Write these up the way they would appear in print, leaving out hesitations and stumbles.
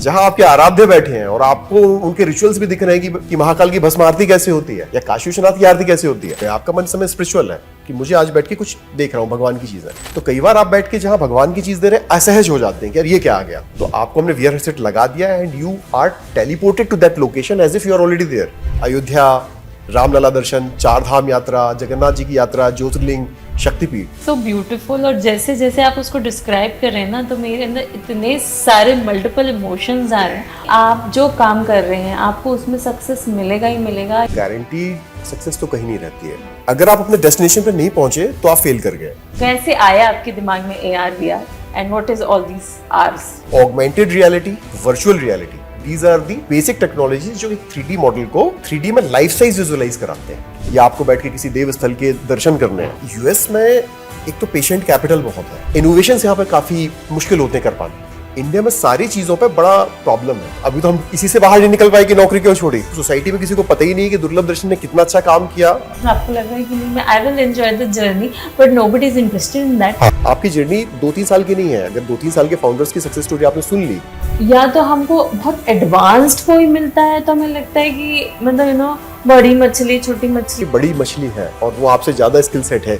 जहां आपके आराध्य बैठे हैं और आपको उनके रिचुअल्स भी दिख रहे हैं कि महाकाल की भस्म आरती कैसे होती है या काशी विश्वनाथ की आरती कैसे होती है, आपका मन समय स्पिरिचुअल है कि मुझे आज बैठ के कुछ देख रहा हूँ भगवान की चीज है। तो कई बार आप बैठ के जहां भगवान की चीज दे रहे हैं असहज हो जाते हैं कि यार ये क्या आ गया। तो आपको हमने वीआर हेडसेट लगा दिया and you are teleported to that location as if you are already there. Ayodhya, Ramlalla दर्शन, चार धाम यात्रा, जगन्नाथ जी की यात्रा, ज्योतिर्लिंग, शक्तिपीठ। So beautiful. और जैसे जैसे आप उसको डिस्क्राइब कर रहे हैं ना, तो मेरे अंदर इतने सारे मल्टीपल इमोशंस आ रहे हैं। आप जो काम कर रहे हैं आपको उसमें सक्सेस मिलेगा ही मिलेगा। गारंटी सक्सेस तो कहीं नहीं रहती है। अगर आप अपने डेस्टिनेशन पे नहीं पहुंचे तो आप फेल कर गए। कैसे आया आपके दिमाग में AR VR and what is all these ARs? Augmented reality, virtual reality, These are the basic technologies जो एक 3D मॉडल को 3D में लाइफ साइज विजुअलाइज कराते हैं या आपको बैठ के किसी देव स्थल के दर्शन करने हैं। यूएस में एक तो पेशेंट कैपिटल बहुत है, इनोवेशन यहाँ पे काफी मुश्किल होते हैं कर पाने। इंडिया में सारी चीजों पे बड़ा प्रॉब्लम है। अभी तो हम इसी से बाहर नहीं निकल पाए कि नौकरी क्यों छोड़ी। सोसाइटी में किसी को पता ही नहीं कि दुर्लभ दर्शन ने कितना अच्छा काम किया। आपको लग रहा है कि नहीं, आई will enjoy the journey but nobody is interested in that. आपकी जर्नी 2-3 साल की नहीं है। अगर 2-3 साल के फाउंडर्स की सक्सेस स्टोरी आपने सुन ली, या तो हमको बहुत एडवांस्ड कोई मिलता है तो हमें लगता है कि मतलब बड़ी मछली छोटी मछली, बड़ी मछली है और वो आपसे ज्यादा स्किल सेट है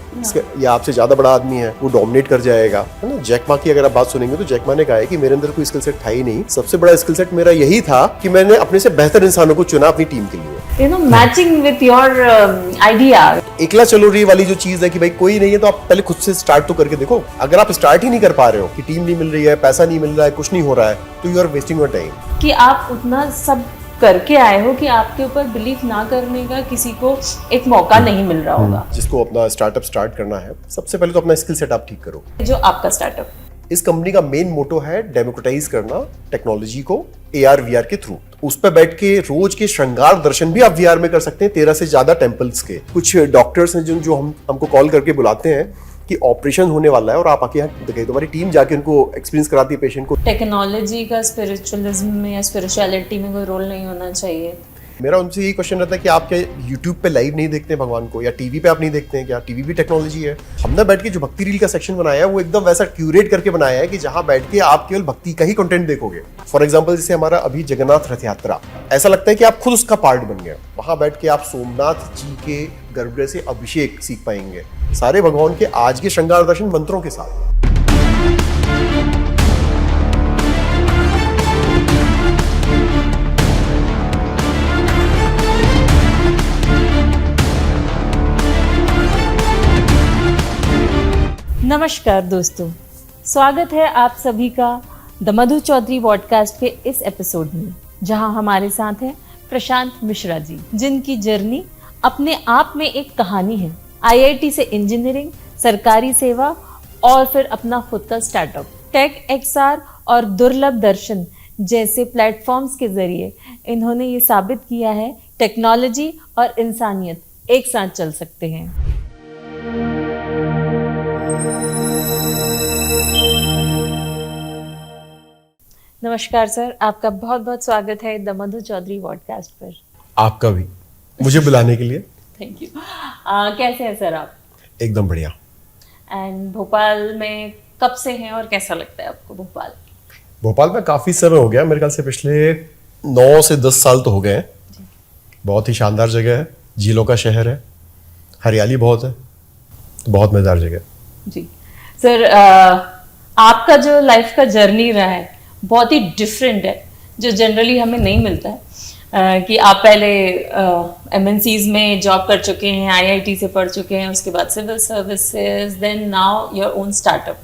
या आपसे ज्यादा बड़ा आदमी है, वो डोमिनेट कर जाएगा, है ना। जैक मा की अगर आप बात सुनेंगे तो जैक मा ने कहा है कि मेरे अंदर कोई स्किल सेट था ही नहीं। सबसे बड़ा स्किल सेट मेरा यही था कि मैंने अपने से बेहतर इंसानों को चुना अपनी टीम के लिए। Matching with your idea. एकला चलो रही वाली जो चीज है कि भाई कोई नहीं है तो आप पहले खुद से स्टार्ट तो करके देखो। अगर आप स्टार्ट ही नहीं कर पा रहे हो कि टीम नहीं मिल रही है, पैसा नहीं मिल रहा है, कुछ नहीं हो रहा है, तो you are wasting your time. कि आप उतना सब करके आए हो कि आपके ऊपर बिलीव ना करने का किसी को एक मौका नहीं मिल रहा होगा। जिसको अपना स्टार्टअप स्टार्ट करना है, सबसे पहले तो अपना स्किल सेट आप ठीक करो। जो आपका स्टार्टअप, इस कंपनी का मेन मोटो है डेमोक्रेटाइज करना टेक्नोलॉजी को AR VR के थ्रू। उस पर बैठ के रोज के श्रृंगार दर्शन भी आप VR में कर सकते हैं। 13 से ज्यादा टेम्पल्स के। कुछ डॉक्टर्स हैं जो हमको कॉल करके बुलाते हैं कि ऑपरेशन होने वाला है और आप आके यहाँ दिखाइए। तुम्हारी टीम जाके उनको एक्सपीरियंस कराती है पेशेंट को। टेक्नोलॉजी का स्पिरिचुअलिज्म में या स्पिरिचुअलिटी में कोई रोल नहीं होना चाहिए। मेरा उनसे यही क्वेश्चन रहता है कि आप क्या YouTube पे लाइव नहीं देखते हैं भगवान को, या टीवी पे आप नहीं देखते हैं क्या? टीवी भी टेक्नोलॉजी है। हमने बैठ के जो भक्ति रील का सेक्शन बनाया है वो एकदम वैसा क्यूरेट करके बनाया है कि जहां बैठ के आप केवल भक्ति का ही कंटेंट देखोगे। फॉर एग्जांपल जैसे हमारा अभी जगन्नाथ रथ यात्रा, ऐसा लगता है कि आप खुद उसका पार्ट बन गए। वहां बैठ के आप सोमनाथ जी के गर्भगृह से अभिषेक सीख पाएंगे, सारे भगवान के आज के श्रृंगार दर्शन मंत्रों के साथ। नमस्कार दोस्तों, स्वागत है आप सभी का द मधु चौधरी पॉडकास्ट के इस एपिसोड में, जहां हमारे साथ हैं प्रशांत मिश्रा जी, जिनकी जर्नी अपने आप में एक कहानी है। IIT से इंजीनियरिंग, सरकारी सेवा और फिर अपना खुद का स्टार्टअप। टेक XR और दुर्लभ दर्शन जैसे प्लेटफॉर्म्स के जरिए इन्होंने ये साबित किया है टेक्नोलॉजी और इंसानियत एक साथ चल सकते हैं। नमस्कार सर, आपका बहुत बहुत स्वागत है द मधु चौधरी पॉडकास्ट पर। आपका भी, मुझे बुलाने के लिए थैंक यू। कैसे हैं सर आप? एकदम बढ़िया। एंड भोपाल में कब से हैं और कैसा लगता है आपको भोपाल? भोपाल में काफी समय हो गया, मेरे ख्याल से पिछले 9 से 10 साल तो हो गए हैं। बहुत ही शानदार जगह है, झीलों का शहर है, हरियाली बहुत है, तो बहुत मजेदार जगह है। जी सर, आपका जो लाइफ का जर्नी रहा है बहुत ही डिफरेंट है, जो जनरली हमें नहीं मिलता है। कि आप पहले MNCs में जॉब कर चुके हैं, IIT से पढ़ चुके हैं, उसके बाद civil services, then now your own startup.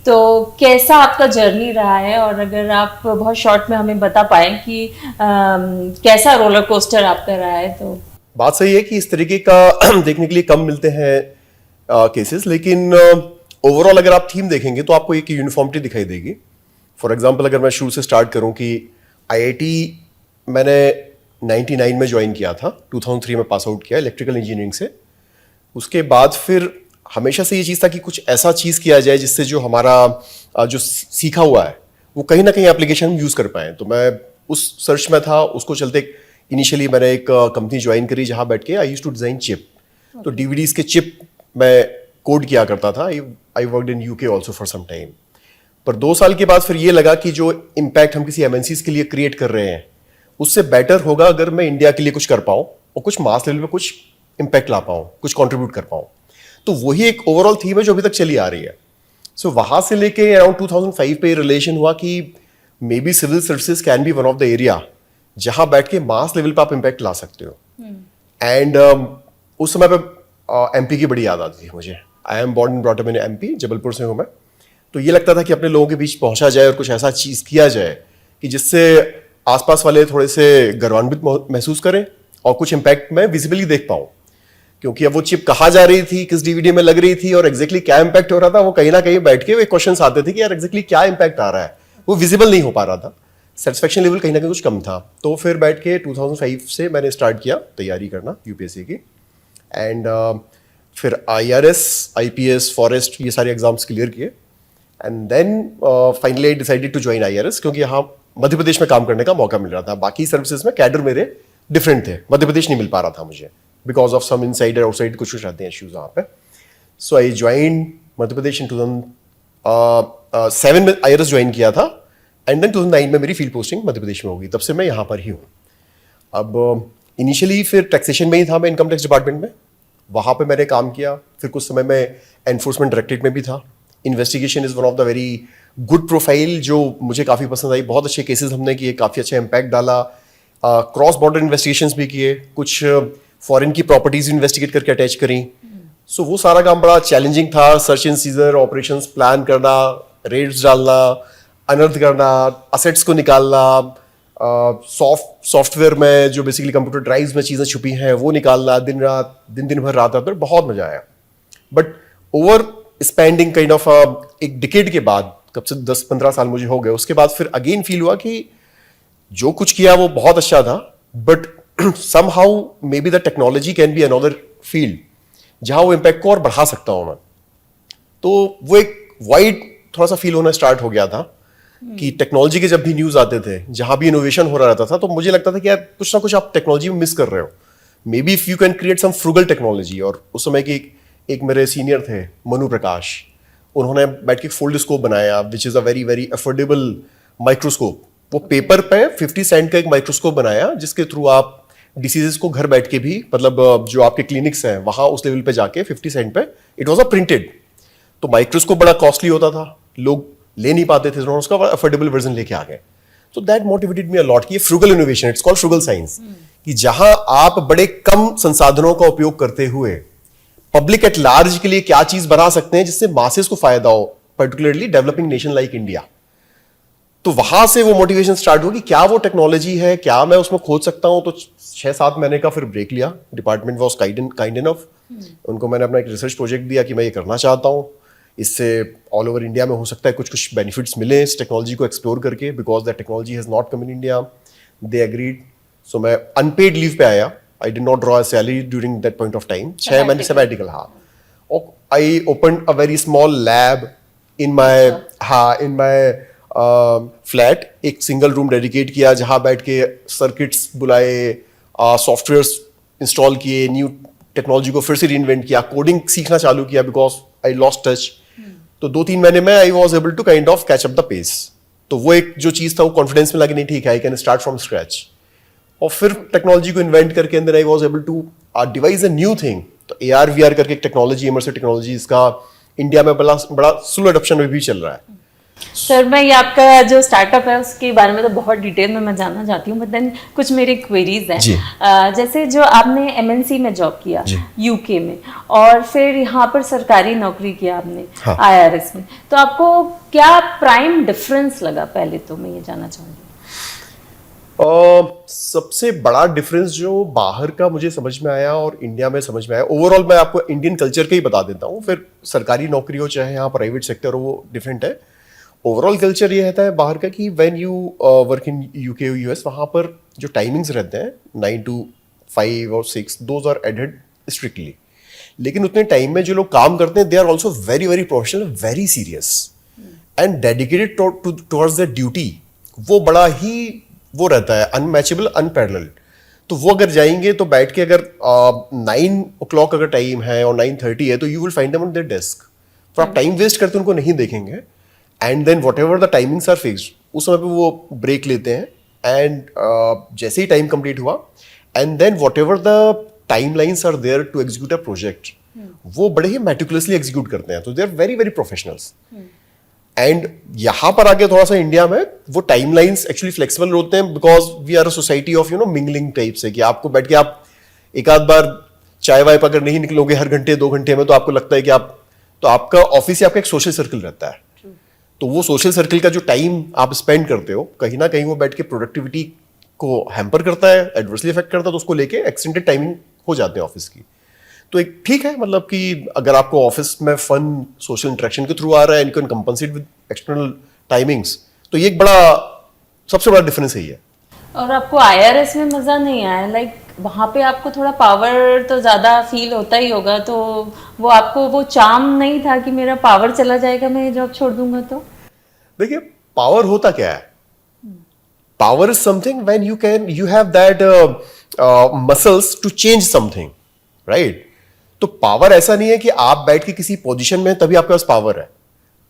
तो कैसा आपका जर्नी रहा है, और अगर आप बहुत शॉर्ट में हमें बता पाएं कि कैसा रोलर कोस्टर आपका रहा है। तो बात सही है कि इस तरीके का देखने के लिए कम मिलते हैं केसेस, लेकिन ओवरऑल अगर आप थीम देखेंगे तो आपको एक यूनिफॉर्मिटी दिखाई देगी। फॉर एग्जाम्पल अगर मैं शुरू से स्टार्ट करूं कि IIT मैंने 99 में ज्वाइन किया था, 2003 में पास आउट किया इलेक्ट्रिकल इंजीनियरिंग से। उसके बाद फिर हमेशा से ये चीज़ था कि कुछ ऐसा चीज़ किया जाए जिससे जो हमारा जो सीखा हुआ है वो कहीं ना कहीं एप्लीकेशन हम यूज़ कर पाएँ। तो मैं उस सर्च में था, उसको चलते इनिशियली मैंने एक कंपनी ज्वाइन करी जहाँ बैठ के I used to design chip. तो DVDs के चिप मैं कोड किया करता था। I worked in UK also for some time. पर 2 साल के बाद फिर ये लगा कि जो इम्पैक्ट हम किसी एमएनसीज के लिए क्रिएट कर रहे हैं उससे बेटर होगा अगर मैं इंडिया के लिए कुछ कर पाऊँ और कुछ मास लेवल पे कुछ इम्पैक्ट ला पाऊँ, कुछ कंट्रीब्यूट कर पाऊँ। तो वही एक ओवरऑल थीम है जो अभी तक चली आ रही है। सो वहां से लेके अराउंड 2005 पे रिलेशन हुआ कि maybe civil services can be one of the area जहां बैठ के मास लेवल पे आप इम्पैक्ट ला सकते हो। एंड उस समय पे एमपी की बड़ी याद आती थी मुझे। I am born and brought up in MP, Jabalpur से हूं मैं। तो ये लगता था कि अपने लोगों के बीच पहुंचा जाए और कुछ ऐसा चीज किया जाए कि जिससे आसपास वाले थोड़े से गर्वान्वित महसूस करें और कुछ इम्पैक्ट मैं विजिबली देख पाऊं। क्योंकि अब वो चिप कहाँ जा रही थी, किस डीवीडी में लग रही थी और एग्जैक्टली क्या इम्पैक्ट हो रहा था, वो कहीं ना कहीं बैठ के वो क्वेश्चंस आते थे कि यार एग्जैक्टली क्या इम्पैक्ट आ रहा है, वो विजिबल नहीं हो पा रहा था। सेटिस्फेक्शन लेवल कहीं ना कहीं कुछ कम था। तो फिर बैठ के 2005 से मैंने स्टार्ट किया तैयारी करना यूपीएससी की। एंड फिर IRS, IPS, फॉरेस्ट, ये सारे एग्जाम्स क्लियर किए। And then finally I decided to join IRS, क्योंकि यहाँ मध्य प्रदेश में काम करने का मौका मिल रहा था। बाकी सर्विसेज में कैडर मेरे डिफरेंट थे, मध्य प्रदेश नहीं मिल पा रहा था मुझे बिकॉज ऑफ सम इनसाइड और आउटसाइड कुछ रहते हैं इश्यूज वहाँ पे। सो आई ज्वाइन मध्य प्रदेश इन 2007 में IRS ज्वाइन किया था। एंड देन 2009 में मेरी फील्ड पोस्टिंग मध्य प्रदेश में होगी, तब से मैं यहाँ पर ही हूँ। अब इनिशियली फिर टैक्सेशन में ही था, मैं इनकम टैक्स डिपार्टमेंट में, वहाँ पे मैंने काम किया। फिर कुछ समय में एनफोर्समेंट डायरेक्टरेट में भी था। Investigation is one of the very good profile जो मुझे काफ़ी पसंद आई। बहुत अच्छे केसेस हमने किए, काफ़ी अच्छा इम्पैक्ट डाला। क्रॉस बॉर्डर इन्वेस्टिगेशंस भी किए, कुछ फॉरेन की प्रॉपर्टीज इन्वेस्टिगेट करके अटैच करी। सो वो सारा काम बड़ा चैलेंजिंग था। Search and seizure operations plan करना, रेड्स डालना, अनर्थ करना, असेट्स को निकालना, सॉफ्टवेयर में जो बेसिकली कंप्यूटर ड्राइव्स में चीज़ें छुपी हैं वो निकालना, दिन भर रात रात, बहुत मजा आया। But over spending kind of एक डिकेड के बाद, कब से 10-15 साल मुझे हो गए, उसके बाद फिर अगेन फील हुआ कि जो कुछ किया वो बहुत अच्छा था, but somehow maybe the technology can be another field जहां वो इम्पैक्ट को और बढ़ा सकता हूं मैं। तो वो एक वाइड थोड़ा सा फील होना स्टार्ट हो गया था कि टेक्नोलॉजी के जब भी न्यूज आते थे, जहां भी इनोवेशन हो रहा रहता था, तो मुझे लगता था कि यार कुछ ना कुछ आप टेक्नोलॉजी में मिस कर रहे हो। Maybe if you can create some frugal technology. और उस समय की एक मेरे सीनियर थे मनु प्रकाश, उन्होंने बैठ के फोल्डस्कोप बनाया which is a very very affordable microscope. वो पेपर पे 50 सेंट का एक माइक्रोस्कोप बनाया जिसके थ्रू आप डिसीजेस को घर बैठ के भी, मतलब जो आपके क्लिनिक्स हैं वहां उस लेवल पे जाके 50 सेंट पे, इट वाज अ प्रिंटेड। तो माइक्रोस्कोप बड़ा कॉस्टली होता था, लोग ले नहीं पाते थे, उन्होंने उसका अफोर्डेबल वर्जन लेके आ गए। तो that motivated me a lot कि ये frugal innovation, it's called frugal science, कि जहां आप बड़े कम संसाधनों का उपयोग करते हुए पब्लिक एट लार्ज के लिए क्या चीज बना सकते हैं जिससे मासेस को फायदा हो, particularly developing nation like India. तो वहां से वो मोटिवेशन स्टार्ट हुआ कि क्या वो टेक्नोलॉजी है, क्या मैं उसमें खोज सकता हूं। तो 6-7 महीने का फिर ब्रेक लिया। डिपार्टमेंट वॉज काइंड इनफ, उनको मैंने अपना एक रिसर्च प्रोजेक्ट दिया कि मैं ये करना चाहता हूं, इससे ऑल ओवर इंडिया में हो सकता है कुछ बेनिफिट्स मिले इस टेक्नोलॉजी को एक्सप्लोर करके, because that technology has not come in India. They agreed. So मैं अनपेड लीव पे आया। I did not draw a salary during that point of time. 6 महीने सबैटिकल। हाँ, और I open a very small lab in my flat. एक single room dedicate किया जहां बैठ के सर्किट्स बुलाए, सॉफ्टवेयर्स इंस्टॉल किए, न्यू टेक्नोलॉजी को फिर से रीइन्वेंट किया, कोडिंग सीखना चालू किया बिकॉज आई लॉस्ट टच। तो 2-3 महीने में I was able to kind of catch up the pace. तो वो एक जो चीज था वो कॉन्फिडेंस में लगी, नहीं ठीक है, I can start from scratch. और फिर टेक्नोलॉजी को इन्वेंट करके अंदर I was able to devise a new thing. तो AR VR करके एक टेक्नोलॉजी, इमर्सिव टेक्नोलॉजी, इसका इंडिया में बड़ा स्लो एडॉप्शन में भी चल रहा है। सर, मैं ये आपका जो स्टार्टअप है उसके बारे में तो बहुत डिटेल में मैं जानना चाहती हूँ, बट देन कुछ मेरे क्वेरीज हैं। जैसे जो आपने MNC में जॉब किया UK में, और फिर यहाँ पर सरकारी नौकरी किया आपने IRS में, तो आपको क्या प्राइम डिफरेंस लगा? पहले तो मैं ये जानना चाहूँगी। सबसे बड़ा डिफरेंस जो बाहर का मुझे समझ में आया और इंडिया में समझ में आया, ओवरऑल मैं आपको इंडियन कल्चर का ही बता देता हूँ, फिर सरकारी नौकरी हो चाहे यहाँ प्राइवेट सेक्टर हो, वो डिफरेंट है। ओवरऑल कल्चर ये रहता है बाहर का कि when you work in UK US, वहाँ पर जो टाइमिंग्स रहते हैं 9 to 5 और 6, दोज आर एडेड स्ट्रिक्टली। लेकिन उतने टाइम में जो लोग काम करते हैं, they are also very very professional, very serious and dedicated towards their duty. वो बड़ा ही वो रहता है अनमैचेबल, अनपैरेलल। तो वो अगर जाएंगे तो बैठ के, अगर 9 o'clock अगर टाइम है और 9:30 है, तो you will find them on their desk. तो आप टाइम वेस्ट करते उनको नहीं देखेंगे। And then whatever the timings are fixed, उस समय पे वो ब्रेक लेते हैं, एंड जैसे ही टाइम कंप्लीट हुआ, and then whatever the timelines are there to execute a project, वो बड़े ही मेटिकुलसली एग्जीक्यूट करते हैं. तो they are very very professionals. And यहां पर आके थोड़ा सा इंडिया में वो टाइमलाइंस एक्चुअली फ्लेक्सिबल होते हैं, because we are a society of mingling type से, कि आपको बैठ के आप एक आध बार चाय वाय अगर नहीं निकलोगे हर घंटे 2 घंटे में, तो आपको लगता है कि तो आपका ऑफिस या आपका एक सोशल सर्कल रहता है. तो वो सोशल सर्कल का जो टाइम आप स्पेंड करते हो, कहीं ना कहीं वो बैठ के प्रोडक्टिविटी को हैम्पर करता है, एडवर्सली इफेक्ट करता है. तो उसको लेके एक्सटेंडेड टाइमिंग हो जाते हैं ऑफिस की. तो एक ठीक है, मतलब कि अगर आपको ऑफिस में फन सोशल इंटरेक्शन के थ्रू आ रहा है and you can compensate with external timings, तो ये एक सबसे बड़ा डिफरेंस यही है. और आपको आईआरएस में मजा नहीं आया? लाइक वहाँ पे आपको थोड़ा पावर तो ज्यादा फील होता ही होगा, तो वो आपको वो चार्म नहीं था कि मेरा पावर चला जाएगा, मैं ये जॉब छोड़ दूंगा? तो देखिए, पावर होता क्या है? Power is something when you have that muscles to change something, right? तो पावर ऐसा नहीं है कि आप बैठ के किसी पोजीशन में तभी आपके पास पावर है.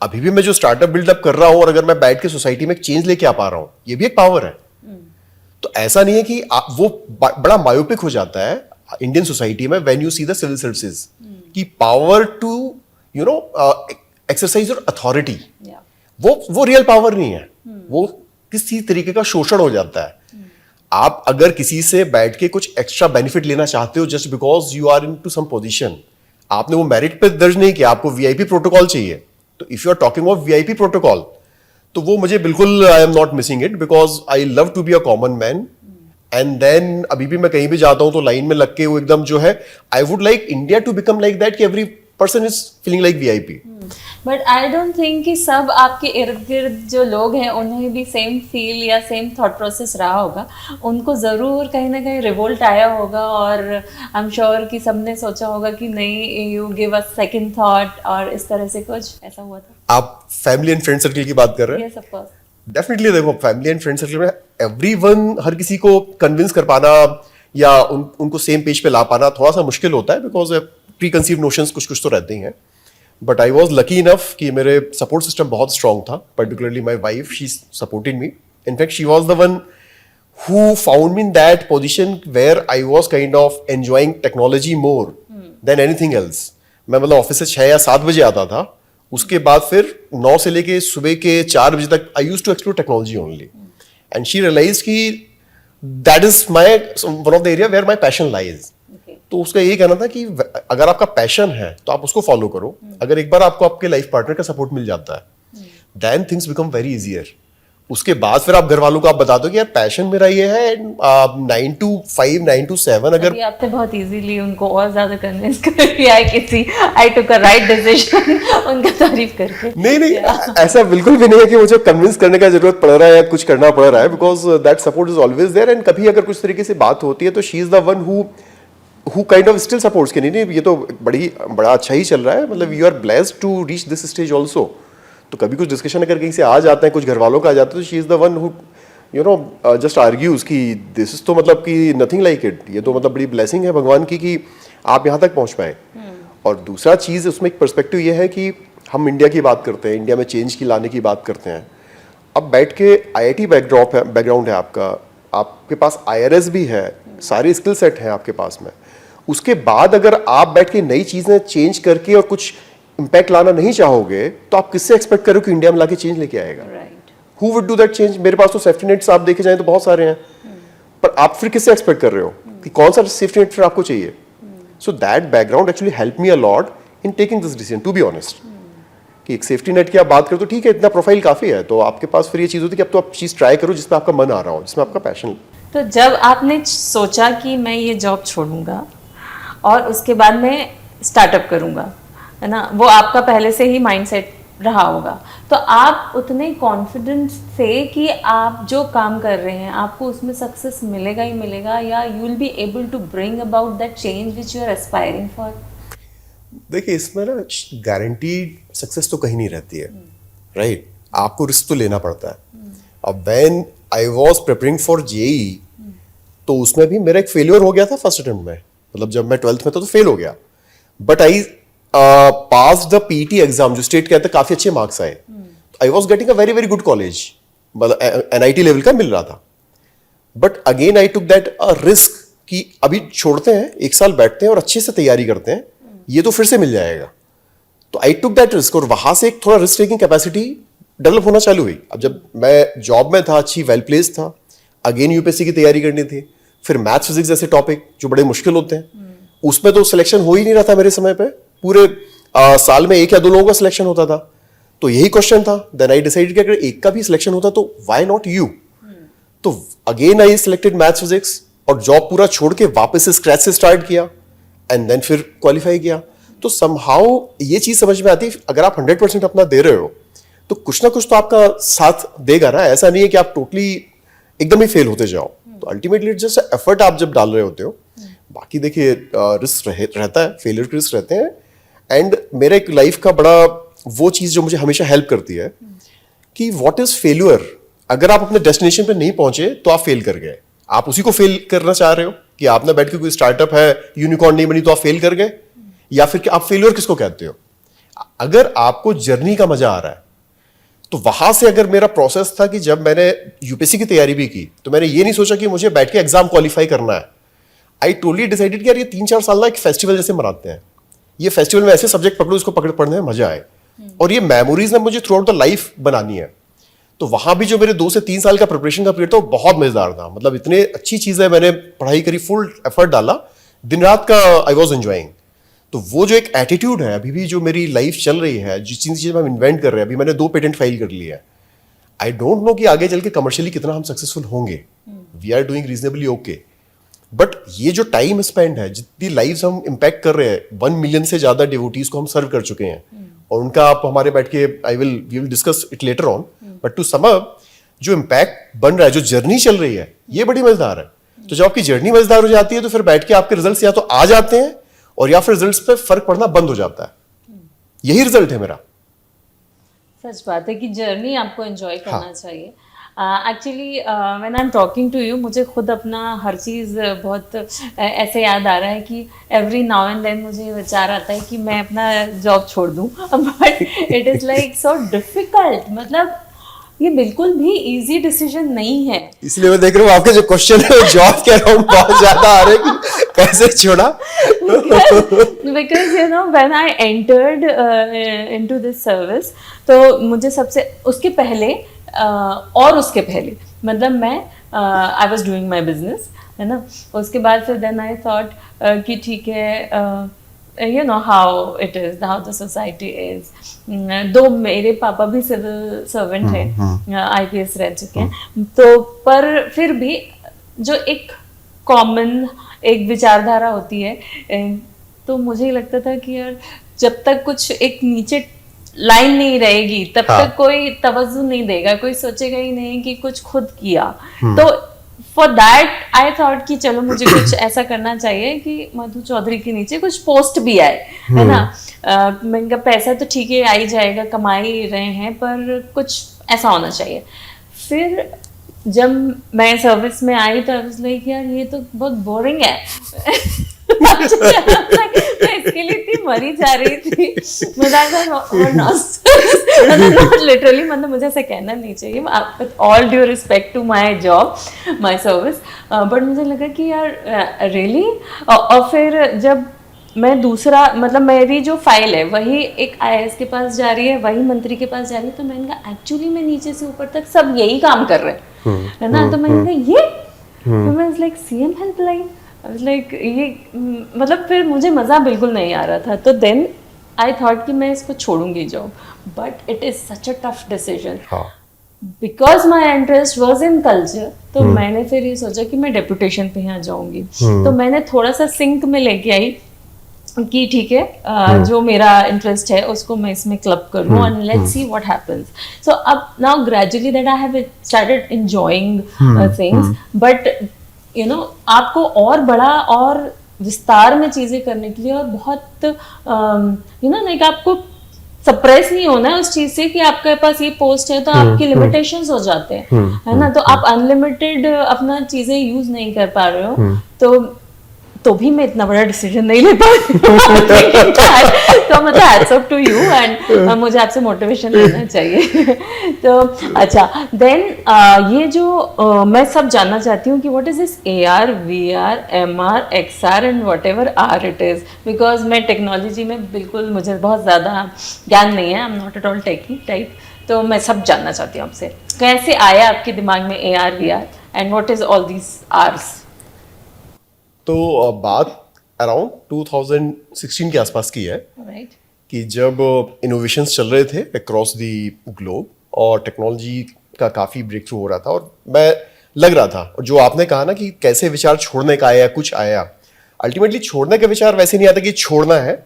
अभी भी मैं जो स्टार्टअप बिल्डअप कर रहा हूं, और अगर मैं बैठ के सोसाइटी में एक चेंज लेके आ पा रहा हूं, ये भी एक पावर है. तो ऐसा नहीं है कि वो बड़ा मायोपिक हो जाता है इंडियन सोसाइटी में when you see the civil services, कि power to exercise your authority, वो रियल पावर नहीं है. वो किसी तरीके का शोषण हो जाता है. आप अगर किसी से बैठ के कुछ एक्स्ट्रा बेनिफिट लेना चाहते हो just because you are into some position, आपने वो मेरिट पे दर्ज नहीं किया, आपको वीआईपी प्रोटोकॉल चाहिए, तो if you are talking of VIP protocol, तो वो मुझे बिल्कुल, I am not missing it, because I love to be a common man. And then अभी भी मैं कहीं भी जाता हूं तो लाइन में लग के वो एकदम जो है, I would like India to become like that, कि every person is feeling like VIP. But I don't think कि सब आपके इर्द गिर्द जो लोग हैं उन्हें भी सेम फील या सेम थॉट प्रोसेस रहा होगा. उनको ज़रूर कहीं ना कहीं रिवोल्ट आया होगा, और आई एम श्योर कि सबने सोचा होगा कि नहीं, you give a second thought, और इस तरह से कुछ ऐसा हुआ था. आप फैमिली एंड फ्रेंड सर्कल की बात कर रहे हैं? Yes, of course. डेफिनेटली. देखो, फैमिली एंड फ्रेंड सर्कल में एवरीवन, हर किसी को कन्विंस कर पाना या उनको सेम पेज पे ला पाना थोड़ा सा मुश्किल होता है, बिकॉज प्री कंसीव नोशंस कुछ तो रहते ही हैं. But I was lucky enough कि मेरे सपोर्ट सिस्टम बहुत स्ट्रांग था. Particularly my wife, she supported me. In fact she was the one who found me in that position where I was kind of enjoying technology more than anything else. मैं मतलब office से 6 या 7 बजे आता था, उसके बाद फिर 9 से लेके सुबह के 4 बजे तक I used to explore technology only. And she realize कि that is my one of the area where my passion lies. तो उसका ये कहना था कि अगर आपका पैशन है तो आप उसको फॉलो करो. अगर एक बार आपको आपके लाइफ पार्टनर का सपोर्ट मिल जाता है, then things become very easier. उसके बाद फिर आप घर वालों को आप बता दो कि यार पैशन मेरा ये है, 9 to 5, 9 to 7. अगर आपने बहुत इजीली उनको और ज्यादा कन्विंस कर दिया है, आई टुक अ राइट डिसीजन उनका तारीफ करके. नहीं, ऐसा बिल्कुल भी नहीं है कि मुझे कन्विंस करने का जरूरत पड़ रहा है या कुछ करना पड़ रहा है, because that support is always there. And कभी अगर कुछ तरीके से बात होती है तो she is the one who kind of still supports कि नहीं, ये तो बड़ा अच्छा ही चल रहा है, मतलब you are blessed to reach this stage also. तो कभी कुछ डिस्कशन अगर कहीं से आ जाते हैं, कुछ घर वालों का आ जाता है, तो she is the one who just argues कि this is तो मतलब कि nothing like it, ये तो मतलब बड़ी blessing है भगवान की कि आप यहाँ तक पहुँच पाए. और दूसरा चीज़ उसमें एक पर्सपेक्टिव ये है कि हम इंडिया की बात करते हैं, इंडिया में चेंज की लाने की बात करते हैं. अब बैठ के IIT बैकग्राउंड है आपके पास IRS भी है, सारे स्किल सेट हैं आपके पास में. उसके बाद अगर आप बैठ के नई चीजें चेंज करके और कुछ इंपैक्ट लाना नहीं चाहोगे, तो आप किससे एक्सपेक्ट करो कि इंडिया में लाके चेंज लेके आएगा? Who would do that change? मेरे पास तो सेफ्टी नेट्स आप देखे जाए तो बहुत सारे हैं, पर आप फिर किससे एक्सपेक्ट कर रहे हो कि कौन सा सेफ्टी नेट फिर आपको चाहिए? So that background actually help me a lot in taking this decision, to be honest. कि एक सेफ्टी नेट की आप बात करो तो ठीक है, इतना प्रोफाइल काफी है, तो आपके पास फिर ये चीज होती है कि अब तो आप चीज ट्राई करो जिसमें आपका मन आ रहा हो, जिसमें आपका पैशन. तो जब आपने सोचा कि मैं ये जॉब छोड़ूंगा और उसके बाद मैं स्टार्टअप करूंगा, है ना, वो आपका पहले से ही माइंडसेट रहा होगा, तो आप उतने कॉन्फिडेंस थे कि आप जो काम कर रहे हैं आपको उसमें सक्सेस मिलेगा ही मिलेगा, या you will be able to bring about that change which you are aspiring for? देखिए, इसमें ना गारंटीड सक्सेस तो कहीं नहीं रहती है, राइट? आपको रिस्क तो लेना पड़ता है. अब when I was preparing for JEE, तो उसमें भी मेरा एक फेलियर हो गया था फर्स्ट अटेम्प्ट में. मतलब जब मैं 12th में था तो फेल हो गया, but I pass the PT exam, जो स्टेट कहते हैं, काफी अच्छे मार्क्स आए. I was getting a very very good college, मतलब NIT लेवल का मिल रहा था. But again I took that a risk कि अभी छोड़ते हैं, 1 साल बैठते हैं और अच्छे से तैयारी करते हैं, ये तो फिर से मिल जाएगा. तो आई टुक दैट रिस्क और वहां से एक थोड़ा रिस्क टेकिंग कैपेसिटी डेवलप होना चालू हुई. अब जब मैं जॉब में था, अच्छी वेल प्लेस था, अगेन यूपीएससी की तैयारी करनी थी, फिर मैथ्स फिजिक्स जैसे टॉपिक जो बड़े मुश्किल होते हैं, उसमें तो सिलेक्शन हो ही नहीं रहा था मेरे समय पे. पूरे साल में 1 या 2 लोगों का सिलेक्शन होता था. तो यही क्वेश्चन था. देन आई डिसाइडेड कि अगर एक का भी सिलेक्शन होता तो व्हाई नॉट यू. तो again I selected maths physics और जॉब पूरा छोड़ के वापस से स्क्रैच से स्टार्ट किया एंड देन फिर क्वालिफाई किया. तो समहाउ ये चीज समझ में आती है, अगर आप 100% अपना दे रहे हो तो कुछ ना कुछ तो आपका साथ देगा ना. ऐसा नहीं है कि आप टोटली एकदम ही फेल होते जाओ. तो अल्टीमेटली जस्ट एफर्ट आप जब डाल रहे होते हो. बाकी देखिए रिस्क रहता है, फेलियर के रिस्क रहते हैं. एंड मेरा एक लाइफ का बड़ा वो चीज जो मुझे हमेशा हेल्प करती है कि व्हाट इज फेल्यूर. अगर आप अपने डेस्टिनेशन पे नहीं पहुंचे तो आप फेल कर गए. आप उसी को फेल करना चाह रहे हो कि आपने बैठ के कोई स्टार्टअप है, यूनिकॉर्न नहीं बनी तो आप फेल कर गए, या फिर कि आप फेल्यूर किसको कहते हो. अगर आपको जर्नी का मजा आ रहा है तो वहां से अगर मेरा प्रोसेस था कि जब मैंने यूपीएससी की तैयारी भी की तो मैंने ये नहीं सोचा कि मुझे बैठ के एग्जाम क्वालिफाई करना है. आई टोटली डिसाइडेड कि यार ये 3-4 साल ना एक फेस्टिवल जैसे मनाते हैं. ये फेस्टिवल में ऐसे सब्जेक्ट पकड़ो इसको पढ़ने में मजा आए और ये मेमोरीज ना मुझे थ्रू आउट द लाइफ बनानी है. तो वहां भी जो मेरे 2 से 3 साल का प्रिपरेशन का पीरियड था वो बहुत मजेदार था. मतलब इतने अच्छी चीजें मैंने पढ़ाई करी, फुल एफर्ट डाला, दिन रात का आई वॉज एंजॉइंग. तो वो जो एक एटीट्यूड है अभी भी जो मेरी लाइफ चल रही है, जिस चीज हम इन्वेंट कर रहे हैं, अभी मैंने 2 पेटेंट फाइल कर लिए हैं. आई डोंट नो कि आगे चल के कमर्शियली कितना हम सक्सेसफुल होंगे. We are doing reasonably okay. But ये जो टाइम स्पेंड है, जितनी लाइव्स हम इम्पैक्ट कर रहे हैं, 1 मिलियन से ज्यादा डिवोटीज को हम सर्व कर चुके हैं. और उनका आप हमारे बैठ के we will discuss it later on. But to sum up, जो इम्पैक्ट बन रहा है, जो जर्नी चल रही है, ये बड़ी मजेदार है. तो जब आपकी जर्नी मजेदार हो जाती है तो फिर बैठ के आपके रिजल्ट्स या तो आ जाते हैं और या फिर रिजल्ट्स पे फर्क पड़ना बंद हो जाता है. यही रिजल्ट है मेरा. सच बात है कि जर्नी आपको एंजॉय करना चाहिए. Actually when I am talking to you, मुझे खुद अपना हर चीज़ बहुत ऐसे याद आ रहा है कि एवरी नाउ एंड देन मुझे विचार आता है कि मैं अपना जॉब छोड़ दूं. But it is like so difficult. मतलब ये बिल्कुल भी इजी डिसीजन नहीं है. इसलिए मैं देख रहा हूँ आपके जो क्वेश्चन है जॉब के अराउंड बहुत ज्यादा आ रहे हैं कि कैसे छोड़ा. Because you know when I entered into this service, तो मुझे सबसे उसके पहले मतलब मैं I was doing my business, है ना. उसके बाद फिर देन आई थॉट कि ठीक है, you know how it is, how the society is. दो मेरे पापा भी सिविल सर्वेंट हैं, IPS रह चुके हैं. तो पर फिर भी जो एक कॉमन एक विचारधारा होती है, तो मुझे लगता था कि यार जब तक कुछ एक नीचे लाइन नहीं रहेगी तब तक कोई तवज्जो नहीं देगा, कोई सोचेगा ही नहीं कि कुछ खुद किया. तो फॉर दैट आई थॉट कि चलो मुझे कुछ ऐसा करना चाहिए कि मधु चौधरी के नीचे कुछ पोस्ट भी आए, है ना. मैंने कहा पैसा तो ठीक है आ ही जाएगा, कमा ही रहे हैं, पर कुछ ऐसा होना चाहिए. फिर जब मैं सर्विस में आई तो आई वाज लाइक यार ये तो बहुत बोरिंग है. मैं इसके लिए इतनी मरी जा रही थी. नॉट लिटरली, मतलब मुझे ऐसा कहना नहीं चाहिए, with all due respect to my job, my service. But मुझे लगा कि यार रियली. और फिर जब मैं दूसरा, मतलब मेरी जो फाइल है वही एक IAS के पास जा रही है, वही मंत्री के पास जा रही है, तो मैंने कहा एक्चुअली मैं नीचे से ऊपर तक सब यही काम कर रहे हैं, है ना. तो मैंने कहा ये, तो मैं लाइक CM हेल्पलाइन, लाइक ये, मतलब फिर मुझे मज़ा बिल्कुल नहीं आ रहा था. तो देन आई थॉट कि मैं इसको छोड़ूंगी job. But it is such a tough decision because my interest was in culture. तो मैंने फिर ये सोचा कि मैं डेपुटेशन पे यहाँ जाऊंगी. तो मैंने थोड़ा सा सिंक में लेके आई कि ठीक है, जो मेरा इंटरेस्ट है उसको मैं इसमें क्लब करूँ and let's see what happens. So अब now gradually that I have started enjoying things. But you know आपको और बड़ा और विस्तार में चीजें करने के लिए और बहुत यू नो लाइक आपको सप्रेस नहीं होना है उस चीज से कि आपके पास ये पोस्ट है तो आपकी लिमिटेशंस हो जाते हैं, है ना. तो आप अनलिमिटेड अपना चीजें यूज नहीं कर पा रहे हो. तो भी मैं इतना बड़ा डिसीजन नहीं ले पा रही हूँ। तो मतलब hats off to you and मुझे आपसे मोटिवेशन लेना चाहिए। तो अच्छा देन ये जो मैं सब जानना चाहती हूँ कि what is this AR VR MR XR and whatever are it is, because मैं टेक्नोलॉजी में बिल्कुल, मुझे बहुत ज़्यादा ज्ञान नहीं है, I am not at all techie type, तो मैं सब जानना चाहती हूँ आपसे कैसे आया आपके दिमाग में AR VR and what is all these ARs. तो बात अराउंड 2016 के आसपास की है राइट। कि जब इनोवेशंस चल रहे थे अक्रॉस द ग्लोब और टेक्नोलॉजी का काफ़ी ब्रेक थ्रू हो रहा था, और मैं लग रहा था, और जो आपने कहा ना कि कैसे विचार छोड़ने का आया, कुछ आया, अल्टीमेटली छोड़ने का विचार वैसे नहीं आता कि छोड़ना है,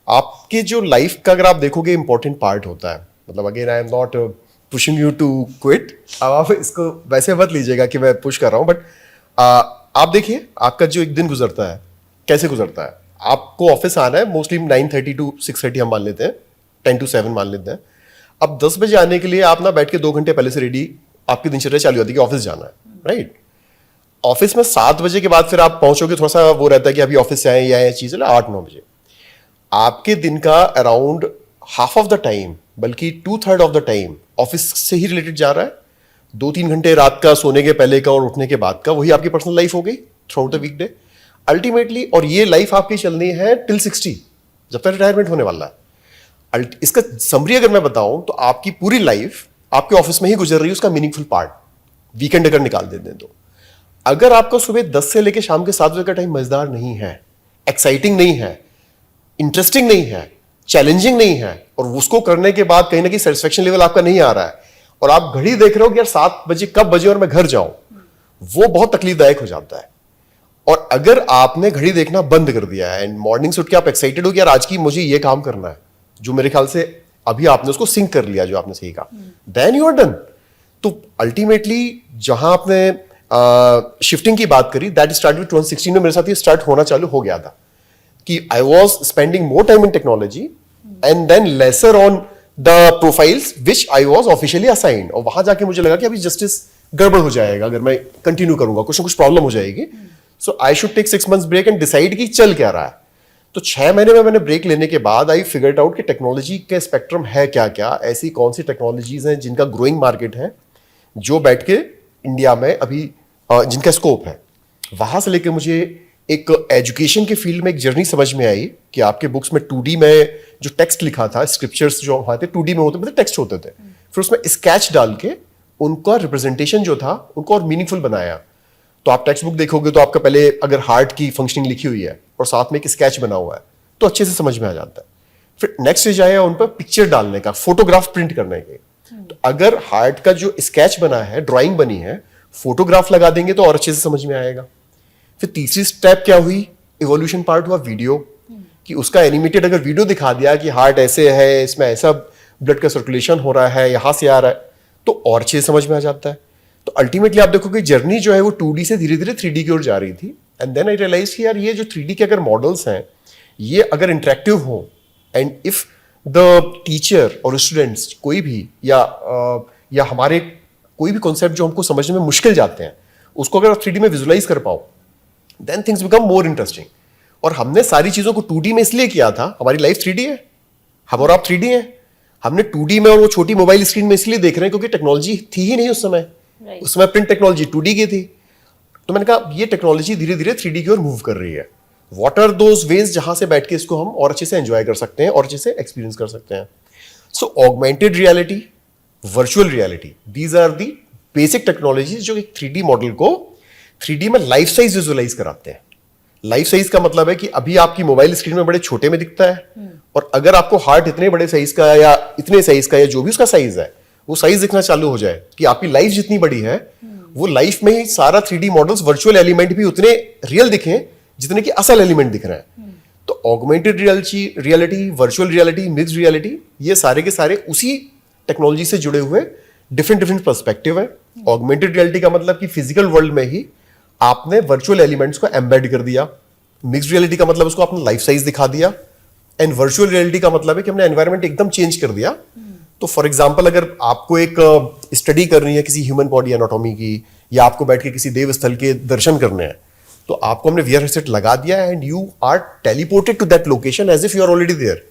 आपके जो लाइफ का अगर आप देखोगे इंपॉर्टेंट पार्ट होता है। मतलब again I am not pushing you to quit, अब आप इसको वैसे मत लीजिएगा कि मैं पुश कर रहा हूँ, बट आप देखिए आपका जो एक दिन गुजरता है कैसे गुजरता है। आपको ऑफिस आना है, मोस्टली 9:30 to 6:30 हम मान लेते हैं, 10 to 7 मान लेते हैं। अब 10 बजे आने के लिए आप ना बैठ के 2 घंटे पहले से रेडी, आपकी दिनचर्या चालू होती है कि ऑफिस जाना है, राइट। ऑफिस में 7 बजे के बाद फिर आप पहुंचोगे, थोड़ा सा वो रहता है कि अभी ऑफिस से आए या ये चीज़ है, 8-9 बजे। आपके दिन का around half of the time, बल्कि 2/3 ऑफ द टाइम ऑफिस से ही रिलेटेड जा रहा है। 2-3 घंटे रात का सोने के पहले का और उठने के बाद का, वही आपकी पर्सनल लाइफ हो गई through out the weekday ultimately. और ये लाइफ आपकी चलनी है टिल 60, जब तक रिटायरमेंट होने वाला है। इसका समरी अगर मैं बताऊं तो आपकी पूरी लाइफ आपके ऑफिस में ही गुजर रही है, उसका मीनिंगफुल पार्ट वीकेंड अगर निकाल देते हैं तो। अगर आपका सुबह 10 से लेकर शाम के 7 बजे का टाइम मजेदार नहीं है, एक्साइटिंग नहीं है, इंटरेस्टिंग नहीं है, चैलेंजिंग नहीं है, और उसको करने के बाद कहीं ना कहीं सेटिस्फेक्शन लेवल आपका नहीं आ रहा है, और आप घड़ी देख रहे हो कि यार 7 बजे कब बजे और मैं घर जाऊं, वो बहुत तकलीफदायक हो जाता है। और अगर आपने घड़ी देखना बंद कर दिया है एंड मॉर्निंग से उठ के आप एक्साइटेड हो कि यार आज की मुझे ये काम करना है, जो मेरे ख्याल से अभी आपने उसको सिंक कर लिया, जो आपने सही कहा, देन यू आर डन। तो अल्टीमेटली जहां आपने शिफ्टिंग की बात करी, दैट स्टार्ट विद 2016 में मेरे साथ ये स्टार्ट होना चालू हो गया था कि I was spending more time in technology and then lesser on the profiles which I was officially assigned. और वहां जाके मुझे लगा कि अभी जस्टिस गड़बड़ हो जाएगा अगर मैं कंटिन्यू करूंगा, कुछ ना कुछ प्रॉब्लम हो जाएगी। So I should take 6 months break and decide कि चल क्या रहा है। तो 6 महीने में मैंने ब्रेक लेने के बाद आई फिगर्ड आउट कि टेक्नोलॉजी के स्पेक्ट्रम है क्या क्या, ऐसी कौन सी टेक्नोलॉजीज हैं जिनका ग्रोइंग मार्केट है, जो बैठ के इंडिया में अभी जिनका स्कोप है। वहां से लेकर मुझे एक एजुकेशन के फील्ड में एक जर्नी समझ में आई कि आपके बुक्स में 2D में जो टेक्स्ट लिखा था, स्क्रिप्चर्स जो हमारे 2D में होते थे, टेक्स्ट होते थे, फिर उसमें स्केच डाल के उनका रिप्रेजेंटेशन जो था उनको और मीनिंगफुल बनाया। तो आप टेक्स्ट बुक देखोगे तो आपका पहले अगर हार्ट की फंक्शनिंग लिखी हुई है और साथ में एक स्केच बना हुआ है तो अच्छे से समझ में आ जाता है। फिर नेक्स्ट स्टेज आया उन पर पिक्चर डालने का, फोटोग्राफ प्रिंट करने के। तो अगर हार्ट का जो स्केच बना है, ड्राइंग बनी है, फोटोग्राफ लगा देंगे तो और अच्छे से समझ में आएगा। फिर तीसरी स्टेप क्या हुई, इवोल्यूशन पार्ट हुआ वीडियो, कि उसका एनिमेटेड अगर वीडियो दिखा दिया कि हार्ट ऐसे है, इसमें ऐसा ब्लड का सर्कुलेशन हो रहा है, यहां से आ रहा है, तो और अच्छे से समझ में आ जाता है। तो अल्टीमेटली आप देखो कि जर्नी जो है वो 2D से धीरे धीरे 3D की ओर जा रही थी। एंड देन आई रियलाइज कि यार ये जो 3D के अगर मॉडल्स हैं, ये अगर इंटरेक्टिव हो एंड इफ द टीचर और स्टूडेंट्स कोई भी या हमारे कोई भी कॉन्सेप्ट जो हमको समझने में मुश्किल जाते हैं, उसको अगर आप 3D में विजुलाइज कर पाओ, then things become more interesting. और हमने सारी चीजों को 2D में इसलिए किया था, हमारी लाइफ 3D है, हम और आप 3D हैं। हमने 2D में और वो छोटी मोबाइल स्क्रीन में इसलिए देख रहे हैं क्योंकि टेक्नोलॉजी थी ही नहीं उस समय। उस समय प्रिंट टेक्नोलॉजी 2D की थी। तो मैंने कहा ये टेक्नोलॉजी धीरे धीरे 3D की ओर मूव कर रही है। व्हाट आर दोज वेज जहां से बैठ के इसको हम और अच्छे से एंजॉय कर सकते हैं और अच्छे से एक्सपीरियंस कर सकते हैं। So augmented reality, virtual reality, these are the basic technologies जो एक 3D मॉडल को 3D में लाइफ साइज विजुअलाइज कराते हैं। लाइफ साइज का मतलब है कि अभी आपकी मोबाइल स्क्रीन में बड़े छोटे में दिखता है, और अगर आपको हार्ट इतने बड़े साइज का या इतने साइज का या जो भी उसका साइज है वो साइज दिखना चालू हो जाए कि आपकी लाइफ जितनी बड़ी है वो लाइफ में ही सारा 3D मॉडल्स वर्चुअल एलिमेंट भी उतने रियल दिखें जितने कि असल एलिमेंट दिख रहे हैं। तो augmented reality, virtual reality, mixed reality, ये सारे के सारे उसी टेक्नोलॉजी से जुड़े हुए डिफरेंट पर्सपेक्टिव है। ऑगमेंटेड रियलिटी का मतलब कि फिजिकल वर्ल्ड में ही आपने वर्चुअल एलिमेंट्स को एम्बेड कर दिया। मिक्स्ड रियलिटी का मतलब उसको आपने लाइफ साइज दिखा दिया। एंड वर्चुअल रियलिटी का मतलब है कि हमने एनवायरनमेंट एकदम चेंज कर दिया। तो फॉर एग्जांपल अगर आपको एक स्टडी करनी है किसी ह्यूमन बॉडी एनाटॉमी की, या आपको बैठ के किसी देव स्थल के दर्शन करने हैं, तो आपको हमने VR हेडसेट लगा दिया and you are teleported to that location as if you are already there.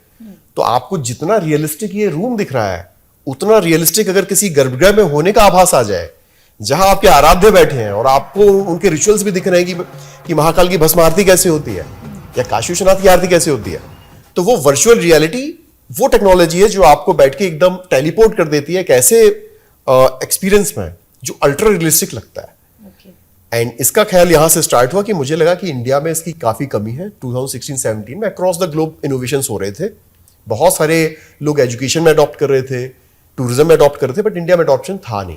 तो आपको जितना रियलिस्टिक ये रूम दिख रहा है, उतना रियलिस्टिक अगर किसी गर्भगृह में होने का आभास आ जाए, जहां आपके आराध्य बैठे हैं और आपको उनके रिचुअल्स भी दिख रहे हैं कि महाकाल की भस्म आरती कैसे होती है या काशी विश्वनाथ की आरती कैसे होती है, तो वो वर्चुअल रियलिटी वो टेक्नोलॉजी है जो आपको बैठ के एकदम टेलीपोर्ट कर देती है एक ऐसे एक्सपीरियंस में जो अल्ट्रा रियलिस्टिक लगता है। एंड इसका ख्याल यहां से स्टार्ट हुआ कि मुझे लगा कि इंडिया में इसकी काफी कमी है। 2016-17 में अक्रॉस द ग्लोब इनोवेशंस हो रहे थे, बहुत सारे लोग एजुकेशन में अडॉप्ट कर रहे थे, टूरिज्म में अडॉप्ट कर रहे थे, बट इंडिया में अडॉप्शन था नहीं।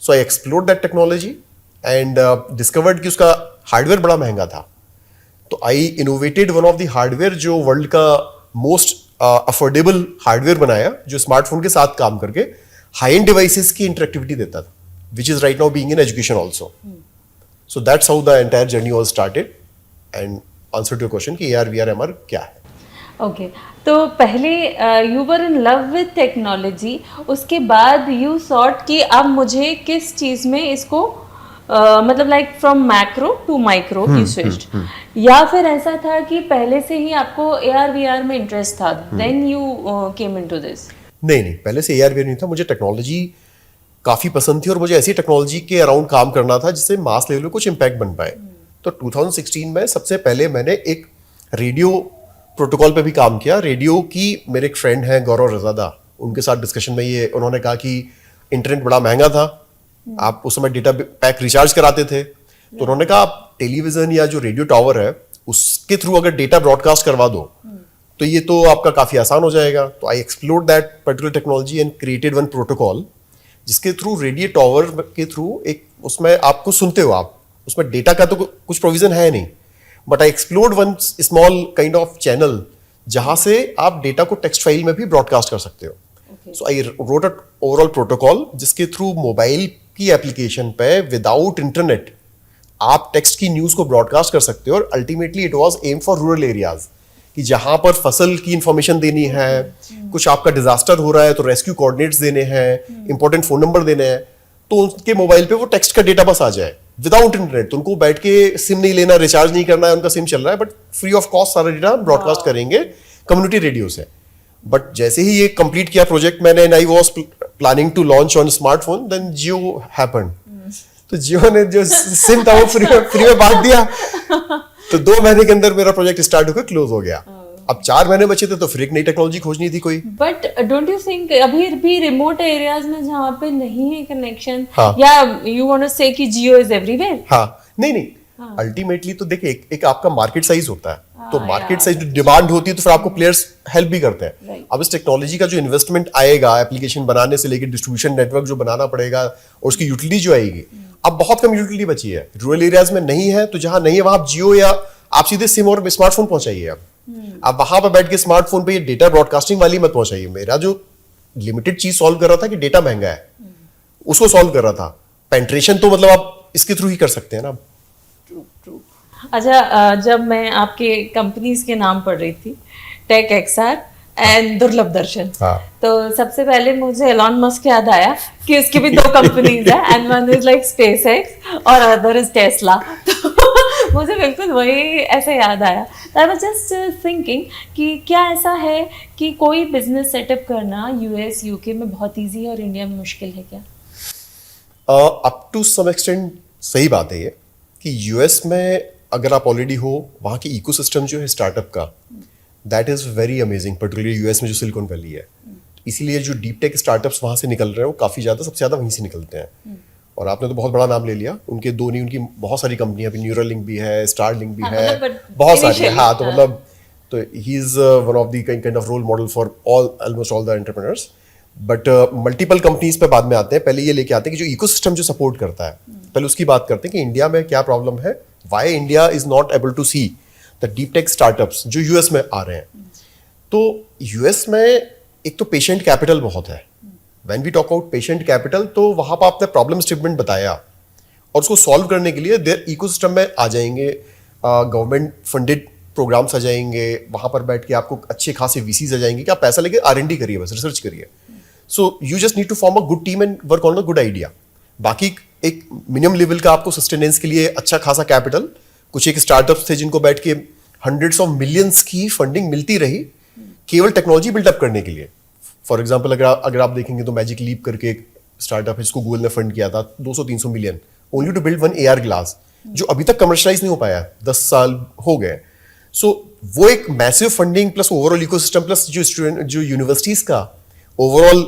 So I explored that technology and discovered कि उसका हार्डवेयर बड़ा महंगा था। तो I innovated one of the hardware जो वर्ल्ड का मोस्ट अफोर्डेबल हार्डवेयर बनाया, जो स्मार्टफोन के साथ काम करके हाई एंड डिवाइसेस की इंटरेक्टिविटी देता था, which is right now being in education also. So that's how the entire journey was started. And answer to your question कि AR VR MR क्या है? ओके तो पहले you were in love with technology, उसके बाद you short कि अब मुझे किस चीज़ में इसको मतलब like from macro to micro की स्विच, या फिर ऐसा था कि पहले से ही आपको AR VR में इंटरेस्ट था, then you came into this? नहीं, पहले से AR VR नहीं था। मुझे टेक्नोलॉजी काफी पसंद थी और मुझे ऐसी टेक्नोलॉजी के अराउंड काम करना था जिससे मास लेवल में कुछ इम्पैक्ट बन पाए। तो 2016 में सबसे पहले मैंने एक रेडियो प्रोटोकॉल पे भी काम किया। रेडियो की मेरे एक फ्रेंड हैं गौरव रजादा, उनके साथ डिस्कशन में ये उन्होंने कहा कि इंटरनेट बड़ा महंगा था, आप उस समय डेटा पैक रिचार्ज कराते थे, तो उन्होंने कहा आप टेलीविजन या जो रेडियो टावर है उसके थ्रू अगर डेटा ब्रॉडकास्ट करवा दो तो ये तो आपका काफी आसान हो जाएगा। तो आई explored that particular technology and created one protocol जिसके थ्रू रेडियो टावर के थ्रू एक उसमें आपको सुनते हो, आप उसमें डेटा का तो कुछ प्रोविजन है नहीं, but I explored one small kind of channel जहां से आप डेटा को टेक्स्ट फाइल में भी ब्रॉडकास्ट कर सकते हो। So I wrote a overall protocol जिसके थ्रू मोबाइल की एप्लीकेशन पे विदाउट इंटरनेट आप टेक्स्ट की न्यूज को ब्रॉडकास्ट कर सकते हो। और ultimately it was aim for rural areas कि जहां पर फसल की इंफॉर्मेशन देनी है, कुछ आपका डिजास्टर हो रहा है तो रेस्क्यू कोऑर्डिनेट्स देने हैं, इंपॉर्टेंट फोन नंबर देने हैं, तो उनके मोबाइल पे वो टेक्स्ट का डेटा बस आ जाए विदाउट इंटरनेट। तो उनको बैठ के सिम नहीं लेना, रिचार्ज नहीं करना है, उनका सिम चल रहा है, बट फ्री ऑफ कॉस्ट सारा डेटा ब्रॉडकास्ट करेंगे कम्युनिटी रेडियो से। बट जैसे ही ये कंप्लीट किया प्रोजेक्ट मैंने, and I was planning to launch on smartphone, then Jio happened. तो जियो ने जो सिम था वो फ्री में बांट दिया। तो 2 महीने के अंदर मेरा प्रोजेक्ट स्टार्ट होकर क्लोज हो गया। अब 4 महीने बचे थे तो फिर एक नई टेक्नोलॉजी खोजनी थी कोई। बट डोंट यू थिंक अभी भी रिमोट एरियाज में जहाँ पे नहीं है कनेक्शन, हाँ. या यू वांट टू से कि जियो इज एवरीवेयर? हाँ, नहीं अल्टीमेटली तो देखिए एक आपका मार्केट साइज होता है, तो मार्केट साइज डिमांड होती है तो फिर आपको प्लेयर्स हेल्प भी करते हैं। अब इस टेक्नोलॉजी का जो इन्वेस्टमेंट आएगा एप्लीकेशन बनाने से लेकर डिस्ट्रीब्यूशन नेटवर्क जो बनाना पड़ेगा और उसकी यूटिलिटी जो आएगी, अब बहुत कम यूटिलिटी बची है, रूरल एरियाज में नहीं है, तो जहां नहीं है वहां आप जियो या आप सीधे सिम और स्मार्टफोन पहुंचाइए। अब वहां पर बैठ के स्मार्टफोन पे ये डेटा ब्रॉडकास्टिंग वाली मत पहुंचाइए। मेरा जो लिमिटेड चीज सॉल्व कर रहा था कि डेटा महंगा है, उसको सॉल्व कर रहा था। पेंट्रेशन तो मतलब आप इसके थ्रू ही कर सकते हैं ना। ट्रू। अच्छा, जब मैं आपके कंपनीज के नाम पढ़ रही थी, टेक एक्सआर एंड दुर्लभ दर्शन, हाँ. तो सबसे पहले मुझे एलॉन मस्क याद आया कि उसकी भी 2 कंपनीज है, and one is like space x और अदर इज टेस्ला। तो मुझे बिल्कुल वही ऐसे याद आया। आई वाज जस्ट थिंकिंग कि क्या ऐसा है कि कोई बिजनेस सेटअप करना यूएस यूके में बहुत इजी है और इंडिया में मुश्किल है क्या? अप टू सम एक्सटेंट सही बात है ये कि यूएस में अगर आप ऑलरेडी हो, वहाँ की इकोसिस्टम जो है स्टार्टअप का, that is very amazing, particularly US में जो सिलिकॉन वैली है। इसीलिए जो डीप टेक स्टार्टअप्स वहाँ से निकल रहे हैं वो काफ़ी ज़्यादा, सबसे ज़्यादा वहीं से निकलते हैं। और आपने तो बहुत बड़ा नाम ले लिया, उनके 2 नहीं, उनकी बहुत सारी कंपनियां, अभी न्यूरालिंक भी है, स्टारलिंक भी है, बहुत सारी है। हाँ, तो मतलब तो he is one of the kind of role model for almost all the entrepreneurs. But multiple companies पे बाद में आते हैं। पहले ये लेके आते हैं कि जो इकोसिस्टम जो सपोर्ट करता है, पहले उसकी बात करते हैं कि इंडिया में क्या प्रॉब्लम है, why India is not able to see the deep tech startups जो यूएस में आ रहे हैं। तो यूएस में एक तो पेशेंट कैपिटल बहुत है। When we talk about patient capital, तो वहां पर आपने प्रॉब्लम स्टेटमेंट बताया और उसको सॉल्व करने के लिए देयर इकोसिस्टम में आ जाएंगे, गवर्नमेंट फंडेड प्रोग्राम्स आ जाएंगे, वहां पर बैठ के आपको अच्छे खासे वीसीज आ जाएंगे कि आप पैसा लेके R&D करिए, बस रिसर्च करिए। So you just need to form a good team and work on a good idea. बाकी एक मिनिमम लेवल का आपको सस्टेनेंस के लिए अच्छा खासा कैपिटल कुछ एक स्टार्टअप्स थे जिनको बैठ के हंड्रेड्स ऑफ मिलियंस की फंडिंग मिलती रही केवल टेक्नोलॉजी बिल्डअप करने के लिए। फॉर एग्जाम्पल अगर आप देखेंगे तो मैजिक लीप करके एक स्टार्टअप है जिसको गूगल ने फंड किया था 200-300 million only to build one AR glass, जो अभी तक कमर्शलाइज नहीं हो पाया, 10 साल हो गए। सो वो एक massive funding plus overall ecosystem plus जो यूनिवर्सिटीज का ओवरऑल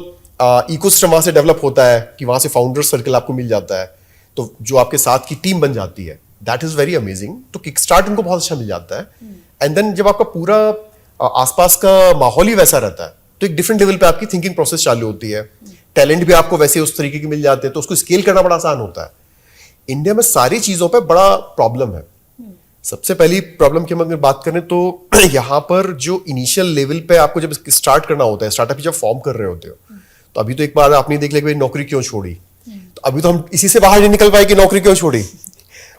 इकोसिस्टम वहां से डेवलप होता है कि वहां से फाउंडर सर्कल आपको मिल जाता है, तो जो आपके साथ की टीम बन जाती है, दैट इज वेरी अमेजिंग। तो किकस्टार्ट उनको बहुत अच्छा मिल जाता है। एंड देन जब आपका पूरा आसपास का माहौल ही वैसा रहता है तो एक डिफरेंट लेवल पे आपकी थिंकिंग प्रोसेस चालू होती है, टैलेंट भी आपको वैसे उस तरीके के मिल जाते हैं, तो उसको स्केल करना बड़ा आसान होता है। इंडिया में सारी चीजों पे बड़ा प्रॉब्लम है। सबसे पहली प्रॉब्लम की अगर बात करें तो यहाँ पर जो इनिशियल लेवल पे आपको जब स्टार्ट करना होता है, स्टार्टअप जब फॉर्म कर रहे होते हो, तो अभी तो एक बार आपने देख लिया कि नौकरी क्यों छोड़ी, तो अभी तो हम इसी से बाहर नहीं निकल पाए कि नौकरी क्यों छोड़ी।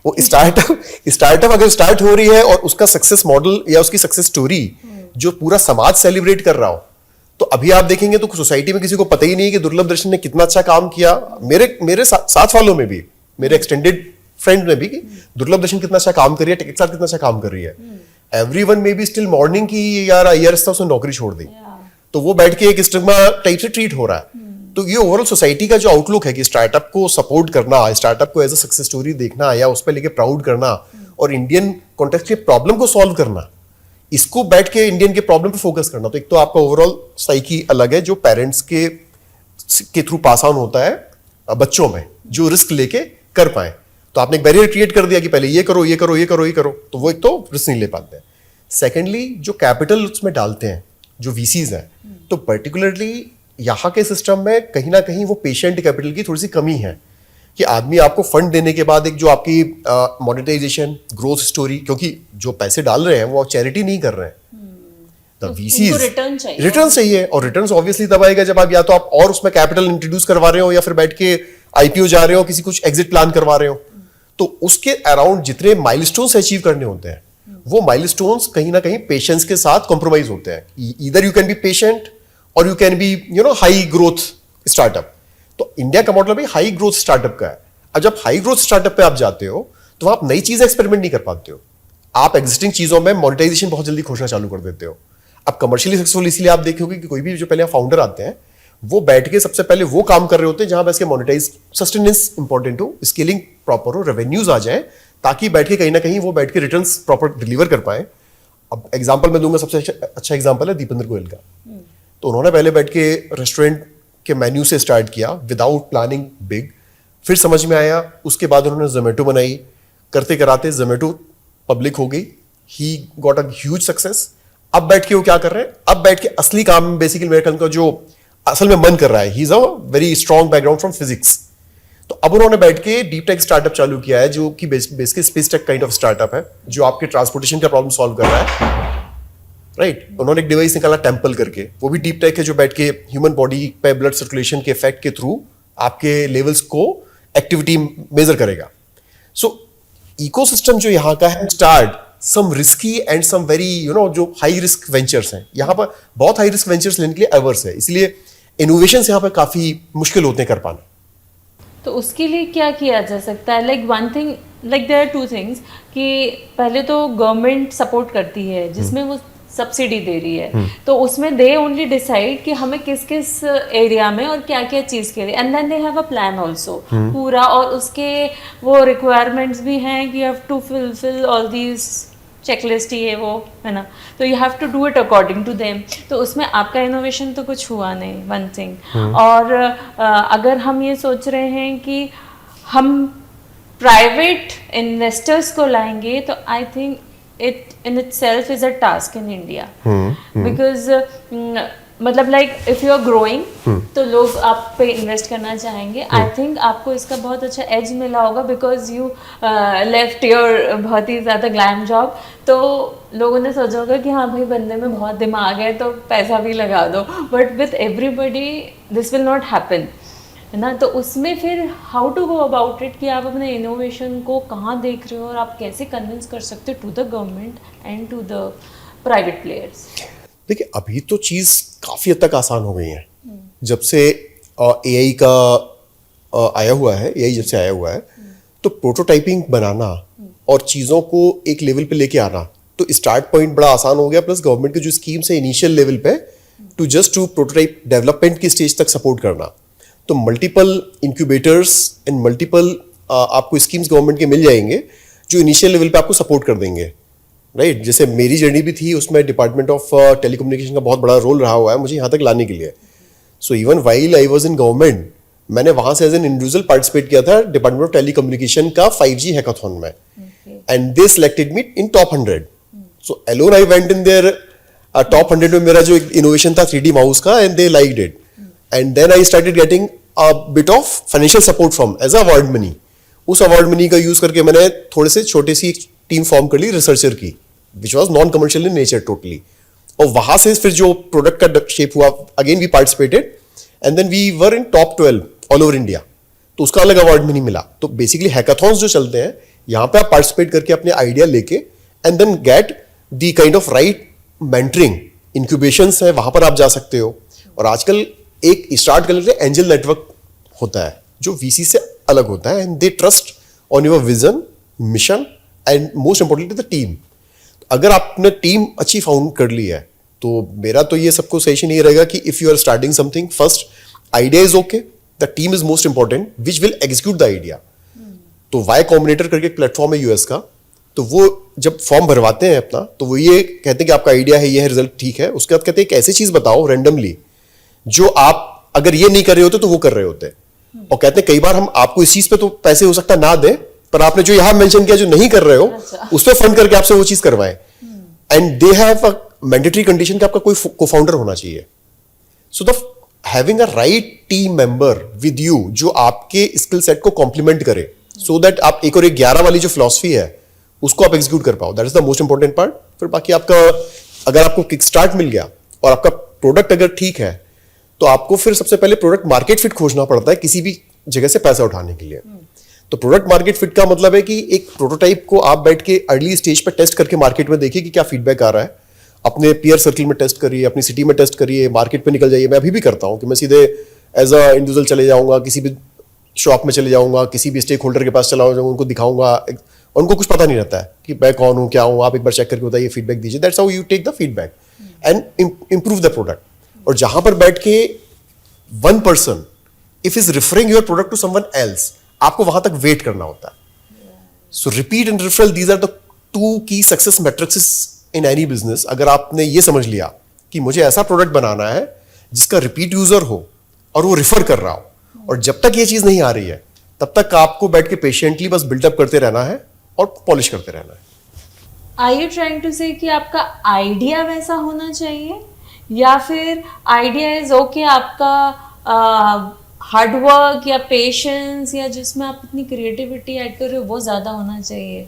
वो स्टार्टअप अगर स्टार्ट हो रही है और उसका सक्सेस मॉडल या उसकी सक्सेस स्टोरी जो पूरा समाज सेलिब्रेट कर रहा हो, तो अभी आप देखेंगे तो सोसाइटी में किसी को पता ही नहीं है कि दुर्लभ दर्शन ने कितना अच्छा काम किया। मेरे साथ वालों में भी, मेरे एक्सटेंडेड फ्रेंड में भी, कि दुर्लभ दर्शन कितना अच्छा काम कर रही है, टेक साथ कितना अच्छा काम कर रही है। एवरीवन में भी स्टिल मॉर्निंग की यार उसने नौकरी छोड़ दी, तो वो बैठ के एक स्टिग्मा टाइप से ट्रीट हो रहा है। तो ये ओवरऑल सोसाइटी का जो आउटलुक है कि स्टार्टअप को सपोर्ट करना, स्टार्टअप को एज अ सक्सेस स्टोरी देखना या उस पर लेके प्राउड करना और इंडियन कॉन्टेक्स्ट के प्रॉब्लम को सॉल्व करना, इसको बैठ के इंडियन के प्रॉब्लम पे फोकस करना, तो एक तो आपका ओवरऑल साइकी अलग है जो पेरेंट्स के थ्रू पास ऑन होता है बच्चों में, जो रिस्क लेके कर पाए। तो आपने एक बैरियर क्रिएट कर दिया कि पहले ये करो ये करो ये करो ये करो, तो वो एक तो रिस्क नहीं ले पाते हैं। सेकेंडली जो कैपिटल उसमें डालते हैं जो VCs हैं, तो पर्टिकुलरली यहाँ के सिस्टम में कहीं ना कहीं वो पेशेंट कैपिटल की थोड़ी सी कमी है कि आदमी आपको फंड देने के बाद एक जो आपकी मोनेटाइजेशन ग्रोथ स्टोरी, क्योंकि जो पैसे डाल रहे हैं वो चैरिटी नहीं कर रहे हैं, द VCs रिटर्न चाहिए, और रिटर्न ऑब्वियसली तब आएगा जब आप या तो आप और उसमें कैपिटल इंट्रोड्यूस करवा रहे हो या फिर बैठ के IPO जा रहे हो, किसी कुछ एग्जिट प्लान करवा रहे हो। तो उसके अराउंड जितने माइलस्टोन्स अचीव करने होते हैं, वो माइलस्टोन्स कहीं ना कहीं पेशेंस के साथ कॉम्प्रोमाइज होते हैं। Either you can be patient और you can be high growth startup. तो इंडिया का मॉडल भी हाई ग्रोथ स्टार्टअप का है। अब जब हाई ग्रोथ स्टार्टअप पे आप जाते हो तो आप नई चीजें एक्सपेरिमेंट नहीं कर पाते हो, आप एग्जिस्टिंग चीजों में मोनेटाइजेशन बहुत जल्दी खोजना चालू कर देते हो। अब कमर्शियली सक्सेसफुल इसलिए आप देखोगे कि कोई भी जो पहले फाउंडर आते हैं वो बैठ के सबसे पहले वो काम कर रहे होते हैं जहां बैठ के मोनेटाइज, सस्टेनेंस इंपॉर्टेंट हो, स्केलिंग प्रॉपर हो, रेवेन्यूज आ जाए, ताकि बैठ के कहीं ना कहीं वो बैठ के रिटर्न्स प्रॉपर डिलीवर कर पाए। अब एग्जांपल मैं दूंगा, सबसे अच्छा एग्जांपल है दीपेंद्र गोयल का। तो उन्होंने पहले बैठ के रेस्टोरेंट के मेन्यू से स्टार्ट किया विदाउट प्लानिंग बिग, फिर समझ में आया, उसके बाद उन्होंने जोमेटो बनाई, करते कराते जोमेटो पब्लिक हो गई, he got a huge success. अब बैठ के वो क्या कर रहे हैं, अब बैठ के असली काम बेसिकली मेरे ख्याल का जो असल में मन कर रहा है, he is a very strong background from physics. तो अब उन्होंने बैठ के डीप टेक स्टार्टअप चालू किया है जो कि basically space tech kind of startup है, जो आपके ट्रांसपोर्टेशन का प्रॉब्लम सॉल्व कर रहा है, राइट। उन्होंने एक डिवाइस निकाला टेम्पल करके, वो भी डीप टेक है, जो बैठ के ह्यूमन बॉडी पे ब्लड सर्कुलेशन के इफेक्ट के थ्रू आपके लेवल्स को एक्टिविटी मेजर करेगा। सो इकोसिस्टम जो यहाँ का है, start some risky and some very जो हाई रिस्क वेंचर्स हैं, यहाँ पर बहुत हाई रिस्क वेंचर्स लेने के लिए अवर्स है, इसलिए इनोवेशन यहाँ पर काफी मुश्किल होते हैं कर पाना। तो उसके लिए क्या किया जा सकता है? Like one thing, like there are two things, कि पहले तो गवर्नमेंट सपोर्ट करती है जिसमें वो सब्सिडी दे रही है, तो उसमें दे ओनली डिसाइड कि हमें किस किस एरिया में और क्या क्या चीज़ के लिए, and then they have a plan also पूरा, और उसके वो रिक्वायरमेंट्स भी हैं कि you have to fulfil all these checklist, ये वो है ना, तो you have to do it according to them. तो उसमें आपका इनोवेशन तो कुछ हुआ नहीं, वन थिंग। और अगर हम ये सोच रहे हैं कि हम प्राइवेट इन्वेस्टर्स को लाएंगे, तो I think it in itself is a task in India, because मतलब like if you are growing तो लोग आप पे इन्वेस्ट करना चाहेंगे। आई थिंक आपको इसका बहुत अच्छा एज मिला होगा, बिकॉज यू लेफ्ट योर बहुत ही ज़्यादा ग्लैम जॉब, तो लोगों ने सोचा होगा कि हाँ भाई बंदे में बहुत दिमाग है तो पैसा भी लगा दो, but with everybody this will not happen, है ना। तो उसमें फिर how to go about it, कि आप अपने इनोवेशन को कहाँ देख रहे हो और आप कैसे कन्विंस कर सकते हो to the government and to the private players. देखिए अभी तो चीज़ काफ़ी हद तक आसान हो गई है जब से AI का आया हुआ है, AI जब से आया हुआ है, तो प्रोटोटाइपिंग बनाना और चीज़ों को एक लेवल पे लेके आना, तो स्टार्ट पॉइंट बड़ा आसान हो गया। प्लस गवर्नमेंट की जो स्कीम्स है इनिशियल लेवल पे टू प्रोटोटाइप डेवलपमेंट की स्टेज तक सपोर्ट करना, तो मल्टीपल इंक्यूबेटर्स एंड मल्टीपल आपको स्कीम्स गवर्नमेंट के मिल जाएंगे जो इनिशियल लेवल पे आपको सपोर्ट कर देंगे, राइट। जैसे मेरी जर्नी भी थी, उसमें डिपार्टमेंट ऑफ टेलीकम्युनिकेशन का बहुत बड़ा रोल रहा हुआ है मुझे यहाँ तक लाने के लिए। So even while I was in government, मैंने वहां से एज एन इंडिविजुअल पार्टिसिपेट किया था डिपार्टमेंट ऑफ टेलीकम्युनिकेशन का 5G हैकाथॉन में, and they selected me in top 100। So alone I went in their top 100 में मेरा जो इनोवेशन था 3D माउस का, and they liked it, and then I started getting a bit of financial support from as award money. उस award money का use करके मैंने थोड़े से छोटी सी टीम फॉर्म कर ली रिसर्चर की, which was non commercial in nature totally, और वहां से फिर जो प्रोडक्ट का शेप हुआ, again we participated and then we were in top 12 all over India, तो उसका अलग अवार्ड भी नहीं मिला। तो बेसिकली हैकाथॉन्स जो चलते हैं यहाँ पे आप पार्टिसिपेट करके अपने आइडिया लेके and then get the kind of right mentoring, incubations है वहां पर आप जा सकते हो। और आजकल एक स्टार्ट कर लेते एंजल नेटवर्क होता है जो VC से अलग होता है, and they trust on your vision, mission and most importantly the team. अगर आपने टीम अच्छी फाउंड कर ली है, तो मेरा तो ये सबको सजेशन ये रहेगा कि if you are starting something, first idea is okay, the team is most important which will execute the idea. तो वाई कॉम्बिनेटर करके एक प्लेटफॉर्म है US का, तो वो जब फॉर्म भरवाते हैं अपना, तो वो ये कहते हैं कि आपका आइडिया है, ये है रिजल्ट ठीक है, उसके बाद कहते हैं एक ऐसी चीज बताओ रैंडमली जो आप अगर ये नहीं कर रहे होते तो वो कर रहे होते, और कहते हैं कई बार हम आपको इस चीज पे तो पैसे हो सकता ना दें, पर आपने जो यहां मेंशन किया जो नहीं कर रहे हो, उस पर फंड करके आपसे वो चीज करवाएं, and they have a mandatory condition कि आपका कोई को-फाउंडर होना चाहिए। So the having a right team member with you जो आपके स्किल सेट को कॉम्प्लीमेंट करे, सो दैट आप एक और एक 11 वाली जो फिलॉसफी है उसको आप एग्जीक्यूट कर पाओ, that is the most important part. फिर बाकी आपका अगर आपको किक स्टार्ट मिल गया और आपका प्रोडक्ट अगर ठीक है, तो आपको फिर सबसे पहले प्रोडक्ट मार्केट फिट खोजना पड़ता है किसी भी जगह से पैसा उठाने के लिए। तो प्रोडक्ट मार्केट फिट का मतलब है कि एक प्रोटोटाइप को आप बैठ के अर्ली स्टेज पर टेस्ट करके मार्केट में देखिए कि क्या फीडबैक आ रहा है, अपने पीयर सर्कल में टेस्ट करिए, अपनी सिटी में टेस्ट करिए, मार्केट पे निकल जाइए। मैं अभी भी करता हूँ कि मैं सीधे एज अ इंडिविजुअल चले जाऊंगा, किसी भी शॉप में चले जाऊंगा, किसी भी स्टेक होल्डर के पास चला जाऊंगा, उनको दिखाऊंगा, उनको कुछ पता नहीं रहता है कि मैं कौन हूँ, क्या हूँ, आप एक बार चेक करके बताइए, फीडबैक दीजिए। That's how you take the feedback and improve the product. और जहां पर बैठ के one person if is referring your product to someone else, आपको वहां तक वेट करना होता है। So repeat and referral, these are the 2 key success metrics in any business. अगर आपने ये समझ लिया कि मुझे ऐसा प्रोडक्ट बनाना है जिसका रिपीट यूजर हो और वो रिफर कर रहा हो, और जब तक ये चीज नहीं आ रही है तब तक आपको बैठ के पेशेंटली बस बिल्डअप करते रहना है और पॉलिश करते रहना है। आर यू ट्राइंग टू से कि आपका आइडिया वैसा होना चाहिए, या फिर आइडिया इज ओके, आपका हार्डवर्क या पेशेंस या जिसमें आप अपनी क्रिएटिविटी ऐड कर रहे हो वो ज्यादा होना चाहिए?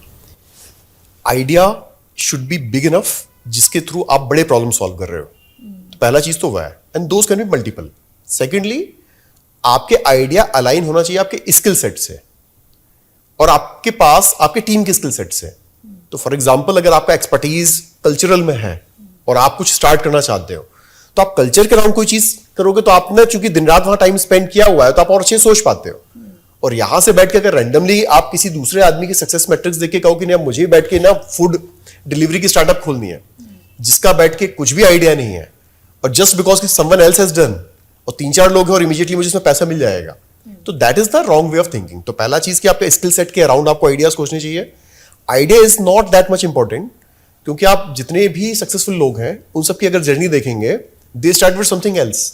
Idea should be big enough जिसके थ्रू आप बड़े प्रॉब्लम सॉल्व कर रहे हो। पहला चीज तो वह है, and those can be multiple. Secondly, आपके आइडिया अलाइन होना चाहिए आपके स्किल सेट से और आपके पास आपके टीम के स्किल सेट से। तो फॉर एग्जाम्पल, अगर आपका एक्सपर्टीज कल्चरल में है और आप कुछ स्टार्ट करना चाहते हो, तो आप कल्चर के अराउंड कोई चीज करोगे तो आपने चूंकि दिन रात वहां टाइम स्पेंड किया हुआ है तो आप और अच्छे सोच पाते हो। और यहां से बैठ के अगर रैंडमली आप किसी दूसरे आदमी की सक्सेस मैट्रिक्स देख के कहो कि नहीं, अब मुझे बैठ के ना फूड डिलीवरी की स्टार्टअप खोलनी है, जिसका बैठ के कुछ भी आइडिया नहीं है, और जस्ट बिकॉज कि समवन एल्स हैज डन और 3-4 लोग हैं और इमीडिएटली मुझे इसमें पैसा मिल जाएगा, तो that is the wrong way of thinking. तो पहला चीज कि आपके स्किल सेट के अराउंड आपको आइडियाज सोचने चाहिए। Idea is not that much important, क्योंकि आप जितने भी सक्सेसफुल लोग हैं उन सबकी अगर जर्नी देखेंगे, they start with something else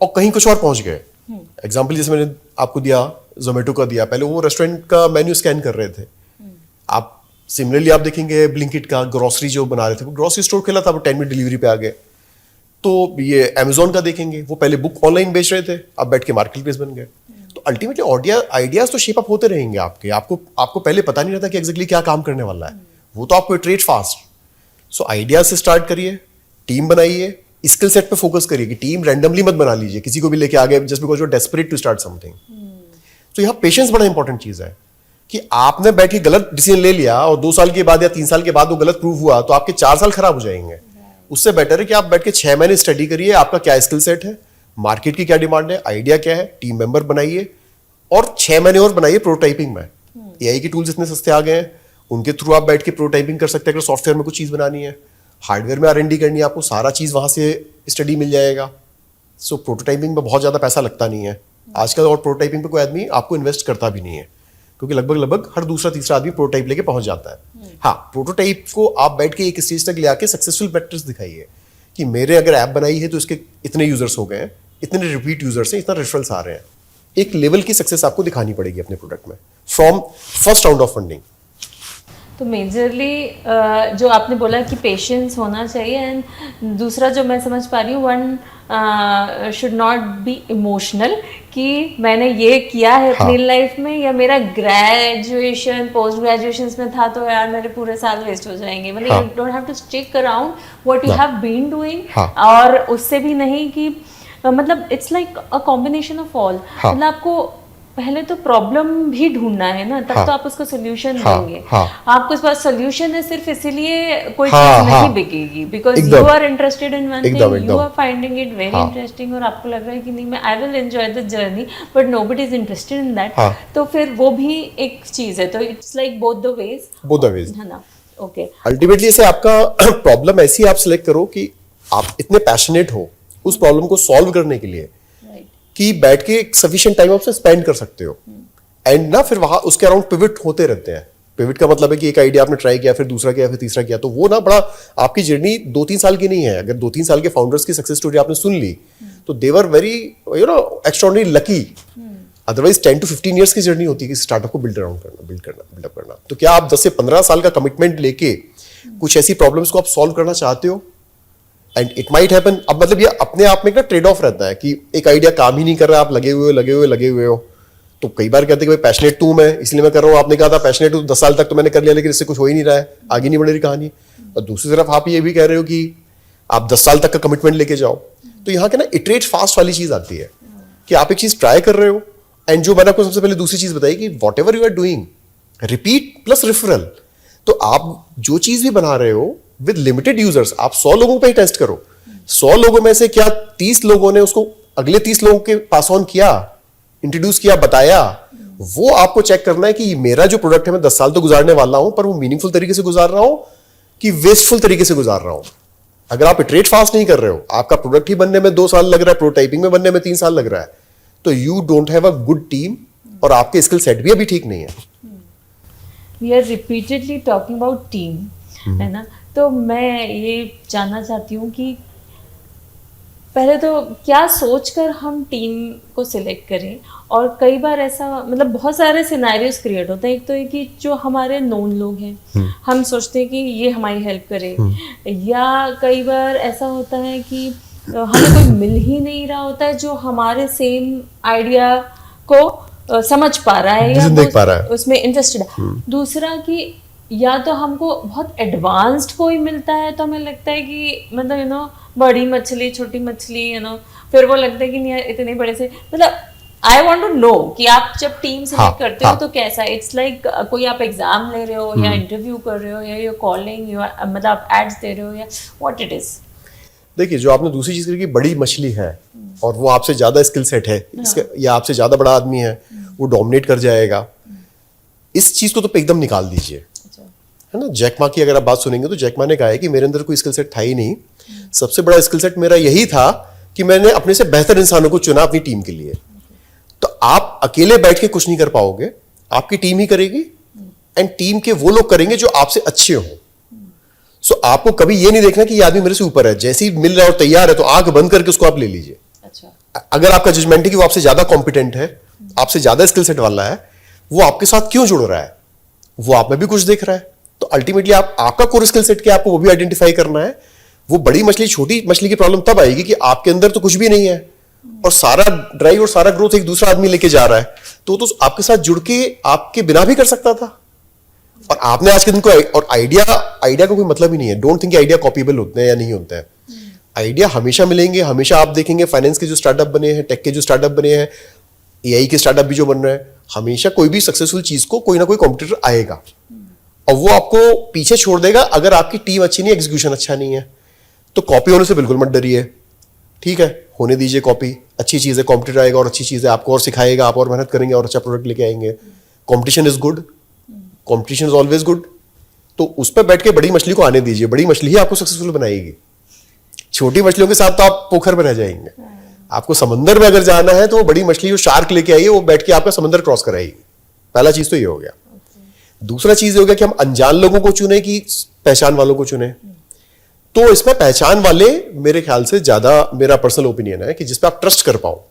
और कहीं कुछ और पहुंच गए। एग्जाम्पल जैसे मैंने आपको दिया, जोमेटो का दिया, पहले वो रेस्टोरेंट का मेन्यू स्कैन कर रहे थे। आप सिमिलरली आप देखेंगे ब्लिंकिट का ग्रोसरी जो बना रहे थे, वो ग्रोसरी स्टोर खेला था, वो 10 मिनट डिलीवरी पे आ गए। तो ये अमेजोन का देखेंगे, वो पहले बुक ऑनलाइन बेच रहे थे, अब बैठ के मार्केट प्लेस बन गए। तो अल्टीमेटली आइडियाज तो शेप अप होते रहेंगे आपके, आपको पहले पता नहीं रहता कि एग्जैक्टली क्या काम करने वाला है, वो तो आपको इटरेट फास्ट। सो आइडिया से स्टार्ट करिए, टीम बनाइए, स्किल सेट पे फोकस करिए कि टीम रैंडमली मत बना लीजिए, किसी को भी लेके आ गए just because you are desperate to start something. तो यहाँ पेशेंस बड़ा इंपॉर्टेंट चीज है कि आपने बैठ के गलत डिसीजन ले लिया और 2 साल के बाद या 3 साल के बाद वो गलत प्रूव हुआ तो आपके 4 साल खराब हो जाएंगे। उससे बेटर है कि आप बैठ के 6 महीने स्टडी करिए, आपका क्या स्किल सेट है, मार्केट की क्या डिमांड है, आइडिया क्या है, टीम मेंबर बनाइए और 6 महीने और बनाइए प्रोटोटाइपिंग में। एआई के टूल्स इतने सस्ते आ गए हैं उनके थ्रू आप बैठ के प्रोटोटाइपिंग कर सकते हैं अगर सॉफ्टवेयर में कुछ चीज़ बनानी है, हार्डवेयर में R&D करनी है, आपको सारा चीज़ वहाँ से स्टडी मिल जाएगा। सो प्रोटोटाइपिंग में बहुत ज़्यादा पैसा लगता नहीं है आजकल, और प्रोटोटाइपिंग पे कोई आदमी आपको इन्वेस्ट करता भी नहीं है, क्योंकि लगभग हर दूसरा तीसरा आदमी प्रोटोटाइप लेके पहुंच जाता है। हाँ, प्रोटोटाइप को आप बैठ के एक स्टेज तक ले आके सक्सेसफुल मैट्रिक्स दिखाइए कि मेरे अगर ऐप बनाई है तो इसके इतने यूजर्स हो गए हैं, इतने रिपीट यूजर्स हैं, इतना रेफरल्स आ रहे हैं। एक लेवल की सक्सेस आपको दिखानी पड़ेगी अपने प्रोडक्ट में from first round of funding. तो मेजरली जो आपने बोला कि पेशेंस होना चाहिए, एंड दूसरा जो मैं समझ पा रही हूँ, one should not be emotional कि मैंने ये किया है अपनी लाइफ में, या मेरा ग्रेजुएशन पोस्ट ग्रेजुएशन में था तो यार मेरे पूरे साल वेस्ट हो जाएंगे। मतलब you don't have to stick around what you have been doing, और उससे भी नहीं कि मतलब it's like a combination of all. मतलब आपको पहले तो प्रॉब्लम भी ढूंढना है ना, तब तो आप उसको सोल्यूशन देंगे। आपके पास सोल्यूशन है सिर्फ इसीलिए कोई चीज नहीं बिकेगी, because you are interested in one thing, you are finding it very interesting, और आपको लग रहा है कि नहीं मैं I will enjoy the journey, but nobody is interested in that. तो फिर वो भी एक चीज है। तो it's like both the ways, है ना। ओके, अल्टीमेटली से आपका प्रॉब्लम ऐसी आप सिलेक्ट करो कि आप इतने पैशनेट हो उस प्रॉब्लम को सॉल्व करने के लिए कि बैठ के सफिशिएंट टाइम आपसे स्पेंड कर सकते हो, एंड ना फिर वहां उसके अराउंड पिवट होते रहते हैं। पिवट का मतलब है कि एक आइडिया आपने ट्राई किया, फिर दूसरा किया, फिर तीसरा किया, तो वो ना बड़ा आपकी जर्नी 2-3 साल की नहीं है। अगर 2-3 साल के फाउंडर्स की सक्सेस स्टोरी आपने सुन ली तो they were very extraordinary lucky. Otherwise 10 to 15 years की जर्नी होती है कि स्टार्टअप को बिल्डअप करना। तो क्या आप 10 से 15 साल का कमिटमेंट लेके कुछ ऐसी प्रॉब्लम्स को आप सॉल्व करना चाहते हो? And it might happen. अब मतलब ये अपने आप में एक ना ट्रेड ऑफ रहता है कि एक आइडिया काम ही नहीं कर रहा, आप लगे हुए हो। तो कई बार कहते हैं कि भाई पैशनेट टू मैं इसलिए मैं कर रहा हूँ, आपने कहा था पैशनेट 10 साल तक तो मैंने कर लिया, लेकिन इससे कुछ हो ही नहीं रहा है, आगे नहीं बढ़ रही कहानी। और दूसरी तरफ आप ये भी कह रहे हो कि आप 10 साल तक का कमिटमेंट लेके जाओ। तो यहाँ के ना इटरेट फास्ट वाली चीज आती है कि आप एक चीज ट्राई कर रहे हो, एंड जो मैंने आपको सबसे पहले दूसरी चीज बताई कि whatever you are doing, repeat plus referral. तो आप जो चीज भी बना रहे हो विद लिमिटेड यूजर्स, आप 100 लोगों पे ही टेस्ट करो। 100 लोगों में से क्या 30 लोगों ने उसको अगले 30 लोगों के पास ऑन किया, इंट्रोड्यूस किया, बताया, वो आपको चेक करना है कि मेरा जो प्रोडक्ट है मैं 10 साल तो गुजारने वाला हूं, पर वो मीनिंगफुल तरीके से गुजार रहा हूं कि वेस्टफुल तरीके से गुजार रहा हूं। अगर आप इटरेट फास्ट नहीं कर रहे हो, आपका प्रोडक्ट ही बनने में 2 साल लग रहा है, प्रोटोटाइपिंग में बनने में 3 साल लग रहा है, तो you don't have a good team, और आपके स्किल सेट भी अभी ठीक नहीं है। We are repeatedly talking about team, है ना। तो मैं ये जानना चाहती हूँ कि पहले तो क्या सोचकर हम टीम को सिलेक्ट करें, और कई बार ऐसा मतलब बहुत सारे सिनेरियोज क्रिएट होते हैं। एक तो ये कि जो हमारे नोन लोग हैं, हम सोचते हैं कि ये हमारी हेल्प करे, या कई बार ऐसा होता है कि हमें कोई मिल ही नहीं रहा होता है जो हमारे सेम आइडिया को समझ पा रहा है या उसमें इंटरेस्टेड है। दूसरा कि या तो हमको बहुत एडवांस्ड कोई मिलता है तो हमें लगता है कि मतलब बड़ी मछली छोटी मछली, फिर वो लगता है कि नहीं इतने बड़े से, मतलब आई वांट टू नो कि आप जब टीम सेलेक्ट करते हो तो कैसा, इट्स लाइक कोई आप एग्जाम ले रहे हो या इंटरव्यू कर रहे हो या यू कॉलिंग, मतलब आप एड्स दे रहे हो, या व्हाट इट इज। देखिए, जो आपने दूसरी चीज की बड़ी मछली है और वो आपसे ज्यादा स्किल सेट है, या आपसे ज्यादा बड़ा आदमी है, वो डोमिनेट कर जाएगा, इस चीज को तो एकदम निकाल दीजिए, है ना। जैक मा की अगर आप बात सुनेंगे तो जैक मा ने कहा है कि मेरे अंदर कोई स्किल सेट था ही नहीं, सबसे बड़ा स्किल सेट मेरा यही था कि मैंने अपने से बेहतर इंसानों को चुना अपनी टीम के लिए। तो आप अकेले बैठ के कुछ नहीं कर पाओगे, आपकी टीम ही करेगी, एंड टीम के वो लोग करेंगे जो आपसे अच्छे हों। सो आपको कभी ये नहीं देखना कि ये आदमी मेरे से ऊपर है, जैसे ही मिल रहा है और तैयार है तो आंख बंद करके उसको आप ले लीजिए। अच्छा। अगर आपका जजमेंट है कि वो आपसे ज्यादा कॉम्पिटेंट है, आपसे ज्यादा स्किल सेट वाला है, वो आपके साथ क्यों जुड़ रहा है, वो आप में भी कुछ देख रहा है, तो अल्टीमेटली आपका कोर स्किल सेट क्या, आपको वो भी आइडेंटिफाई करना है। वो बड़ी मछली छोटी मछली की प्रॉब्लम तब आएगी कि आपके अंदर तो कुछ भी नहीं है और सारा ड्राइव और सारा ग्रोथ एक दूसरा आदमी लेके जा रहा है, तो आपके साथ जुड़ के आपके बिना भी कर सकता था। और आपने आज के दिन को, और आइडिया का कोई मतलब ही नहीं है। डोंट थिंक आइडिया कॉपीबल होते हैं या नहीं होते हैं। आइडिया हमेशा मिलेंगे, हमेशा आप देखेंगे फाइनेंस के जो स्टार्टअप बने हैं, टेक के जो स्टार्टअप बने हैं, एआई के स्टार्टअप भी जो बन रहे हैं, हमेशा कोई भी सक्सेसफुल चीज को कोई ना कोई कॉम्पिटिटर आएगा और वो आपको पीछे छोड़ देगा अगर आपकी टीम अच्छी नहीं, एग्जीक्यूशन अच्छा नहीं है। तो कॉपी होने से बिल्कुल मत डरिए, ठीक है, होने दीजिए कॉपी, अच्छी चीज है, कॉम्पिटिटर आएगा और अच्छी चीज है, आपको और सिखाएगा, आप और मेहनत करेंगे और अच्छा प्रोडक्ट लेके आएंगे। Competition is good, competition is always good, तो उस पर बैठ के बड़ी मछली को आने दीजिए, बड़ी मछली ही आपको सक्सेसफुल बनाएगी। छोटी मछलियों के साथ तो आप पोखर में रह जाएंगे। आपको समंदर में अगर जाना है तो वो बड़ी मछली जो शार्क लेके आई है वो बैठ के आपका समंदर क्रॉस कराएगी। पहला चीज तो ये हो गया। दूसरा चीज हो गया कि हम अनजान लोगों को चुने कि पहचान वालों को चुने। तो इसमें पहचान वाले मेरे ख्याल से ज्यादा, मेरा पर्सनल ओपिनियन है कि जिस पे आप ट्रस्ट कर पाओ,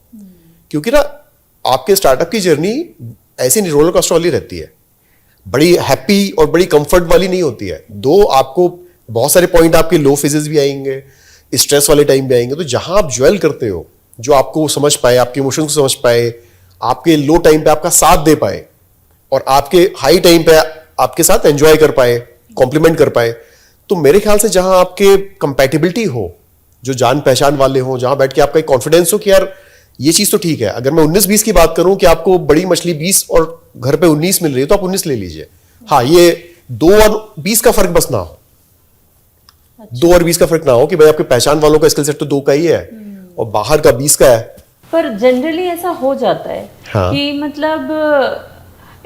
क्योंकि ना आपके स्टार्टअप की जर्नी ऐसी नहीं रोलर कोस्टर वाली रहती है, बड़ी हैप्पी और बड़ी कंफर्ट वाली नहीं होती है। दो आपको बहुत सारे पॉइंट, आपके लो फेजेस भी आएंगे, स्ट्रेस वाले टाइम भी आएंगे। तो जहां आप ज्वेल करते हो, जो आपको समझ पाए, आपके इमोशंस को समझ पाए, आपके लो टाइम पे आपका साथ दे पाए और आपके हाई टाइम पे आपके साथ एंजॉय कर पाए, कॉम्प्लीमेंट कर पाए, तो मेरे ख्याल से जहां आपके कंपैटिबिलिटी हो, जो जान पहचान वाले हो, जहां बैठ के आपका एक कॉन्फिडेंस हो कि यार ये चीज तो ठीक है। अगर मैं 19-20 की बात करूं कि आपको बड़ी मछली 20 और घर पे 19 मिल रही है तो आप 19 ले लीजिए। हाँ, ये 2 और 20 का फर्क बस ना हो। 2 और 20 का फर्क ना हो कि भाई आपके पहचान वालों का स्किल सेट तो 2 का ही है और बाहर का 20 का है। पर जनरली ऐसा हो जाता है कि मतलब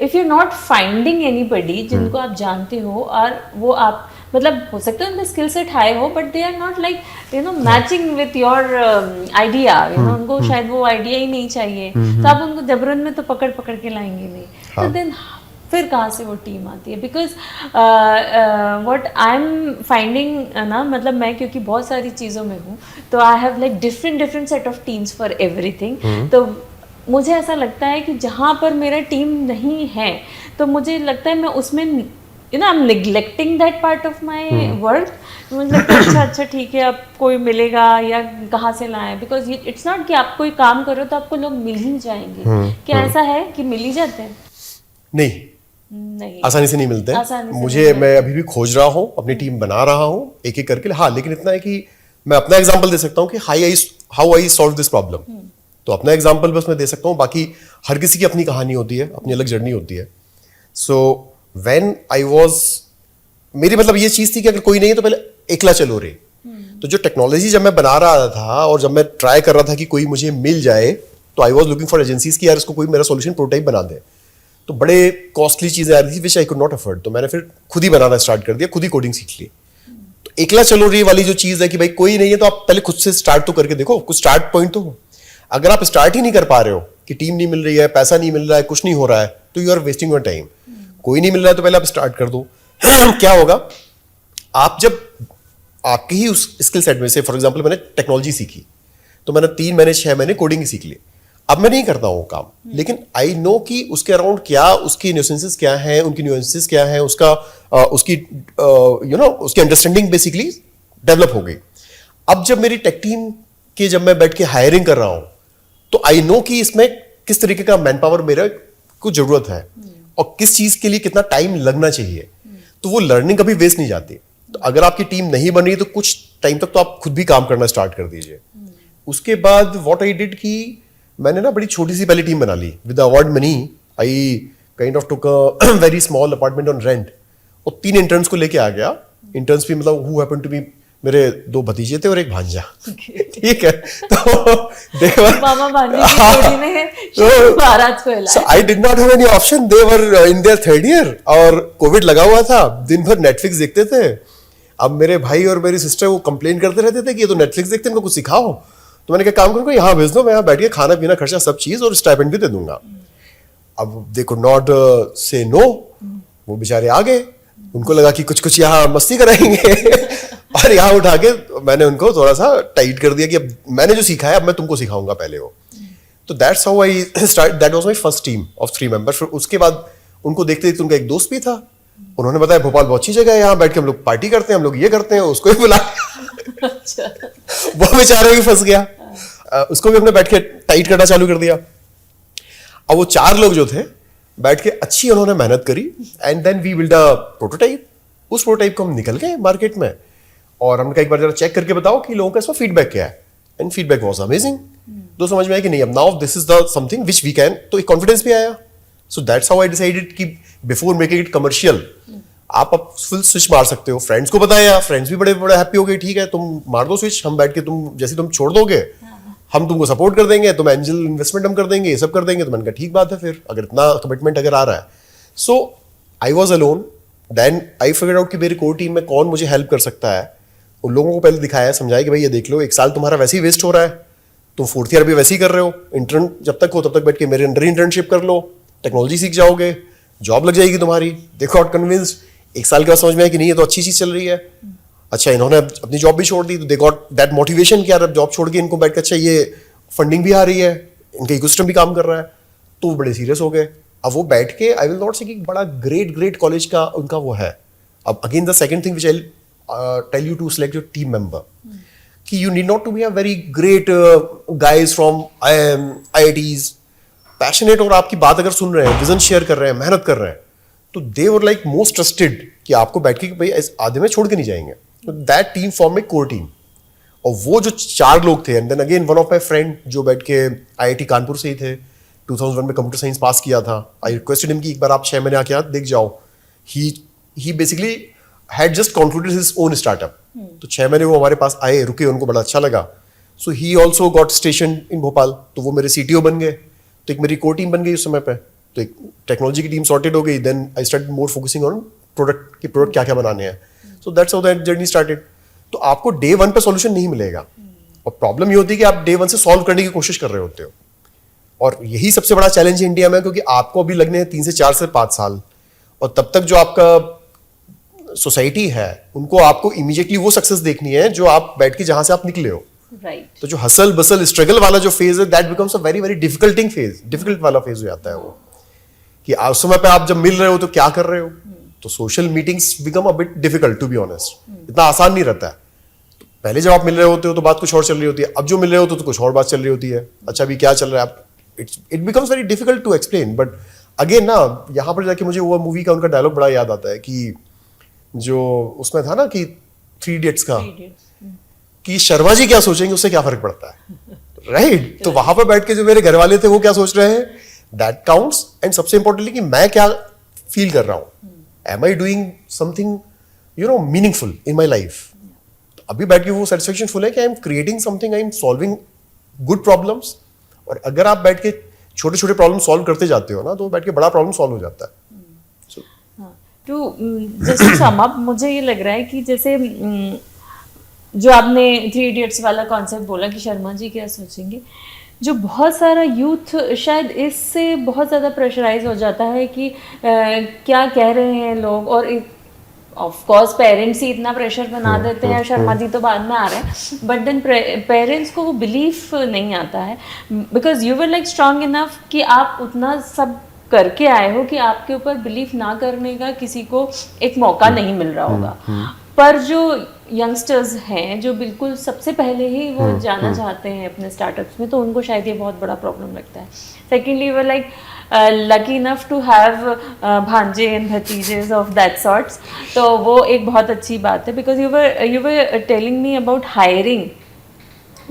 if you not finding anybody जिनको आप जानते हो और वो आप मतलब हो सकता है उनका स्किल सेट हाई हो but they are not like matching with your idea, उनको शायद वो आइडिया ही नहीं चाहिए, तो आप उनको जबरन में तो पकड़ पकड़ के लाएंगे नहीं। तो देन फिर कहाँ से वो टीम आती है? Because what I am finding ना, मतलब मैं क्योंकि बहुत सारी चीज़ों में हूँ तो I have like different set of teams for everything. तो मुझे ऐसा लगता है कि जहाँ पर मेरा टीम नहीं है तो मुझे लगता है मैं उसमें I am neglecting that part of my work. मुझे लगता है अच्छा ठीक है, अब कोई मिलेगा या कहाँ से लाएं, बिकॉज इट्स नॉट कि आप कोई काम करो तो आपको लोग मिल ही जाएंगे। क्या ऐसा है कि मिल ही जाते हैं? नहीं, आसानी से नहीं मिलते। मुझे मैं अभी भी खोज रहा हूँ, अपनी टीम बना रहा हूँ एक एक करके। हाँ, लेकिन इतना है कि मैं अपना एग्जांपल दे सकता हूँ कि how I solve this problem. तो अपना एग्जांपल बस मैं दे सकता हूँ, बाकी हर किसी की अपनी कहानी होती है, अपनी अलग जर्नी होती है। सो व्हेन आई वाज, मेरी मतलब ये चीज थी कि अगर कोई नहीं है तो पहले एकला चलो रे। तो जो टेक्नोलॉजी जब मैं बना रहा था और जब मैं ट्राई कर रहा था कि कोई मुझे मिल जाए, तो I was looking for agencies कि यार इसको कोई मेरा सॉल्यूशन प्रोटोटाइप बना दे। तो बड़े कॉस्टली चीजें आ रही थी विच आई कुड नॉट अफोर्ड। तो मैंने फिर खुद ही बनाना स्टार्ट कर दिया, खुद ही कोडिंग सीख ली। तो एकला चलो रे वाली जो चीज है कि भाई कोई नहीं है तो आप पहले खुद से स्टार्ट तो करके देखो, कुछ स्टार्ट पॉइंट तो हो। अगर आप स्टार्ट ही नहीं कर पा रहे हो कि टीम नहीं मिल रही है, पैसा नहीं मिल रहा है, कुछ नहीं हो रहा है, तो you are wasting your time. कोई नहीं मिल रहा है तो पहले आप स्टार्ट कर दो। क्या होगा, आप जब आपके ही उस स्किल सेट में से, फॉर एग्जांपल मैंने टेक्नोलॉजी सीखी तो मैंने 3 महीने 6 महीने कोडिंग ही सीख ली। अब मैं नहीं करता हूँ काम, लेकिन आई नो कि उसके अराउंड क्या उसकी न्यूसेंसेस क्या है, उनकी न्यूसेंसेस क्या है, उसका उसकी उसकी अंडरस्टैंडिंग बेसिकली डेवलप हो गई। अब जब मेरी टेक टीम के जब मैं बैठ के हायरिंग कर रहा हूं तो आई नो कि इसमें किस तरीके का मैन पावर मेरे को जरूरत है और किस चीज के लिए कितना टाइम लगना चाहिए। तो वो लर्निंग कभी वेस्ट नहीं जाती। तो अगर आपकी टीम नहीं बन रही तो कुछ टाइम तक तो आप खुद भी काम करना स्टार्ट कर दीजिए। उसके बाद व्हाट आई डिड कि मैंने ना बड़ी छोटी सी पहली टीम बना ली with award money. I kind of took a very small apartment on rent और 3 इंटर्न्स को लेके आ गया। इंटर्न्स भी मतलब हु हैपन टू बी मेरे 2 भतीजे थे और एक भांजा। ठीक है, तो देखो मामा भांजे की जोड़ी ने महाराज को हिलाया। So I did not have any option. They were in their 3rd year और कोविड लगा हुआ था, दिन भर नेटफ्लिक्स देखते थे। अब मेरे भाई और मेरी सिस्टर वो कंप्लेन करते रहते थे कि ये तो नेटफ्लिक्स देखते हैं, इनको कुछ सिखाओ। तो मैंने क्या काम करूँगा, यहाँ भेज दो, मैं यहाँ बैठ के खाना पीना खर्चा सब चीज और स्टाइपेंड भी दे दूंगा। अब दे कुड नॉट से नो। वो बेचारे आ गए, उनको लगा कि कुछ यहाँ मस्ती कराएंगे और यहाँ उठा के मैंने उनको थोड़ा सा टाइट कर दिया कि अब मैंने जो सीखा है अब मैं तुमको सिखाऊंगा पहले वो। तो that's how I start, that was my first team of 3 members. फिर उसके बाद उनको देखते देखते उनका एक दोस्त भी था, उन्होंने बताया भोपाल बहुत अच्छी जगह है, यहाँ बैठ के हम लोग पार्टी करते हैं, हम लोग ये करते हैं, उसको भी बुला अच्छा। वो बेचारा भी फंस गया, उसको भी हमने बैठ के टाइट करना चालू कर दिया। अब वो 4 लोग जो थे बैठ के अच्छी उन्होंने मेहनत करी and then we build a prototype. उस प्रोटोटाइप को हम निकल गए मार्केट में और हमने कहा एक बार जरा चेक करके बताओ कि लोगों का इसमें फीडबैक क्या है। And feedback was amazing. तो समझ में आया कि नहीं, अब now this is the something which we can. तो एक कॉन्फिडेंस भी आया। So that's how I decided कि बिफोर मेकिंग इट कमर्शियल आप अब फुल स्विच मार सकते हो। फ्रेंड्स को बताया, फ्रेंड्स भी बड़े बड़े हैप्पी हो गए, ठीक है तुम मार दो स्विच, हम बैठ के तुम जैसे तुम छोड़ दोगे हम तुमको सपोर्ट कर देंगे, तुम एंजल इन्वेस्टमेंट हम कर देंगे, ये सब कर देंगे। तो मैंने कहा ठीक बात है, फिर अगर इतना कमिटमेंट अगर आ रहा है। So I was alone then I figure out कि मेरी कोर टीम में कौन मुझे हेल्प कर सकता है। उन लोगों को पहले दिखाया, समझाया कि भाई ये देख लो, 1 साल तुम्हारा वैसे ही वेस्ट हो रहा है, तुम 4th ईयर भी वैसे ही कर रहे हो, इंटर्न जब तक हो तब तक बैठ के मेरे अंडर ही इंटर्नशिप कर लो, टेक्नोलॉजी सीख जाओगे, जॉब लग जाएगी तुम्हारी। They got convinced. 1 साल के बाद समझ में आया कि नहीं ये तो अच्छी चीज चल रही है। अच्छा, इन्होंने अपनी जॉब भी छोड़ दी, तो दे गॉट दैट मोटिवेशन कि यार अब जॉब छोड़ के इनको बैठ के अच्छा ये फंडिंग भी आ रही है, इनका इकोसिस्टम भी काम कर रहा है, तो वो बड़े सीरियस हो गए। अब वो बैठ के, आई विल नॉट से कि बड़ा ग्रेट कॉलेज का उनका वो है। अब again the second thing which I tell you to select your team member, कि you need not to be a very great guys from IITs, passionate, और आपकी बात अगर सुन रहे हैं, विजन शेयर कर रहे हैं, मेहनत कर रहे हैं, तो they were like most trusted कि आपको बैठ के भाई आधे में छोड़ के नहीं जाएंगे। That team form a core team. और वो जो 4 लोग थे, and then again one of my friend जो बैठ के IIT कानपुर से ही थे, 2001 में कंप्यूटर साइंस पास किया था। आई रिक्वेस्टेड हिम कि एक बार आप 6 महीने आके देख जाओ। He basically had just concluded his own startup, तो 6 महीने वो हमारे पास आए, रुके, उनको बड़ा अच्छा लगा। So he also got station in Bhopal, तो वो मेरे CTO बन गए, तो एक मेरी कोर टीम बन गई उस समय पे। तो एक टेक्नोलॉजी की टीम सॉर्टेड हो गई। Then I started more focusing on product, कि प्रोडक्ट क्या क्या बनाने हैं। So that's how that journey started. तो आपको डे 1 पे सॉल्यूशन नहीं मिलेगा, और प्रॉब्लम ये होती है कि आप डे 1 से सॉल्व करने की कोशिश कर रहे होते हो, और यही सबसे बड़ा चैलेंज है इंडिया में, क्योंकि आपको अभी लगने हैं 3 से 4 से 5 साल, और तब तक जो आपका सोसाइटी है उनको आपको इमीडिएटली वो सक्सेस देखनी है जो आप बैठ के जहां से आप निकले हो। राइट। तो जो हसल बसल स्ट्रगल वाला जो फेज है, that becomes a very very difficulting phase, difficult वाला फेज हो जाता है वो, कि उस समय पे आप जब मिल रहे हो तो क्या कर रहे हो। तो social meetings become a bit difficult, to be honest, इतना आसान नहीं रहता है। तो पहले जब आप मिल रहे होते हो तो बात कुछ और चल रही होती है, अब जो मिल रहे हो तो कुछ और बात चल रही होती है। अच्छा अभी क्या चल रहा है, it becomes very difficult to explain. But again ना, यहाँ पर जाके मुझे वो मूवी का उनका डायलॉग बड़ा याद आता है, कि जो उसमें था ना कि 3 इडियट्स का, कि शर्मा जी क्या सोचेंगे उससे क्या फर्क पड़ता है, राइट। तो वहां पर बैठ के जो मेरे घर वाले थे वो क्या सोच रहे हैं, दैट काउंट्स। एंड सबसे इंपॉर्टेंटली कि मैं क्या फील कर रहा हूं, am I doing something meaningful in my life. अभी बैठ के वो सेटिस्फेक्शन फुल है कि I am creating something, I am solving good problems. और अगर आप बैठ के छोटे छोटे प्रॉब्लम सॉल्व करते जाते हो ना, तो बैठ के बड़ा प्रॉब्लम सॉल्व हो जाता है। टू जस्ट सम अप, मुझे ये लग रहा है कि जैसे जो आपने 3 इडियट्स वाला कॉन्सेप्ट बोला कि शर्मा जी क्या सोचेंगे, जो बहुत सारा यूथ शायद इससे बहुत ज़्यादा प्रेशराइज हो जाता है कि क्या कह रहे हैं लोग, और ऑफ कोर्स पेरेंट्स ही इतना प्रेशर बना देते हैं, शर्मा जी तो बाद में आ रहे हैं, बट देन पेरेंट्स को वो बिलीफ नहीं आता है, because you were like strong enough कि आप उतना सब करके आए हो कि आपके ऊपर बिलीफ ना करने का किसी को एक मौका नहीं मिल रहा होगा। पर जो यंगस्टर्स हैं जो बिल्कुल सबसे पहले ही वो जाना चाहते हैं अपने स्टार्टअप्स में, तो उनको शायद ये बहुत बड़ा प्रॉब्लम लगता है। Secondly were like lucky enough to have भांजे एंड भतीजेस ऑफ दैट सॉर्ट्स, तो वो एक बहुत अच्छी बात है। Because you were telling me about hiring,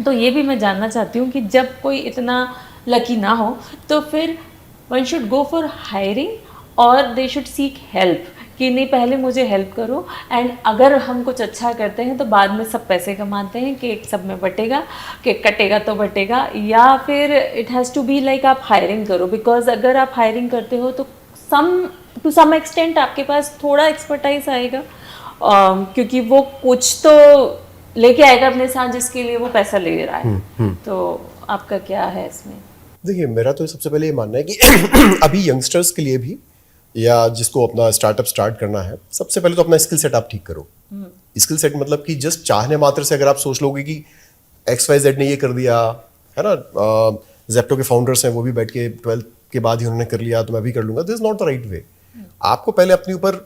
तो ये भी मैं जानना चाहती हूँ कि जब कोई इतना लकी ना हो तो फिर one should go for hiring और दे शुड सीक हेल्प, कि नहीं पहले मुझे हेल्प करो, एंड अगर हम कुछ अच्छा करते हैं तो बाद में सब पैसे कमाते हैं, केक सब में बटेगा, केक कटेगा तो बटेगा, या फिर it has to be like आप हायरिंग करो। बिकॉज अगर आप हायरिंग करते हो तो टू सम एक्सटेंट आपके पास थोड़ा एक्सपर्टाइज आएगा, क्योंकि वो कुछ तो लेके आएगा अपने साथ जिसके लिए वो पैसा ले रहा है। तो आपका क्या है इसमें? देखिए, मेरा तो सबसे पहले ये मानना है कि अभी यंगस्टर्स के लिए भी, या जिसको अपना स्टार्टअप स्टार्ट करना है, सबसे पहले तो अपना स्किल सेट आप ठीक करो। स्किल सेट मतलब कि जस्ट चाहने मात्र से अगर आप सोच लोगे कि XYZ ने ये कर दिया है ना, ज़ेप्टो के फाउंडर्स हैं वो भी बैठ के 12th के बाद ही उन्होंने कर लिया तो मैं भी कर लूंगा, this is not the right way. आपको पहले अपने ऊपर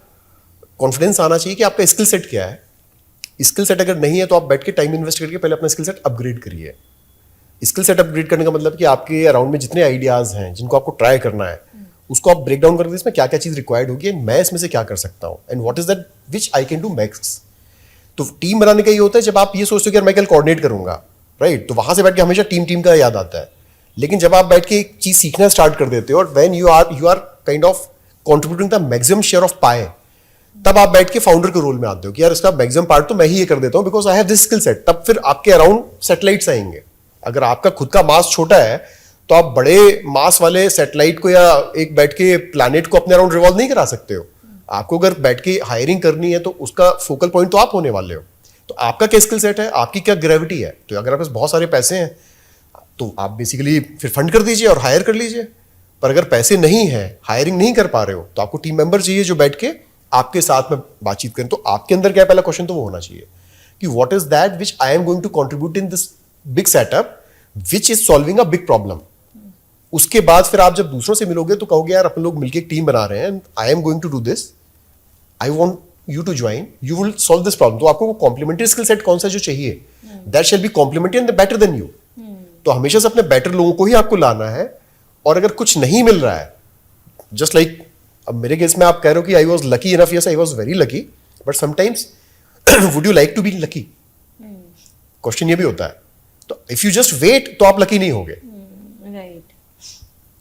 कॉन्फिडेंस आना चाहिए कि आपका स्किल सेट क्या है। स्किल सेट अगर नहीं है तो आप बैठ के टाइम इन्वेस्ट करके पहले अपना स्किल सेट अपग्रेड करिए। स्किल सेट अपग्रेड करने का मतलब कि आपके अराउंड में जितने आइडियाज हैं जिनको आपको ट्राई करना है, उसको आप ब्रेक डाउन करके इसमें क्या क्या चीज रिक्वायर्ड होगी, मैं इसमें से क्या कर सकता हूँ, and what is that which I can do max. तो टीम बनाने का ये होता है जब आप ये सोचते हो कि यार मैं कल कोऑर्डिनेट करूंगा, राइट, तो वहां से बैठ के हमेशा टीम का याद आता है। लेकिन जब आप बैठ के एक चीज सीखना स्टार्ट कर देते हो और when you are kind of contributing the maximum share of pie, तब आप बैठ के फाउंडर के रोल में आते हो कि यार इसका मैक्सिमम पार्ट तो मैं ही ये कर देता हूं because I have this skill set. तब फिर आपके अराउंड सैटेलाइट्स आएंगे। अगर आपका खुद का मास छोटा है तो आप बड़े मास वाले सैटेलाइट को या एक बैठ के प्लैनेट को अपने अराउंड रिवॉल्व नहीं करा सकते हो। आपको अगर बैठ के हायरिंग करनी है तो उसका फोकल पॉइंट तो आप होने वाले हो। तो आपका क्या स्किल सेट है, आपकी क्या ग्रेविटी है। तो अगर आपके पास बहुत सारे पैसे हैं तो आप बेसिकली फिर फंड कर दीजिए और हायर कर लीजिए। पर अगर पैसे नहीं है, हायरिंग नहीं कर पा रहे हो, तो आपको टीम मेंबर चाहिए जो बैठ के आपके साथ में बातचीत करें। तो आपके अंदर क्या पहला क्वेश्चन तो वो होना चाहिए कि what is that which I am going to contribute in this big setup which is solving a big problem. उसके बाद फिर आप जब दूसरों से मिलोगे तो कहोगे यार अपन लोग मिलकर एक टीम बना रहे हैं, I am going to do this, I want you to join, you will solve this problem. तो आपको वो कॉम्प्लीमेंटरी स्किल सेट कौन सा जो चाहिए, that shall be complementary and better than you. तो हमेशा से अपने बेटर लोगों को ही आपको लाना है। और अगर कुछ नहीं मिल रहा है, जस्ट लाइक अब मेरे केस में आप कह रहे हो कि I was lucky enough, yes I was very lucky, but sometimes would you like to be lucky, question ये भी होता है। तो इफ यू जस्ट वेट तो आप लकी नहीं होगे, राइट।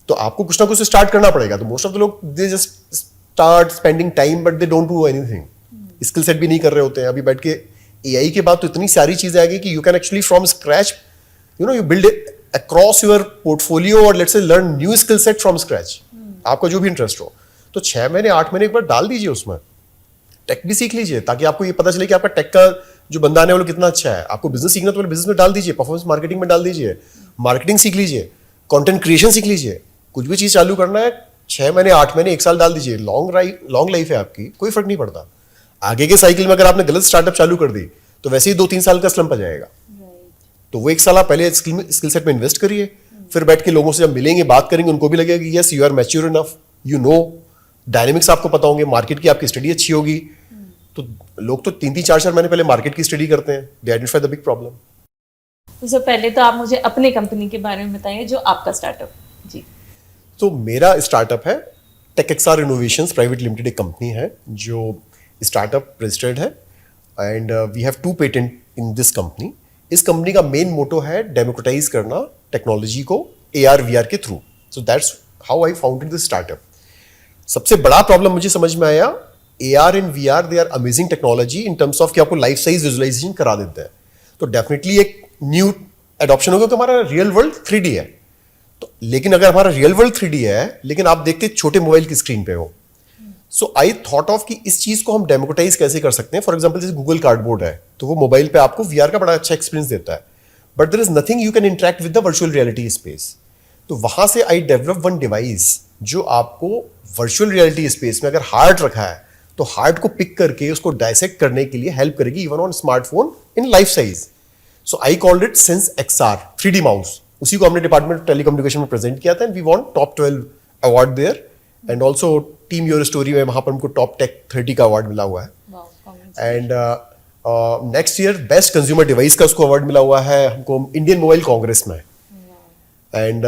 तो आपको कुछ ना कुछ स्टार्ट करना पड़ेगा। तो मोस्ट ऑफ द लोग they just start spending time but they don't do anything, skill set भी नहीं कर रहे होते हैं। अभी बैठ के एआई के बाद तो इतनी सारी चीजें आ गई कि you can actually from scratch you build across your portfolio और let's say learn new skill set from scratch. आपका जो भी इंटरेस्ट हो, तो 6 महीने 8 महीने एक बार डाल दीजिए, उसमें टेक भी सीख लीजिए ताकि आपको ये पता चले कि आपका टेक का जो बंदा आने वाला कितना अच्छा है। आपको बिजनेस सीखना तो बिजनेस में डाल दीजिए, परफॉर्मेंस मार्केटिंग में डाल दीजिए, मार्केटिंग सीख लीजिए, कंटेंट क्रिएशन सीख लीजिए। कुछ भी चीज चालू करना है 6 महीने 8 महीने 1 साल डाल दीजिए। लॉन्ग लाइफ है आपकी, कोई फर्क नहीं पड़ता। आगे के साइकिल में अगर आपने गलत स्टार्टअप चालू कर दी तो वैसे ही 2-3 साल का स्लम्प आ जाएगा। तो वो 1 साल आप पहले स्किल सेट में इन्वेस्ट करिए, फिर बैठ के लोगों से जब मिलेंगे बात करेंगे उनको भी लगेगा कि yes you are mature enough, you know dynamics आपको पता होंगे, मार्केट की आपकी स्टडी अच्छी होगी। तो लोग तो 3-3 4-4 महीने पहले मार्केट की स्टडी करते हैं, they identify the big problem. तो सर पहले तो आप मुझे अपने कंपनी के बारे में बताइए, जो आपका स्टार्टअप। जी। तो मेरा स्टार्टअप है टेकएक्सआर इनोवेशंस प्राइवेट लिमिटेड, एक कंपनी है जो स्टार्टअप रजिस्टर्ड है and we have 2 patent in this company. इस कंपनी का मेन मोटो है डेमोक्रेटाइज करना टेक्नोलॉजी को AR VR के through. So that's how I founded this startup. सबसे बड़ा प्रॉब्लम मुझे समझ में आया, AR and VR they are amazing technology in terms of कि आपको लाइफ साइज विजुअलाइजेशन करा देते हैं। तो डेफिनेटली एक न्यू एडॉप्शन होगा कि हमारा रियल वर्ल्ड 3D है। तो लेकिन अगर हमारा रियल वर्ल्ड 3D है लेकिन आप देखते छोटे मोबाइल की स्क्रीन पे हो, सो आई थॉट ऑफ कि इस चीज को हम डेमोक्रेटाइज कैसे कर सकते हैं। फॉर एग्जांपल जैसे गूगल कार्डबोर्ड है, तो वो मोबाइल पे आपको VR का बड़ा अच्छा एक्सपीरियंस देता है, but there is nothing you can interact with the virtual reality space. तो वहां से आई डेवलप वन डिवाइस जो आपको वर्चुअल रियलिटी स्पेस में अगर हार्ट रखा है तो हार्ट को पिक करके उसको डायसेक्ट करने के लिए हेल्प करेगी even on smartphone in life size. So I called it sense XR 3D mouse. उसी को हमने डिपार्टमेंट ऑफ टेलीकम्युनिकेशन में प्रेजेंट किया था and we want top 12 award there and also team YourStory में वहां पर हमको टॉप टेक 30 का अवार्ड मिला हुआ है। And next year best consumer device का उसको अवार्ड मिला हुआ है हमको इंडियन मोबाइल कांग्रेस में। एंड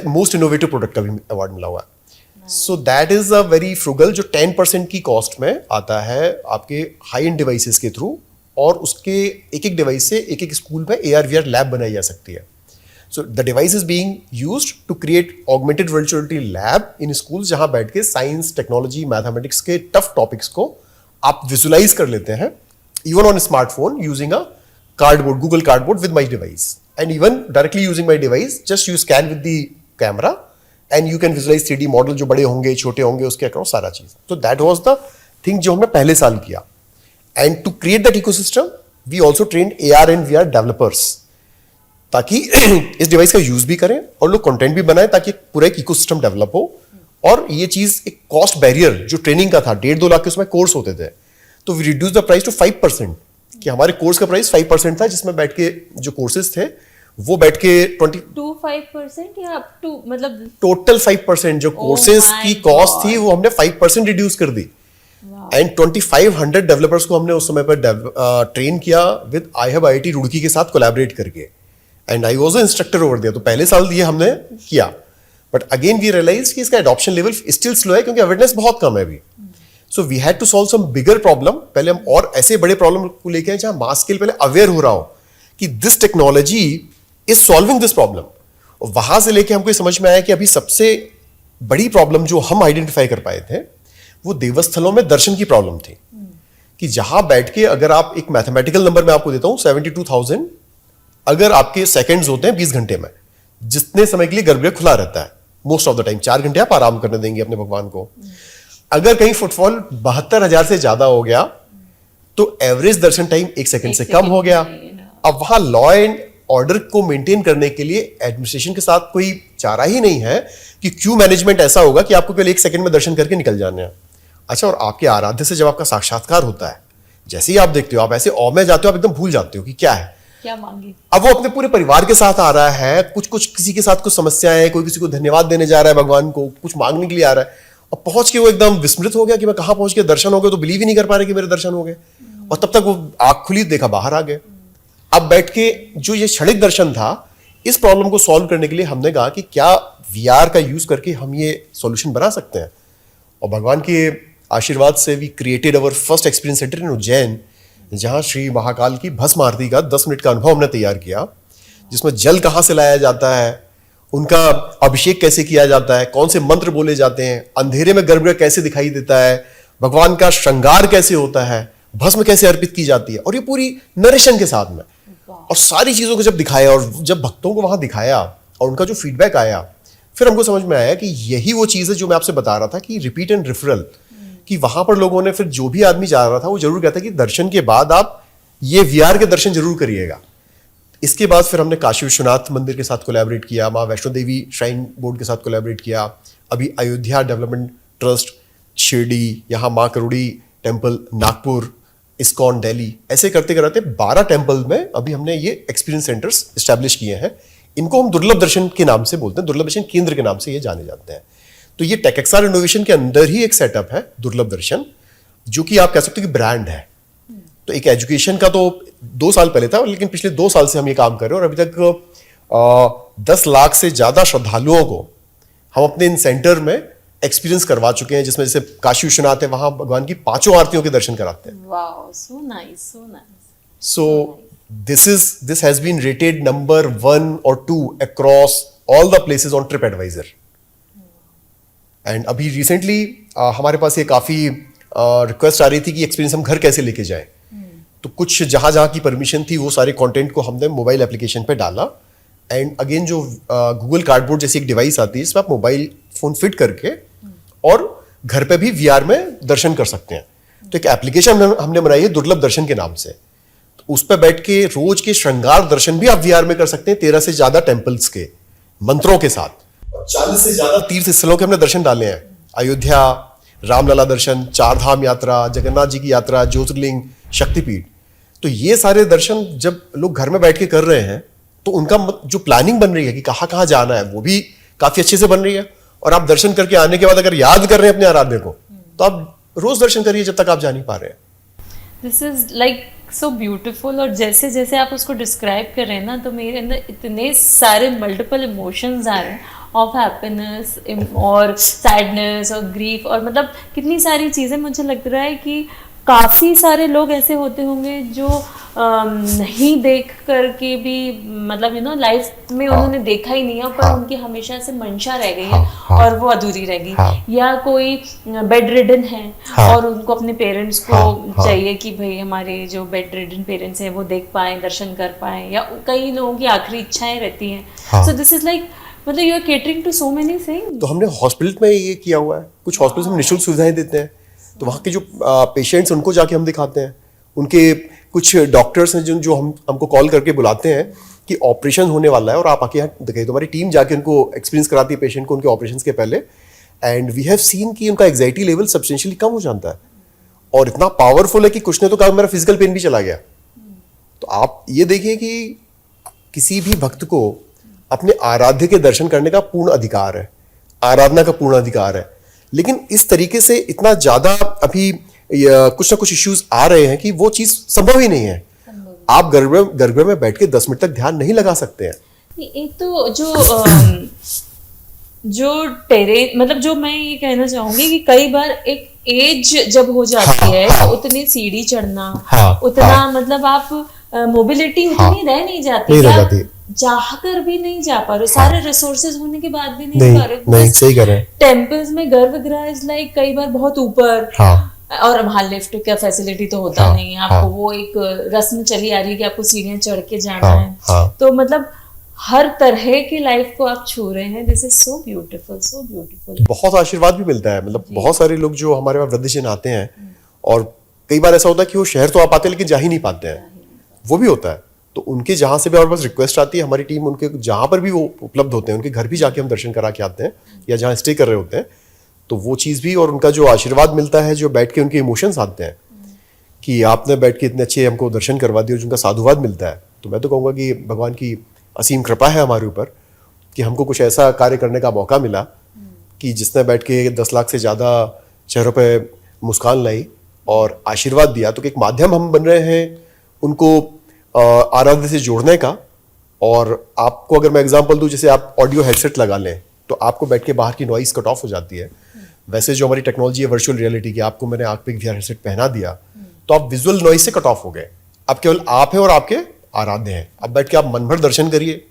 मोस्ट इनोवेटिव प्रोडक्ट का भी अवार्ड मिला हुआ है। So that is a very frugal जो 10% की कॉस्ट में आता है आपके हाई एंड डिवाइसेस के थ्रू, और उसके एक डिवाइस से एक स्कूल में AR VR लैब बनाई जा सकती है। So the device is being used to create augmented virtuality lab in schools जहां बैठ के साइंस, टेक्नोलॉजी, मैथमेटिक्स के टफ टॉपिक्स को आप विजुलाइज कर लेते हैं even on smartphone using a cardboard, Google cardboard with my device, and even directly using my device just you scan with the camera and you can visualise 3D model जो बड़े होंगे छोटे होंगे उसके अक्रॉस सारा चीज। तो दैट वॉज द थिंग जो हमने पहले साल किया। And to create that ecosystem we also trained AR and VR developers ताकि इस डिवाइस का यूज भी करें और लोग कंटेंट भी बनाएं ताकि पूरा एक इकोसिस्टम डेवलप हो। और ये चीज एक कॉस्ट बैरियर जो ट्रेनिंग का था 1.5-2 लाख के उसमें कोर्स होते थे, तो we reduce the price to 5%, कि हमारे कोर्स का प्राइस 5% था जिसमें बैठ के जो कोर्सेज थे वो बैठ के 5% या अप टू मतलब टोटल 5% जो कोर्सेज की कॉस्ट थी वो हमने 5% रिड्यूस कर दी। एंड 2500 डेवलपर्स को हमने उस समय पर ट्रेन किया विद IIT रुड़की के साथ कोलैबोरेट करके, and I was instructor over there. तो पहले साल ये हमने किया, बट अगेन वी रियलाइज कि इसका एडॉप्शन लेवल स्टिल स्लो है क्योंकि अवेयरनेस बहुत कम है अभी। So we had to solve some bigger problem. पहले हम और ऐसे बड़े प्रॉब्लम को लेके आए जहां मास स्केल पहले अवेयर हो रहा हो कि this technology is solving this problem. और वहां से लेके हमको समझ में आया कि अभी सबसे बड़ी प्रॉब्लम जो हम आइडेंटिफाई कर पाए थे वो देवस्थलों में दर्शन की प्रॉब्लम थी, कि जहां बैठ के अगर आप एक मैथमेटिकल नंबर में आपको देता हूं 72,000 अगर आपके सेकंड्स होते हैं 20 घंटे में, जितने समय के लिए गर्भगृह खुला रहता है मोस्ट ऑफ द टाइम 4 घंटे आप आराम करने देंगे अपने भगवान को, अगर कहीं फुटफॉल 72,000 से ज्यादा हो गया तो एवरेज दर्शन टाइम 1 सेकंड से कम हो गया। अब वहां लॉ एंड ऑर्डर को मेंटेन करने के लिए एडमिनिस्ट्रेशन के साथ कोई चारा ही नहीं है कि क्यू मैनेजमेंट ऐसा होगा कि आपको केवल 1 सेकंड में दर्शन करके निकल जाने हैं। अच्छा, और आपके आराध्य से जब आपका साक्षात्कार होता है, जैसे ही आप देखते हो, आप ऐसे औ में जाते हो, आप एकदम भूल जाते हो कि क्या है, क्या मांगे। अब वो अपने पूरे परिवार के साथ आ रहा है, कुछ किसी के साथ कुछ समस्याएं हैं, कोई किसी को धन्यवाद देने जा रहा है भगवान को, कुछ मांगने के लिए आ रहा है, और पहुंच के वो एकदम विस्मृत हो गया कि मैं कहां पहुंच गया, दर्शन हो गए, तो बिलीव ही नहीं कर पा रहे कि मेरे दर्शन हो गए। और तब तक वो आंख खुली, देखा बाहर आ गए। अब बैठ के जो ये क्षणिक दर्शन था, इस प्रॉब्लम को सॉल्व करने के लिए हमने कहा कि क्या वीआर का यूज करके हम ये सॉल्यूशन बना सकते हैं। और भगवान के आशीर्वाद से we created our first experience centre in Ujjain, जहां श्री महाकाल की भस्म आरती का 10 मिनट का अनुभव हमने तैयार किया, जिसमें जल कहां से लाया जाता है, उनका अभिषेक कैसे किया जाता है, कौन से मंत्र बोले जाते हैं, अंधेरे में गर्भगृह कैसे दिखाई देता है, भगवान का श्रृंगार कैसे होता है, भस्म कैसे अर्पित की जाती है, और ये पूरी नरेशन के साथ में, और सारी चीजों को जब दिखाया और जब भक्तों को वहां दिखाया और उनका जो फीडबैक आया, फिर हमको समझ में आया कि यही वो चीज है जो मैं आपसे बता रहा था कि रिपीट एंड रेफरल, कि वहां पर लोगों ने, फिर जो भी आदमी जा रहा था वो जरूर कहता कि दर्शन के बाद आप ये वीआर के दर्शन जरूर करिएगा। इसके बाद फिर हमने काशी विश्वनाथ मंदिर के साथ कोलैबोरेट किया, माँ वैष्णो देवी श्राइन बोर्ड के साथ कोलैबोरेट किया, अभी अयोध्या डेवलपमेंट ट्रस्ट शिरडी, यहाँ माँ करोड़ी टेम्पल नागपुर, इस्कॉन दिल्ली, ऐसे करते करते 12 टेम्पल में अभी हमने ये एक्सपीरियंस सेंटर्स एस्टैब्लिश किए हैं। इनको हम दुर्लभ दर्शन के नाम से बोलते हैं, दुर्लभ दर्शन केंद्र के नाम से ये जाने जाते हैं। तो ये टेकएक्सआर इनोवेशन के अंदर ही एक सेटअप है दुर्लभ दर्शन, जो कि आप कह सकते हो कि ब्रांड है। तो एक एजुकेशन का तो 2 साल पहले था, लेकिन पिछले 2 साल से हम ये काम कर रहे हैं और अभी तक 10 लाख से ज्यादा श्रद्धालुओं को हम अपने इन सेंटर में एक्सपीरियंस करवा चुके हैं, जिसमें जैसे काशी विश्वनाथ है, वहां भगवान की 5 आरतियों के दर्शन कराते हैं। Wow, so nice, so nice. So this has been rated number 1 or 2 across all the places on TripAdvisor. And अभी रिसेंटली हमारे पास ये काफ़ी रिक्वेस्ट आ रही थी कि एक्सपीरियंस हम घर कैसे लेके जाएं। तो कुछ जहाँ जहाँ की परमिशन थी वो सारे कंटेंट को हमने मोबाइल एप्लीकेशन पे डाला, एंड अगेन जो गूगल कार्डबोर्ड जैसी एक डिवाइस आती है, इसमें आप मोबाइल फोन फिट करके और घर पे भी वीआर में दर्शन कर सकते हैं। तो एक एप्लीकेशन हमने बनाई है दुर्लभ दर्शन के नाम से, तो उस पर बैठ के रोज के श्रृंगार दर्शन भी आप वीआर में कर सकते हैं, 13 से ज्यादा टेम्पल्स के मंत्रों के साथ। 40 से ज्यादा तीर्थ स्थलों के हमने दर्शन डाले हैं, अयोध्या, रामलला दर्शन, 4 धाम यात्रा, जगन्नाथ जी की यात्रा, ज्योतिर्लिंग, शक्तिपीठ। तो ये सारे दर्शन जब लोग घर में बैठ के कर रहे हैं तो उनका जो प्लानिंग बन रही है कि कहाँ कहाँ जाना है, वो भी काफी अच्छे से बन रही है। और आप दर्शन करके आने के बाद अगर याद कर रहे हैं अपने आराध्य को, तो आप रोज दर्शन करिए जब तक आप जा नहीं पा रहे हैं। This is like so beautiful. और जैसे जैसे आप उसको डिस्क्राइब कर रहे हैं ना, तो मेरे अंदर इतने सारे मल्टीपल इमोशंस आ रहे हैं, ऑफ हैप्पीनेस और सैडनेस और ग्रीफ, और मतलब कितनी सारी चीज़ें। मुझे लग रहा है कि काफ़ी सारे लोग ऐसे होते होंगे जो नहीं देख करके भी, मतलब लाइफ में उन्होंने देखा ही नहीं है, पर उनकी हमेशा से मंशा रह गई है और वो अधूरी रह गई। या कोई बेड रिडन है और उनको अपने पेरेंट्स को चाहिए कि भाई हमारे जो बेड रिडन पेरेंट्स हैं वो देख पाएं, दर्शन कर पाएं, या कई लोगों की आखिरी इच्छाएं रहती हैं। सो दिस इज लाइक, मतलब you are catering to so many things. तो हमने हॉस्पिटल में ये किया हुआ है, कुछ हॉस्पिटल में निःशुल्क सुविधाएं देते हैं, तो वहाँ के जो पेशेंट्स उनको जाके हम दिखाते हैं। उनके कुछ डॉक्टर्स हैं जो हमको कॉल करके बुलाते हैं कि ऑपरेशन होने वाला है और आप आके यहाँ दिखाइए, तो हमारी टीम जाके उनको एक्सपीरियंस कराती है पेशेंट को उनके ऑपरेशन के पहले, एंड वी हैव सीन कि उनका एंग्जाइटी लेवल सब्सटेंशियली कम हो जाता है, और इतना पावरफुल है कि कुछ ने तो कहा मेरा फिजिकल पेन भी चला गया। तो आप ये देखिए कि किसी भी भक्त को अपने आराध्य के दर्शन करने का पूर्ण अधिकार है, आराधना का पूर्ण अधिकार है, लेकिन इस तरीके से इतना ज्यादा अभी कुछ ना कुछ इश्यूज आ रहे हैं कि वो चीज संभव ही नहीं है। आप गर्भगृह में बैठ के 10 मिनट तक ध्यान नहीं लगा सकते हैं। एक तो जो मतलब जो मैं ये कहना चाहूंगी कि कई बार एक एज जब हो जाती है तो उतनी सीढ़ी चढ़ना, उतना मतलब आप मोबिलिटी उतनी रह नहीं जाती, चाहकर भी नहीं जा पा रहे, सारे रिसोर्सेज होने के बाद भी नहीं पा रहे। नहीं, सही कह रहे हैं। टेम्पल्स में गर्भगृह इज लाइक कई बार बहुत ऊपर, और वहां लिफ्ट का फैसिलिटी तो होता नहीं है, आपको वो एक रस्म चली आ रही है कि आपको सीढ़ियां चढ़ के जाना है। तो मतलब हर तरह की लाइफ को आप छू रहे हैं। This is so beautiful, so beautiful. बहुत आशीर्वाद भी मिलता है, मतलब बहुत सारे लोग जो हमारे वहाँ वृद्धजन आते हैं और कई बार ऐसा होता है कि वो शहर तो आ पाते हैं लेकिन जा ही नहीं पाते हैं, वो भी होता है। तो उनके जहाँ से भी हमारे पास रिक्वेस्ट आती है, हमारी टीम उनके जहाँ पर भी वो उपलब्ध होते हैं उनके घर भी जाके हम दर्शन करा के आते हैं, या जहाँ स्टे कर रहे होते हैं, तो वो चीज़ भी और उनका जो आशीर्वाद मिलता है, जो बैठ के उनके इमोशंस आते हैं कि आपने बैठ के इतने अच्छे हमको दर्शन करवा दिए और जिनका साधुवाद मिलता है, तो मैं तो कहूँगा कि भगवान की असीम कृपा है हमारे ऊपर कि हमको कुछ ऐसा कार्य करने का मौका मिला कि जिसने बैठ के 10 लाख से ज़्यादा चेहरों पे मुस्कान लाई और आशीर्वाद दिया। तो एक माध्यम हम बन रहे हैं उनको आराध्य से जोड़ने का। और आपको अगर मैं एग्जांपल दूं, जैसे आप ऑडियो हेडसेट लगा लें तो आपको बैठ के बाहर की नॉइस कट ऑफ हो जाती है। वैसे जो हमारी टेक्नोलॉजी है वर्चुअल रियलिटी की, आपको मैंने आंख पे VR हेडसेट पहना दिया तो आप विजुअल नॉइस से कट ऑफ हो गए। अब केवल आप हैं और आपके आराध्य हैं। अब बैठ के आप मन भर दर्शन करिए,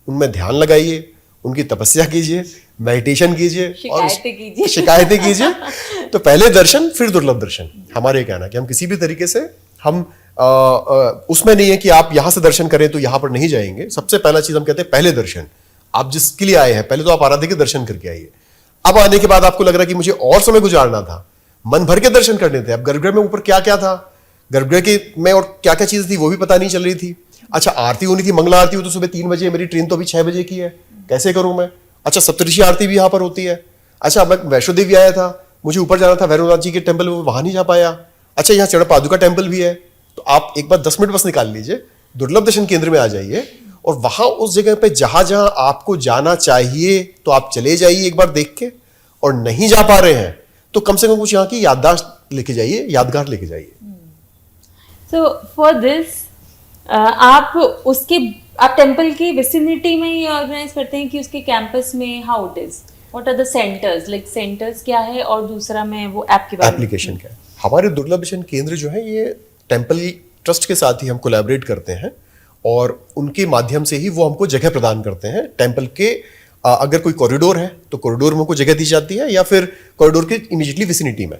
उनमें ध्यान लगाइए, उनकी तपस्या कीजिए, मेडिटेशन कीजिए और शिकायतें कीजिए। तो पहले दर्शन फिर दुर्लभ दर्शन। हमारे ये कहना कि हम किसी भी तरीके से हम उसमें नहीं है कि आप यहां से दर्शन करें तो यहां पर नहीं जाएंगे। सबसे पहला चीज हम कहते हैं पहले दर्शन। आप जिसके लिए आए हैं पहले तो आप आराध्य के दर्शन करके आइए। अब आने के बाद आपको लग रहा है कि मुझे और समय गुजारना था, मन भर के दर्शन करने थे। अब गर्भगृह में ऊपर क्या क्या था, गर्भगृह के में और क्या क्या चीज थी वो भी पता नहीं चल रही थी। अच्छा, आरती होनी थी, मंगला आरती हो तो सुबह 3 बजे, मेरी ट्रेन तो अभी 6 बजे की है, कैसे करूं मैं। अच्छा, सप्तऋषि आरती भी यहाँ पर होती है। अच्छा, मैं वैष्णो देवी आया था, मुझे ऊपर जाना था भैरवनाथ जी के टेम्पल में, वहां नहीं जा पाया। अच्छा, यहाँ चरण पादुका टेम्पल भी है। तो आप एक बार 10 मिनट बस निकाल लीजिए, दुर्लभ दर्शन केंद्र में आ जाइए और वहां उस जगह पे जहां जहां आपको जाना चाहिए तो आप चले जाइए एक बार देख के। और नहीं जा पा रहे हैं तो कम से कम कुछ यहाँ की याददाश्त लेके जाइए, यादगार लेके जाइए। सो फॉर दिस आप टेम्पल की विसिनिटी में ही ऑर्गेनाइज करते हैं कि उसके कैंपस में, how it is, what are the centres, like centres क्या है और दूसरा में वो ऐप के बारे में, एप्लीकेशन क्या है। हमारे दुर्लभ दर्शन केंद्र जो है ये टेम्पल ट्रस्ट के साथ ही हम कोलैबोरेट करते हैं और उनके माध्यम से ही वो हमको जगह प्रदान करते हैं। टेम्पल के अगर कोई कॉरिडोर है तो कॉरिडोर में हमको जगह दी जाती है, या फिर कॉरिडोर के इमीडिएटली विसिनिटी में।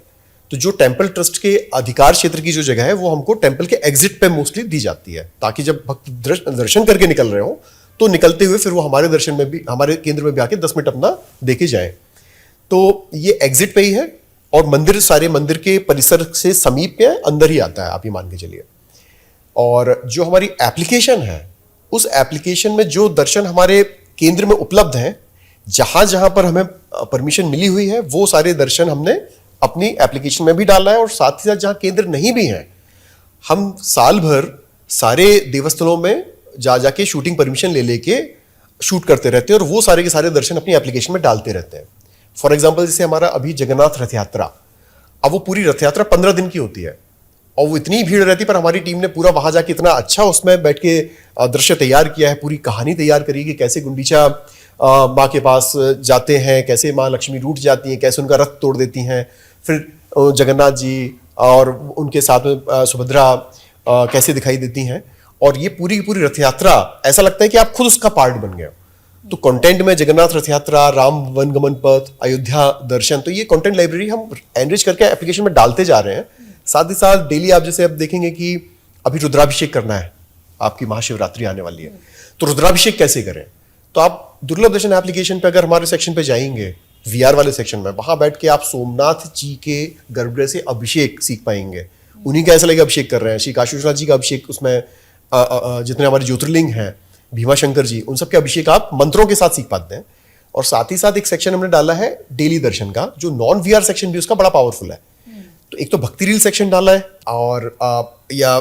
तो जो टेम्पल ट्रस्ट के अधिकार क्षेत्र की जो जगह है वो हमको टेम्पल के एग्जिट पे मोस्टली दी जाती है, ताकि जब भक्त दर्शन करके निकल रहे हो तो निकलते हुए फिर वो हमारे दर्शन में भी, हमारे केंद्र में भी आके 10 मिनट अपना देके जाए। तो ये एग्जिट पे ही है और मंदिर सारे मंदिर के परिसर से समीप में अंदर ही आता है, आप ये मान के चलिए। और जो हमारी एप्लीकेशन है, उस एप्लीकेशन में जो दर्शन हमारे केंद्र में उपलब्ध हैं, जहां जहां पर हमें परमिशन मिली हुई है वो सारे दर्शन हमने अपनी एप्लीकेशन में भी डाला है। और साथ ही साथ जहां केंद्र नहीं भी हैं, हम साल भर सारे देवस्थलों में जाके शूटिंग परमिशन ले लेके शूट करते रहते हैं और वो सारे के सारे दर्शन अपनी एप्लीकेशन में डालते रहते हैं। फॉर एग्जाम्पल, जैसे हमारा अभी जगन्नाथ रथ यात्रा, अब वो पूरी रथ यात्रा 15 दिन की होती है और वो इतनी भीड़ रहती है, पर हमारी टीम ने पूरा वहां जाके इतना अच्छा उसमें बैठ के दृश्य तैयार किया है, पूरी कहानी तैयार करी कि कैसे गुंडीचा माँ के पास जाते हैं, कैसे माँ लक्ष्मी रूठ जाती हैं, कैसे उनका रथ तोड़ देती हैं, फिर जगन्नाथ जी और उनके साथ में सुभद्रा कैसे दिखाई देती हैं। और ये पूरी की पूरी रथ यात्रा ऐसा लगता है कि आप खुद उसका पार्ट बन गए। तो कंटेंट में जगन्नाथ रथ यात्रा, राम वनगमन पथ, अयोध्या दर्शन, तो ये कंटेंट लाइब्रेरी हम एनरिच करके एप्लीकेशन में डालते जा रहे हैं। साथ ही साथ डेली आप जैसे अब देखेंगे कि अभी रुद्राभिषेक करना है, आपकी महाशिवरात्रि आने वाली है, तो रुद्राभिषेक कैसे करें। तो आप दुर्लभ दर्शन एप्लीकेशन पे अगर हमारे सेक्शन पे जाएंगे, VR वाले सेक्शन में, वहां बैठ के आप सोमनाथ जी के गर्भगृह से अभिषेक सीख पाएंगे। उन्हीं का ऐसा लगेगा अभिषेक कर रहे हैं। श्री काशी विश्वनाथ जी का अभिषेक, उसमें जितने हमारे ज्योतिर्लिंग हैं, भीमा शंकर जी, उन सबके अभिषेक आप मंत्रों के साथ सीख पाते हैं। और साथ ही साथ एक सेक्शन हमने डाला है डेली दर्शन का, जो नॉन VR सेक्शन भी उसका बड़ा पावरफुल है। तो एक तो भक्ति रील सेक्शन डाला है, और या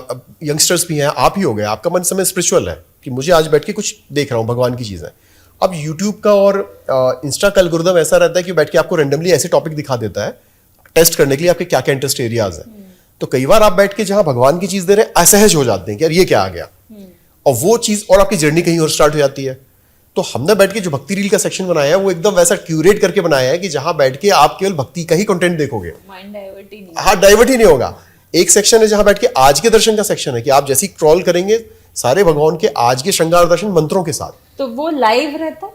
यंगस्टर्स भी हैं, आप ही हो गए, आपका मन समय स्पिरिचुअल है कि मुझे आज बैठ के कुछ देख रहा हूँ, भगवान की चीज़ें। अब यूट्यूब का और इंस्टा का एल्गोरिथम ऐसा रहता है कि बैठ के आपको रेंडमली ऐसे टॉपिक दिखा देता है टेस्ट करने के लिए आपके क्या क्या इंटरेस्ट एरियाज है। तो कई बार आप बैठ के जहां भगवान की चीज दे रहे हैं असहज हो जाते हैं कि यार ये क्या आ गया, और वो चीज और आपकी जर्नी कहीं और स्टार्ट हो जाती है। तो हमने बैठ के जो भक्ति रील का सेक्शन बनाया है वो एकदम वैसा क्यूरेट करके बनाया है कि जहां बैठ के आप केवल भक्ति का ही कंटेंट देखोगे, माइंड डाइवर्ट ही नहीं, हाँ डाइवर्ट ही नहीं होगा। एक सेक्शन है जहां बैठ के आज के दर्शन का सेक्शन है कि आप जैसे क्रॉल करेंगे सारे भगवान के आज के श्रृंगार दर्शन मंत्रों के साथ। तो वो लाइव रहता है,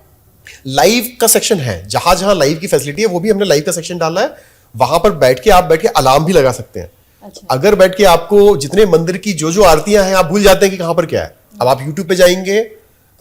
लाइव का सेक्शन है, जहां जहां लाइव की फैसिलिटी है वो भी हमने लाइव का सेक्शन डाला है। वहां पर बैठ के अलार्म भी लगा सकते हैं। अच्छा। अगर बैठ के आपको जितने मंदिर की जो जो आरतियां हैं आप भूल जाते हैं कि कहां पर क्या है, अब आप यूट्यूब पे जाएंगे,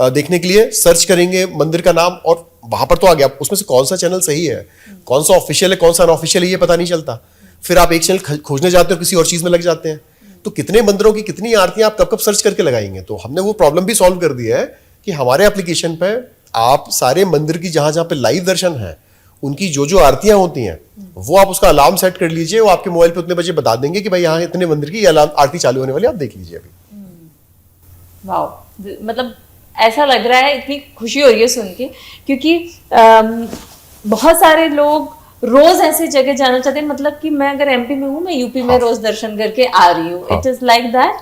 देखने के लिए सर्च करेंगे मंदिर का नाम और वहां पर तो आ गया, उसमें से कौन सा चैनल सही है, कौन सा ऑफिशियल है, कौन सा अनऑफिशियल है, ये पता नहीं चलता। फिर आप एक चैनल खोजने जाते हो, किसी और चीज में लग जाते हैं। तो कितने मंदिरों की कितनी आरतियां आप कब कब सर्च करके लगाएंगे। तो हमने वो प्रॉब्लम भी सॉल्व कर दिया है कि हमारे एप्लीकेशन पे आप सारे मंदिर की जहां जहां पे लाइव दर्शन है, उनकी जो जो आरतियां होती हैं, वो आप उसका अलार्म सेट कर लीजिए, वो आपके मोबाइल पे उतने बजे बता देंगे कि भाई यहाँ इतने मंदिर की आरती चालू होने वाली, आप देख लीजिए अभी। वाओ, मतलब ऐसा लग रहा है, इतनी खुशी हो रही है सुन के, क्योंकि बहुत सारे लोग रोज ऐसे जगह जाना चाहते हैं। मतलब कि मैं अगर एमपी में हूँ, मैं यूपी में रोज दर्शन करके आ रही हूँ। इट इज लाइक दैट,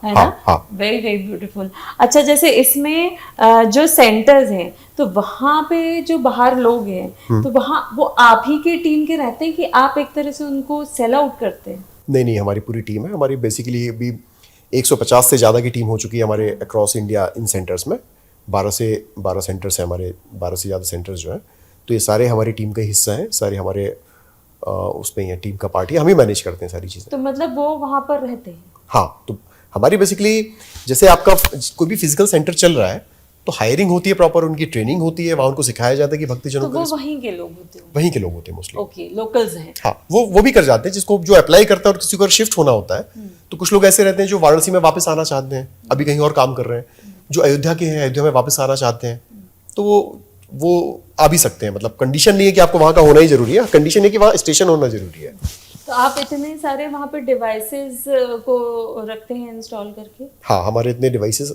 है ना? Very very beautiful. अच्छा, जैसे इसमें जो सेंटर्स हैं, तो वहां पे जो बाहर लोग हैं, तो वहां वो आप ही के टीम के रहते हैं कि आप एक तरह से उनको सेल आउट करते हैं? नहीं, हमारी पूरी टीम है। हमारी बेसिकली अभी 150 से ज़्यादा की टीम हो चुकी है हमारे अक्रॉस इंडिया इन सेंटर्स में। 12 सेंटर्स हैं हमारे, 12 से ज़्यादा सेंटर्स जो हैं। तो ये सारे हमारी टीम का हिस्सा हैं, सारे हमारे उसमें ही टीम का पार्ट है, हम ही मैनेज करते हैं सारी चीज़ें। तो मतलब वो वहां पर रहते हैं? हाँ, तो हमारी बेसिकली जैसे आपका कोई भी फिजिकल सेंटर चल रहा है तो हायरिंग होती है, प्रॉपर उनकी ट्रेनिंग होती है, वहाँ उनको सिखाया जाता है कि भक्तजनों तो वो वहीं के लोग होते हैं? वहीं के लोग होते हैं मोस्टली। ओके, लोकल्स हैं। हाँ, वो भी कर जाते हैं, जिसको जो अप्लाई करता है और किसी को शिफ्ट होना होता है। तो कुछ लोग ऐसे रहते हैं जो वाराणसी में वापस आना चाहते हैं, अभी कहीं और काम कर रहे हैं, जो अयोध्या के हैं, अयोध्या में वापस आना चाहते हैं, तो वो आ भी सकते हैं। मतलब कंडीशन नहीं है कि आपको वहाँ का होना ही जरूरी है, कंडीशन है कि वहाँ स्टेशन होना जरूरी है। तो आप इतने सारे वहाँ पे डिवाइसेस को रखते हैं इंस्टॉल करके? हाँ, हमारे इतने डिवाइसेस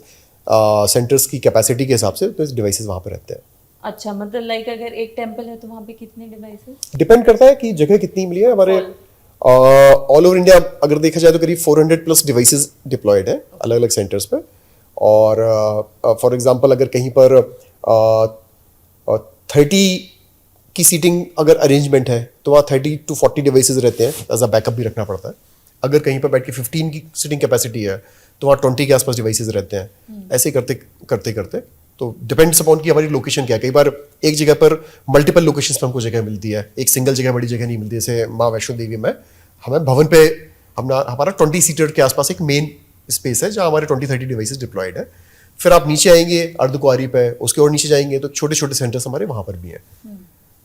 सेंटर्स की कैपेसिटी के हिसाब से तो डिवाइसेस वहाँ पे रहते हैं। अच्छा, मतलब लाइक अगर एक टेम्पल है तो वहाँ पे कितने डिवाइसेस? डिपेंड करता है कि जगह कितनी मिली है। हमारे ऑल ओवर इंडिया अगर देखा जाए तो करीब 400 प्लस डिवाइसेस डिप्लॉयड है अलग अलग सेंटर्स पे। और फॉर एग्जांपल अगर कहीं पर 30 की सीटिंग अगर अरेंजमेंट है तो वहाँ 30 to 40 डिवाइसेस रहते हैं, एज अ बैकअप भी रखना पड़ता है। अगर कहीं पर बैठ के 15 की सीटिंग कैपेसिटी है तो वहाँ 20 के आसपास डिवाइसेस रहते हैं। ऐसे करते करते तो डिपेंड्स अपॉन कि हमारी लोकेशन क्या है। कई बार एक जगह पर मल्टीपल लोकेशंस पर हमको जगह मिलती है, एक सिंगल जगह बड़ी जगह नहीं मिलती। जैसे माँ वैष्णो देवी में हमें भवन पे हमारा 20 सीटर के आसपास एक मेन स्पेस है जहाँ हमारे 20-30 डिवाइसेस डिप्लॉयड है। फिर आप नीचे आएंगे अर्धकुआरी पे, उसके और नीचे जाएंगे तो छोटे छोटे सेंटर्स हमारे वहाँ पर भी हैं।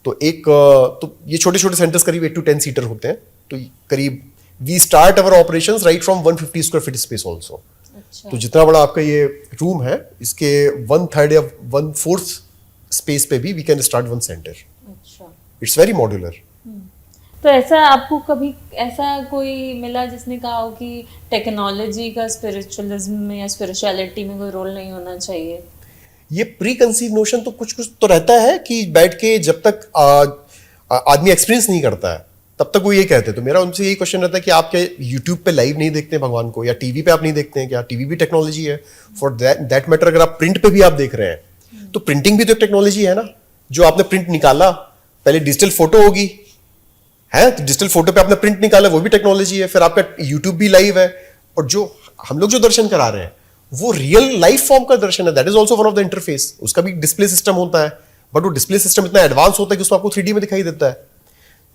तो ये छोटे छोटे सेंटर्स करीब 8 to 10 सीटर होते हैं। तो करीब we start our operations right from 150 square feet space also. अच्छा। तो जितना बड़ा आपका ये रूम है, इसके 1/3 या 1/4 स्पेस पे भी we can start one centre. अच्छा, इट्स वेरी मॉड्यूलर। तो ऐसा आपको कभी ऐसा कोई मिला जिसने कहा हो कि टेक्नोलॉजी का स्पिरिचुअलिज्म में या स्पिरिचुअलिटी में कोई रोल नहीं होना चाहिए? ये प्री कंसीव नोशन तो कुछ तो रहता है कि बैठ के जब तक आदमी एक्सपीरियंस नहीं करता है तब तक वो ये कहते हैं। तो मेरा उनसे यही क्वेश्चन रहता है कि आप क्या यूट्यूब पे लाइव नहीं देखते हैं भगवान को, या टीवी पे आप नहीं देखते हैं क्या? टीवी भी टेक्नोलॉजी है। फॉर दैट मैटर अगर आप प्रिंट पे भी आप देख रहे हैं तो प्रिंटिंग भी तो एक टेक्नोलॉजी है ना। जो आपने प्रिंट निकाला, पहले डिजिटल फोटो होगी है, तो डिजिटल फोटो पे आपने प्रिंट निकाला, वो भी टेक्नोलॉजी है। फिर आपका यूट्यूब भी लाइव है, और जो हम लोग जो दर्शन करा रहे हैं वो रियल लाइफ फॉर्म का दर्शन है। That is also one of the interface. उसका भी डिस्प्ले सिस्टम होता है, बट वो डिस्प्ले सिस्टम इतना एडवांस होता है कि उसमें आपको 3D में दिखाई देता है।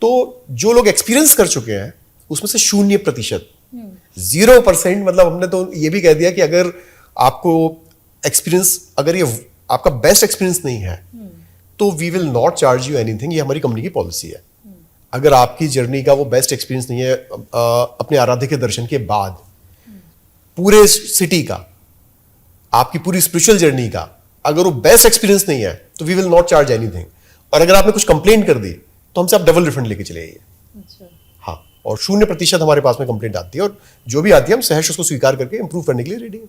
तो जो लोग एक्सपीरियंस कर चुके हैं उसमें से 0%, 0%, मतलब हमने तो ये भी कह दिया कि अगर आपको एक्सपीरियंस, अगर ये आपका बेस्ट एक्सपीरियंस नहीं है तो we will not charge you anything. ये हमारी कंपनी की पॉलिसी है। अगर आपकी जर्नी का वो बेस्ट एक्सपीरियंस नहीं है अपने आराध्य के दर्शन के बाद, पूरे सिटी का, आपकी पूरी स्पिरिचुअल जर्नी का अगर वो बेस्ट एक्सपीरियंस नहीं है तो we will not charge anything. और अगर आपने कुछ कंप्लेंट कर दी तो हमसे आप डबल रिफंड लेके चले आइए। अच्छा। हाँ, और 0% हमारे पास में कंप्लेंट आती है, और जो भी आती है हम सहर्ष उसको स्वीकार करके इंप्रूव करने के लिए रेडी हैं।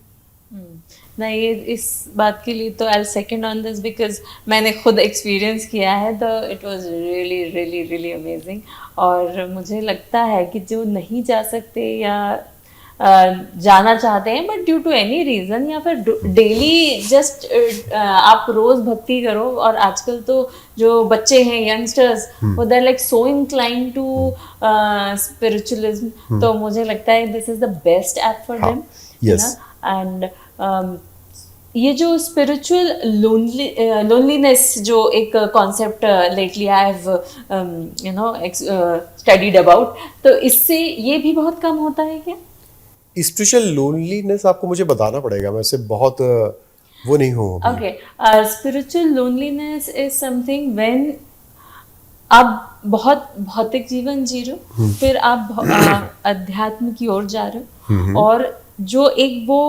नहीं, ये इस बात के लिए तो आई सेकंड ऑन दिस, बिकॉज मैंने खुद एक्सपीरियंस किया है, तो it was really really really amazing. और मुझे लगता है कि जो नहीं जा सकते या जाना चाहते हैं but due to any reason, या फिर डेली जस्ट आप रोज़ भक्ति करो, और आजकल तो जो बच्चे हैं, यंगस्टर्स, वो they like so incline to spiritualism, तो मुझे लगता है this is the best app for them. Yes. And ये जो स्पिरिचुअल लोनलीनेस जो एक concept lately I have studied about, तो इससे ये भी बहुत कम होता है क्या? स्पिरिचुअल लोनलीनेस आपको मुझे बताना पड़ेगा, मैं इससे बहुत वो नहीं हो अभी। Okay, spiritual loneliness is something when आप बहुत भौतिक जीवन जी रहे हो, फिर आप अध्यात्म की ओर जा रहे हो, और जो एक वो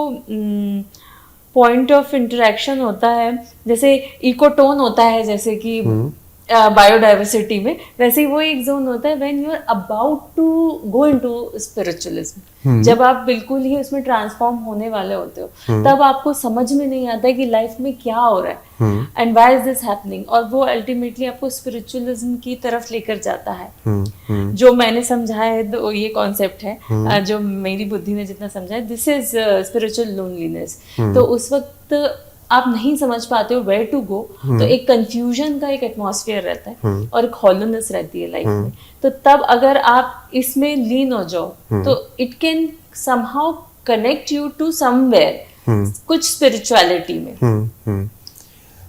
पॉइंट ऑफ इंटरेक्शन होता है, जैसे इकोटोन होता है, जैसे कि बायोडाइवर्सिटी में, वैसे ही वो एक जोन होता है when you are about to go into spiritualism. जब आप बिल्कुल ही उसमें ट्रांसफॉर्म होने वाले होते हो, तब आपको समझ में नहीं आता है कि लाइफ में क्या हो रहा है and why is this happening, और वो अल्टीमेटली आपको स्पिरिचुअलिज्म की तरफ लेकर जाता है। जो मैंने समझा है, तो ये कॉन्सेप्ट है जो मेरी बुद्धि ने जितना समझा है, दिस इज स्पिरिचुअल लोनलीनेस। तो उस वक्त आप नहीं समझ पाते हो वेयर टू गो, तो एक कंफ्यूजन का एक एटमॉस्फेयर रहता है और एक हॉलोनेस रहती है लाइफ में। तो तब अगर आप इसमें लीन हो जाओ, तो it can somehow connect you to somewhere, कुछ स्पिरिचुअलिटी में।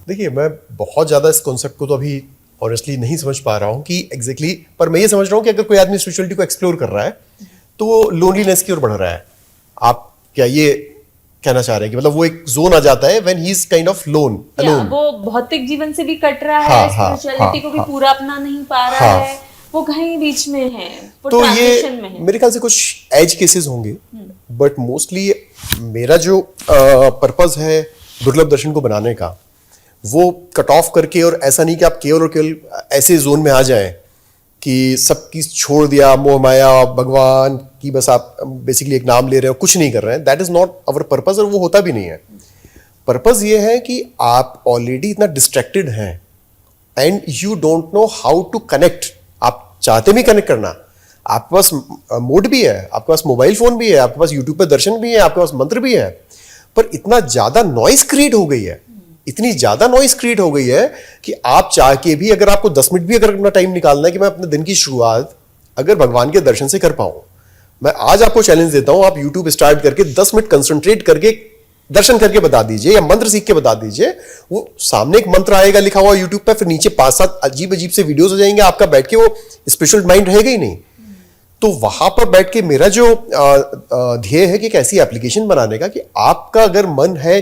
देखिए, मैं बहुत ज्यादा इस कॉन्सेप्ट को तो अभी ऑनेस्टली नहीं समझ पा रहा हूँ कि एग्जैक्टली, पर मैं ये समझ रहा हूँ कि अगर कोई आदमी स्पिरिचुअलिटी को एक्सप्लोर कर रहा है तो वो लोनलीनेस की ओर बढ़ रहा है। आप क्या ये कहना चाह रहे हैं कि मतलब वो एक जोन आ जाता है when he is kind of loan, alone? वो भौतिक जीवन से भी कट रहा है, स्पिरिचुअलिटी को भी पूरा अपना नहीं पा रहा है, वो कहीं बीच में है, वो तो ट्रांजिशन में है। मेरे ख्याल से कुछ एज केसेस होंगे, बट मोस्टली मेरा जो पर्पस है दुर्लभ दर्शन को बनाने का, वो कट ऑफ करके, और ऐसा नहीं कि आप केवल और केवल ऐसे जोन में आ जाएं कि सब चीज छोड़ दिया, मोह माया भगवान की, बस आप बेसिकली एक नाम ले रहे हो, कुछ नहीं कर रहे हैं। That is not our purpose, और वो होता भी नहीं है। पर्पस ये है कि आप ऑलरेडी इतना डिस्ट्रैक्टेड हैं and you don't know how to connect. आप चाहते भी कनेक्ट करना, आपके पास मोड भी है, आपके पास मोबाइल फोन भी है, आपके पास यूट्यूब पे दर्शन भी है, आपके पास मंत्र भी है, पर इतना ज्यादा नॉइस क्रिएट हो गई है, इतनी ज्यादा नॉइस क्रिएट हो गई है कि आप चाह के भी, अगर आपको 10 मिनट भी अगर अपना टाइम निकालना है कि मैं अपने दिन की शुरुआत अगर भगवान के दर्शन से कर पाऊं, मैं आज आपको चैलेंज देता हूं, आप यूट्यूब स्टार्ट करके 10 मिनट कंसंट्रेट करके दर्शन करके बता दीजिए, या मंत्र सीख के बता दीजिए। वो सामने एक मंत्र आएगा लिखा हुआ यूट्यूब पे, फिर नीचे 5-7 अजीब अजीब से वीडियोस हो जाएंगे, आपका बैठ के वो स्पिरिचुअल माइंड रहेगा ही नहीं। तो वहां पर बैठ के मेरा जो ध्येय है कि एक ऐसी एप्लीकेशन बनाने का कि आपका अगर मन है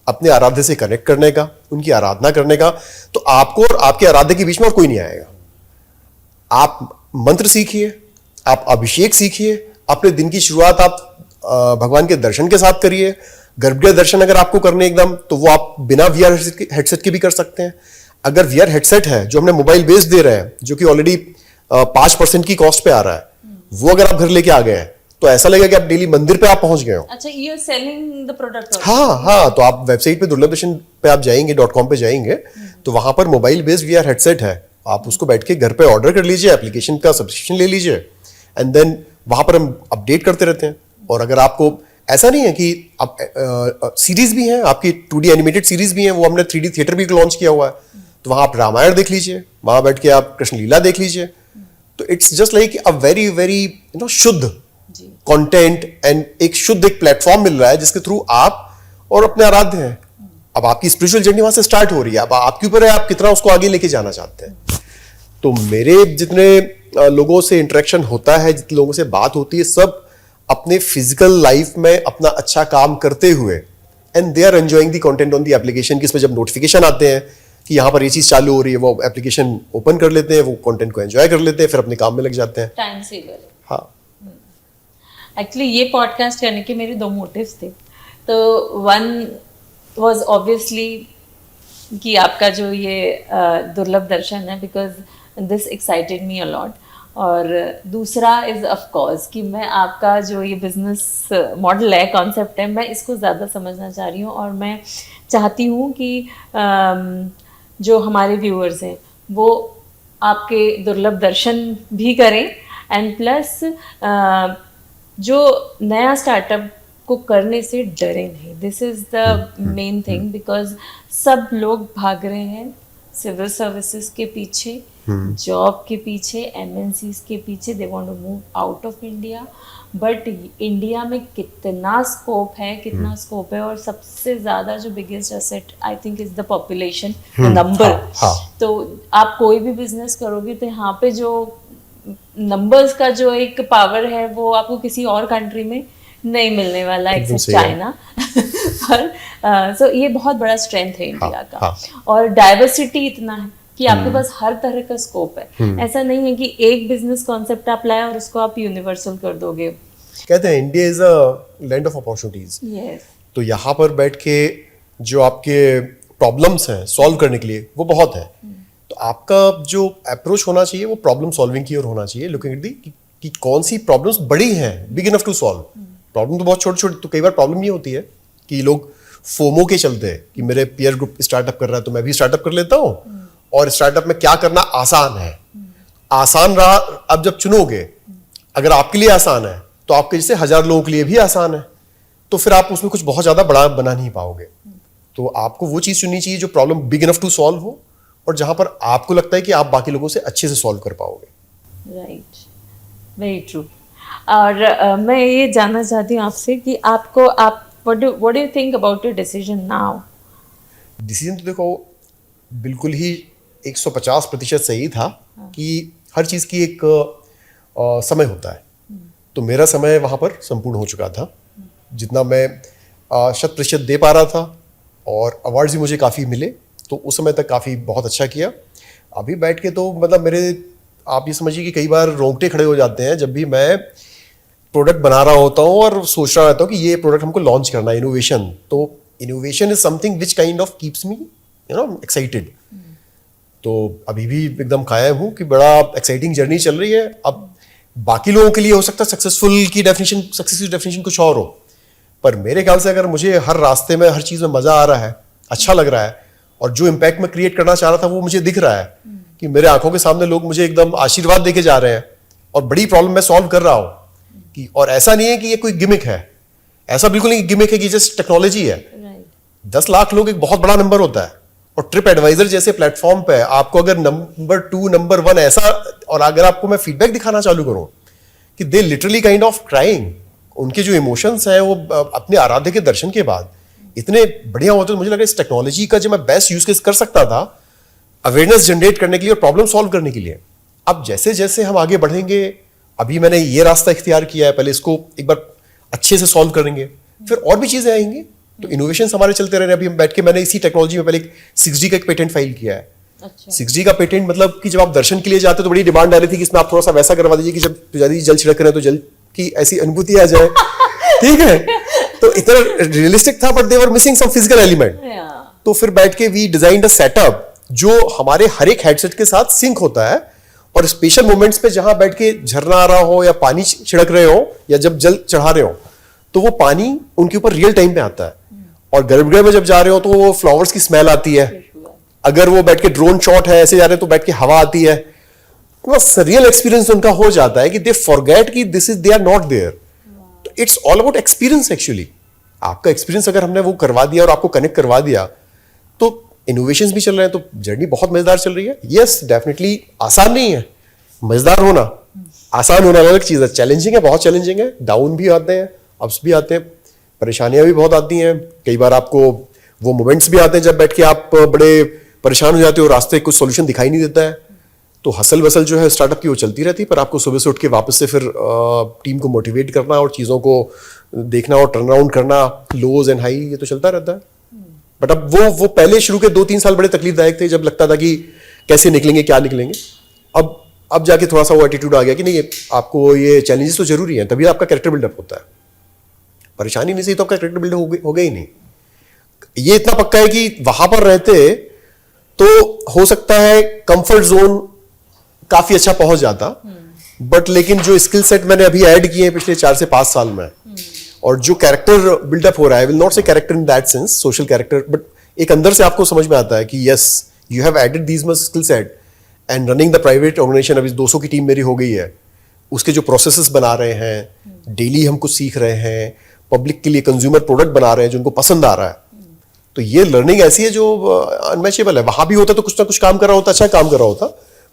अपने आराध्य से कनेक्ट करने का, उनकी आराधना करने का, तो आपको और आपके आराध्य के बीच में और कोई नहीं आएगा। आप मंत्र सीखिए, आप अभिषेक सीखिए, अपने दिन की शुरुआत आप भगवान के दर्शन के साथ करिए। गर्भगृह दर्शन अगर आपको करने एकदम, तो वो आप बिना वीआर हेडसेट के भी कर सकते हैं। अगर वीआर हेडसेट है जो हमने मोबाइल बेस्ड दे रहे हैं, जो कि ऑलरेडी 5% की कॉस्ट पे आ रहा है, वो अगर आप घर लेके आ गए हैं, तो ऐसा लगेगा कि आप डेली मंदिर पे आप पहुंच गए हो। अच्छा, you are selling the product? हाँ, तो आप वेबसाइट पे दुर्लभ दर्शन पे आप जाएंगे, .com पे जाएंगे, तो वहां पर मोबाइल बेस्ड वीआर हेडसेट है, आप उसको बैठ के घर पे ऑर्डर कर लीजिए, एप्लीकेशन का सब्सक्रिप्शन ले लीजिए, एंड देन वहां पर हम अपडेट करते रहते हैं। और अगर आपको ऐसा नहीं है कि आप सीरीज भी हैं, आपकी 2D एनिमेटेड सीरीज भी हैं, वो हमने 3D थिएटर भी लॉन्च किया हुआ है, तो वहां आप रामायण देख लीजिए, वहां बैठ के आप कृष्ण लीला देख लीजिए। तो it's just like a very very शुद्ध कंटेंट एंड एक शुद्ध एक प्लेटफॉर्म मिल रहा है जिसके थ्रू आप और अपने आराध्य हैं। अब आपकी स्पिरिचुअल जर्नी वहां से स्टार्ट हो रही है, अब आपके ऊपर है आप कितना उसको आगे लेके जाना चाहते हैं। तो मेरे जितने लोगों से इंटरेक्शन होता है, जितने लोगों से बात होती है, सब अपने फिजिकल लाइफ में अपना अच्छा काम करते हुए, and they are enjoying the content on the application. कि इसमें जब नोटिफिकेशन आते हैं कि यहाँ पर ये चीज चालू हो रही है, वो एप्लीकेशन ओपन कर लेते हैं, वो कंटेंट को एंजॉय कर लेते हैं, फिर अपने काम में लग जाते हैं। Time saver. हाँ, एक्चुअली ये पॉडकास्ट करने के मेरे 2 मोटिव्स थे। तो वन वाज ऑब्वियसली कि आपका जो ये दुर्लभ दर्शन है, because this excited me a lot, और दूसरा इज ऑफ कोर्स कि मैं आपका जो ये बिजनेस मॉडल है, कॉन्सेप्ट है, मैं इसको ज़्यादा समझना चाह रही हूँ, और मैं चाहती हूँ कि जो हमारे व्यूअर्स हैं वो आपके दुर्लभ दर्शन भी करें, एंड प्लस जो नया स्टार्टअप को करने से डरे नहीं। This is the main thing, because सब लोग भाग रहे हैं सिविल सर्विसेज के पीछे, जॉब के पीछे, MNCs के पीछे, they want to move out of India. But India में कितना स्कोप है, कितना स्कोप है, और सबसे ज़्यादा जो biggest asset I think is the population, number. तो आप कोई भी बिजनेस करोगे तो यहाँ पे जो नंबर्स का जो एक पावर है वो आपको किसी और कंट्री में नहीं मिलने वाला एकदम एक्सेप्ट सही है। चाइना पर सो ये बहुत बड़ा स्ट्रेंथ है इंडिया का। हाँ। और डाइवर्सिटी इतना है कि आपके पास हर तरह का स्कोप है। ऐसा नहीं है कि एक बिजनेस कॉन्सेप्ट आप लाए और उसको आप यूनिवर्सल कर दोगे। कहते हैं India is a land of opportunities. Yes, तो यहाँ पर बैठ के जो आपके प्रॉब्लम्स हैं सॉल्व करने के लिए वो बहुत है। तो आपका जो अप्रोच होना चाहिए वो प्रॉब्लम सॉल्विंग की ओर होना चाहिए, लुकिंग एट दी कि कौन सी प्रॉब्लम्स बड़ी हैं, big enough to solve. Problem तो बहुत छोटी छोटी, तो कई बार प्रॉब्लम ये होती है कि लोग फोमो के चलते हैं कि मेरे पीयर ग्रुप स्टार्टअप कर रहा है तो मैं भी स्टार्टअप कर लेता हूँ, और स्टार्टअप में क्या करना आसान है। आसान रहा, अब जब चुनोगे अगर आपके लिए आसान है तो आपके जैसे 1000 लोगों के लिए भी आसान है, तो फिर आप उसमें कुछ बहुत ज्यादा बड़ा बना नहीं पाओगे। तो आपको वो चीज चुननी चाहिए जो problem big enough to solve हो, और जहां पर आपको लगता है कि आप बाकी लोगों से अच्छे से सॉल्व कर पाओगे। Right, very true. और मैं ये जानना चाहती हूँ आपसे कि आपको आप what do you think about your decision now? Decision तो देखो बिल्कुल ही 150% सही था कि हर चीज की एक समय होता है। तो मेरा समय वहां पर संपूर्ण हो चुका था, जितना मैं 100% दे पा रहा था, और अवार्ड्स भी मुझे काफ़ी मिले, तो उस समय तक काफ़ी बहुत अच्छा किया। अभी बैठ के तो मतलब मेरे, आप ये समझिए कि कई बार रोंगटे खड़े हो जाते हैं जब भी मैं प्रोडक्ट बना रहा होता हूँ और सोच रहा रहता हूँ कि ये प्रोडक्ट हमको लॉन्च करना है, इनोवेशन। तो innovation is something which kind of keeps me excited. तो अभी भी एकदम कायम हूँ कि बड़ा एक्साइटिंग जर्नी चल रही है। अब बाकी लोगों के लिए हो सकता है सक्सेस की डेफिनेशन कुछ और हो, पर मेरे ख्याल से अगर मुझे हर रास्ते में हर चीज़ में मज़ा आ रहा है, अच्छा लग रहा है, और जो इम्पैक्ट मैं क्रिएट करना चाह रहा था वो मुझे दिख रहा है कि मेरे आंखों के सामने लोग मुझे एकदम आशीर्वाद देके जा रहे हैं, और बड़ी प्रॉब्लम मैं सॉल्व कर रहा हूँ कि, और ऐसा नहीं है कि ये कोई गिमिक है, ऐसा बिल्कुल नहीं गिमिक है कि जस्ट टेक्नोलॉजी है। 10 लाख लोग एक बहुत बड़ा नंबर होता है, और ट्रिप एडवाइजर जैसे प्लेटफॉर्म पे आपको अगर नंबर 2 नंबर 1 ऐसा, और अगर आपको मैं फीडबैक दिखाना चालू करूं कि they literally kind of crying, उनके जो इमोशंस हैं वो अपने आराध्य के दर्शन के बाद इतने बढ़िया होते, तो मुझे लगा इस टेक्नोलॉजी का जो मैं बेस्ट यूज केस कर सकता था अवेयरनेस जनरेट करने के लिए और प्रॉब्लम सॉल्व करने के लिए। अब जैसे जैसे हम आगे बढ़ेंगे, अभी मैंने ये रास्ता इख्तियार किया है, पहले इसको एक बार अच्छे से सॉल्व करेंगे, फिर और भी चीजें आएंगी। तो इनोवेशन हमारे चलते रहे। अभी हम बैठ के मैंने इसी टेक्नोलॉजी में पहले 6G का एक पेटेंट फाइल किया है। अच्छा। 6G का पेटेंट मतलब कि जब आप दर्शन के लिए जाते तो बड़ी डिमांड आ रही थी कि इसमें आप थोड़ा सा वैसा करवा दीजिए कि जब पुजारी जल छिड़क रहे हैं तो जल की ऐसी अनुभूति आ जाए। ठीक है, तो इतना रियलिस्टिक था, but they were missing some physical element. तो फिर बैठ के वी डिजाइन्ड अ सेटअप जो हमारे हर एक हेडसेट के साथ सिंक होता है, और स्पेशल मोमेंट्स पे जहां बैठ के झरना आ रहा हो या पानी छिड़क रहे हो या जब जल चढ़ा रहे हो, तो वो पानी उनके ऊपर रियल टाइम पे आता है। और गर्भगृह में जब जा रहे हो तो वो फ्लावर्स की स्मेल आती है। अगर वो बैठ के ड्रोन शॉट है ऐसे जा रहे हैं तो बैठ के हवा आती है। बस रियल एक्सपीरियंस उनका हो जाता है कि दे फॉरगेट कि this is, they are not there. तो it's all about experience actually. आपका एक्सपीरियंस अगर हमने वो करवा दिया और आपको कनेक्ट करवा दिया, तो इनोवेशंस भी चल रहे हैं, तो जर्नी बहुत मजेदार चल रही है। यस, डेफिनेटली आसान नहीं है, मजेदार होना, आसान होना अलग चीज है। चैलेंजिंग है, बहुत चैलेंजिंग है, डाउन भी आते हैं, अप्स भी आते हैं, परेशानियां भी बहुत आती हैं। कई बार आपको वो मोमेंट्स भी आते हैं जब बैठ के आप बड़े परेशान हो जाते हो, रास्ते कुछ सॉल्यूशन दिखाई नहीं देता है। तो हसल वसल जो है स्टार्टअप की वो चलती रहती है, पर आपको सुबह से उठ के वापस से फिर टीम को मोटिवेट करना और चीज़ों को देखना और टर्न अराउंड करना, लोज एंड हाई, ये तो चलता रहता है। बट अब वो पहले शुरू के 2-3 साल बड़े तकलीफदायक थे, जब लगता था कि कैसे निकलेंगे, क्या निकलेंगे। अब जाके थोड़ा सा वो एटीट्यूड आ गया कि नहीं, आपको ये चैलेंजेस तो जरूरी हैं, तभी आपका कैरेक्टर बिल्डअप होता है। परेशानी नहीं सही तो आपका कैरेक्टर बिल्डअप हो गया ही नहीं। ये इतना पक्का है कि वहां पर रहते तो हो सकता है कंफर्ट जोन काफी अच्छा पहुंच जाता, बट लेकिन जो स्किल सेट मैंने अभी ऐड किए हैं पिछले 4 से 5 साल में, और जो कैरेक्टर बिल्डअप हो रहा है, will not say character in that sense social character, but एक अंदर से आपको समझ में आता है कि yes, you have added these much skill set and running the private organisation. अभी 200 की टीम मेरी हो गई है, उसके जो प्रोसेसेस बना रहे हैं, डेली हम कुछ सीख रहे हैं, पब्लिक के लिए कंज्यूमर प्रोडक्ट बना रहे हैं जो उनको पसंद आ रहा है। तो ये लर्निंग ऐसी है जो अनमैचेबल है। वहां भी होता तो कुछ ना कुछ काम कर रहा होता, अच्छा काम कर रहा होता,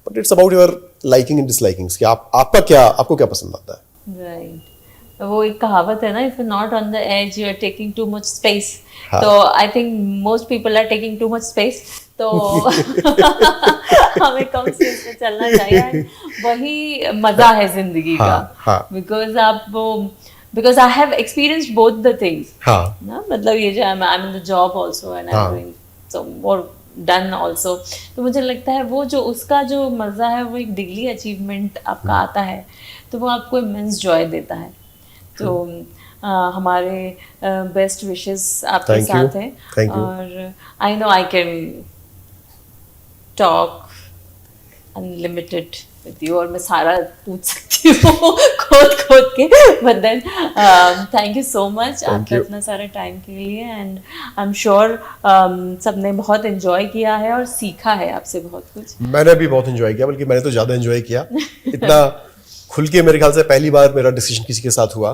but it's about your liking and dislikings कि आपको क्या पसंद आता है। राइट, वो एक कहावत है ना, if you not on the edge you are taking too much space. तो I think most people are taking too much space, तो हमें कम स्पेस में चलना चाहिए। वही मजा है जिंदगी का, बिकॉज आप वो because I have experienced both the things हाँ ना, मतलब ये जो I am in the job also and I am doing so more done also, तो मुझे लगता है वो जो उसका जो मज़ा है वो एक डिग्री अचीवमेंट आपका आता है तो वो आपको इमेंस जॉय देता है। तो हमारे बेस्ट विशेस आपके Thank you. साथ हैं Thank you. और I know I can talk unlimited with you और मैं सारा पूछ सकती हूँ खोद के, but then thank you so much आपका you. इतना सारा टाइम के लिए एंड आई एम श्योर सबने बहुत एंजॉय किया है और सीखा है आपसे बहुत कुछ। मैंने भी बहुत एंजॉय किया, बल्कि मैंने तो ज़्यादा एंजॉय किया। इतना खुल के मेरे ख्याल से पहली बार मेरा डिसीजन किसी के साथ हुआ,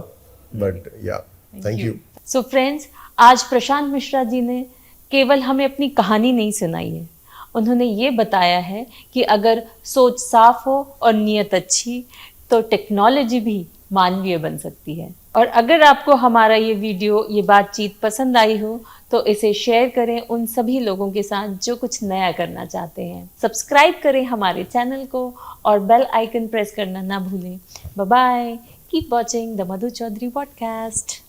बट या थैंक यू। सो फ्रेंड्स, आज प्रशांत मिश्रा जी ने केवल हमें अपनी कहानी नहीं सुनाई है, उन्होंने ये बताया है कि अगर सोच साफ हो और नीयत अच्छी तो टेक्नोलॉजी भी मानवीय बन सकती है। और अगर आपको हमारा ये वीडियो, ये बातचीत पसंद आई हो तो इसे शेयर करें उन सभी लोगों के साथ जो कुछ नया करना चाहते हैं। सब्सक्राइब करें हमारे चैनल को और बेल आइकन प्रेस करना ना भूलें। Bye bye, keep watching the Madhu Chaudhary podcast.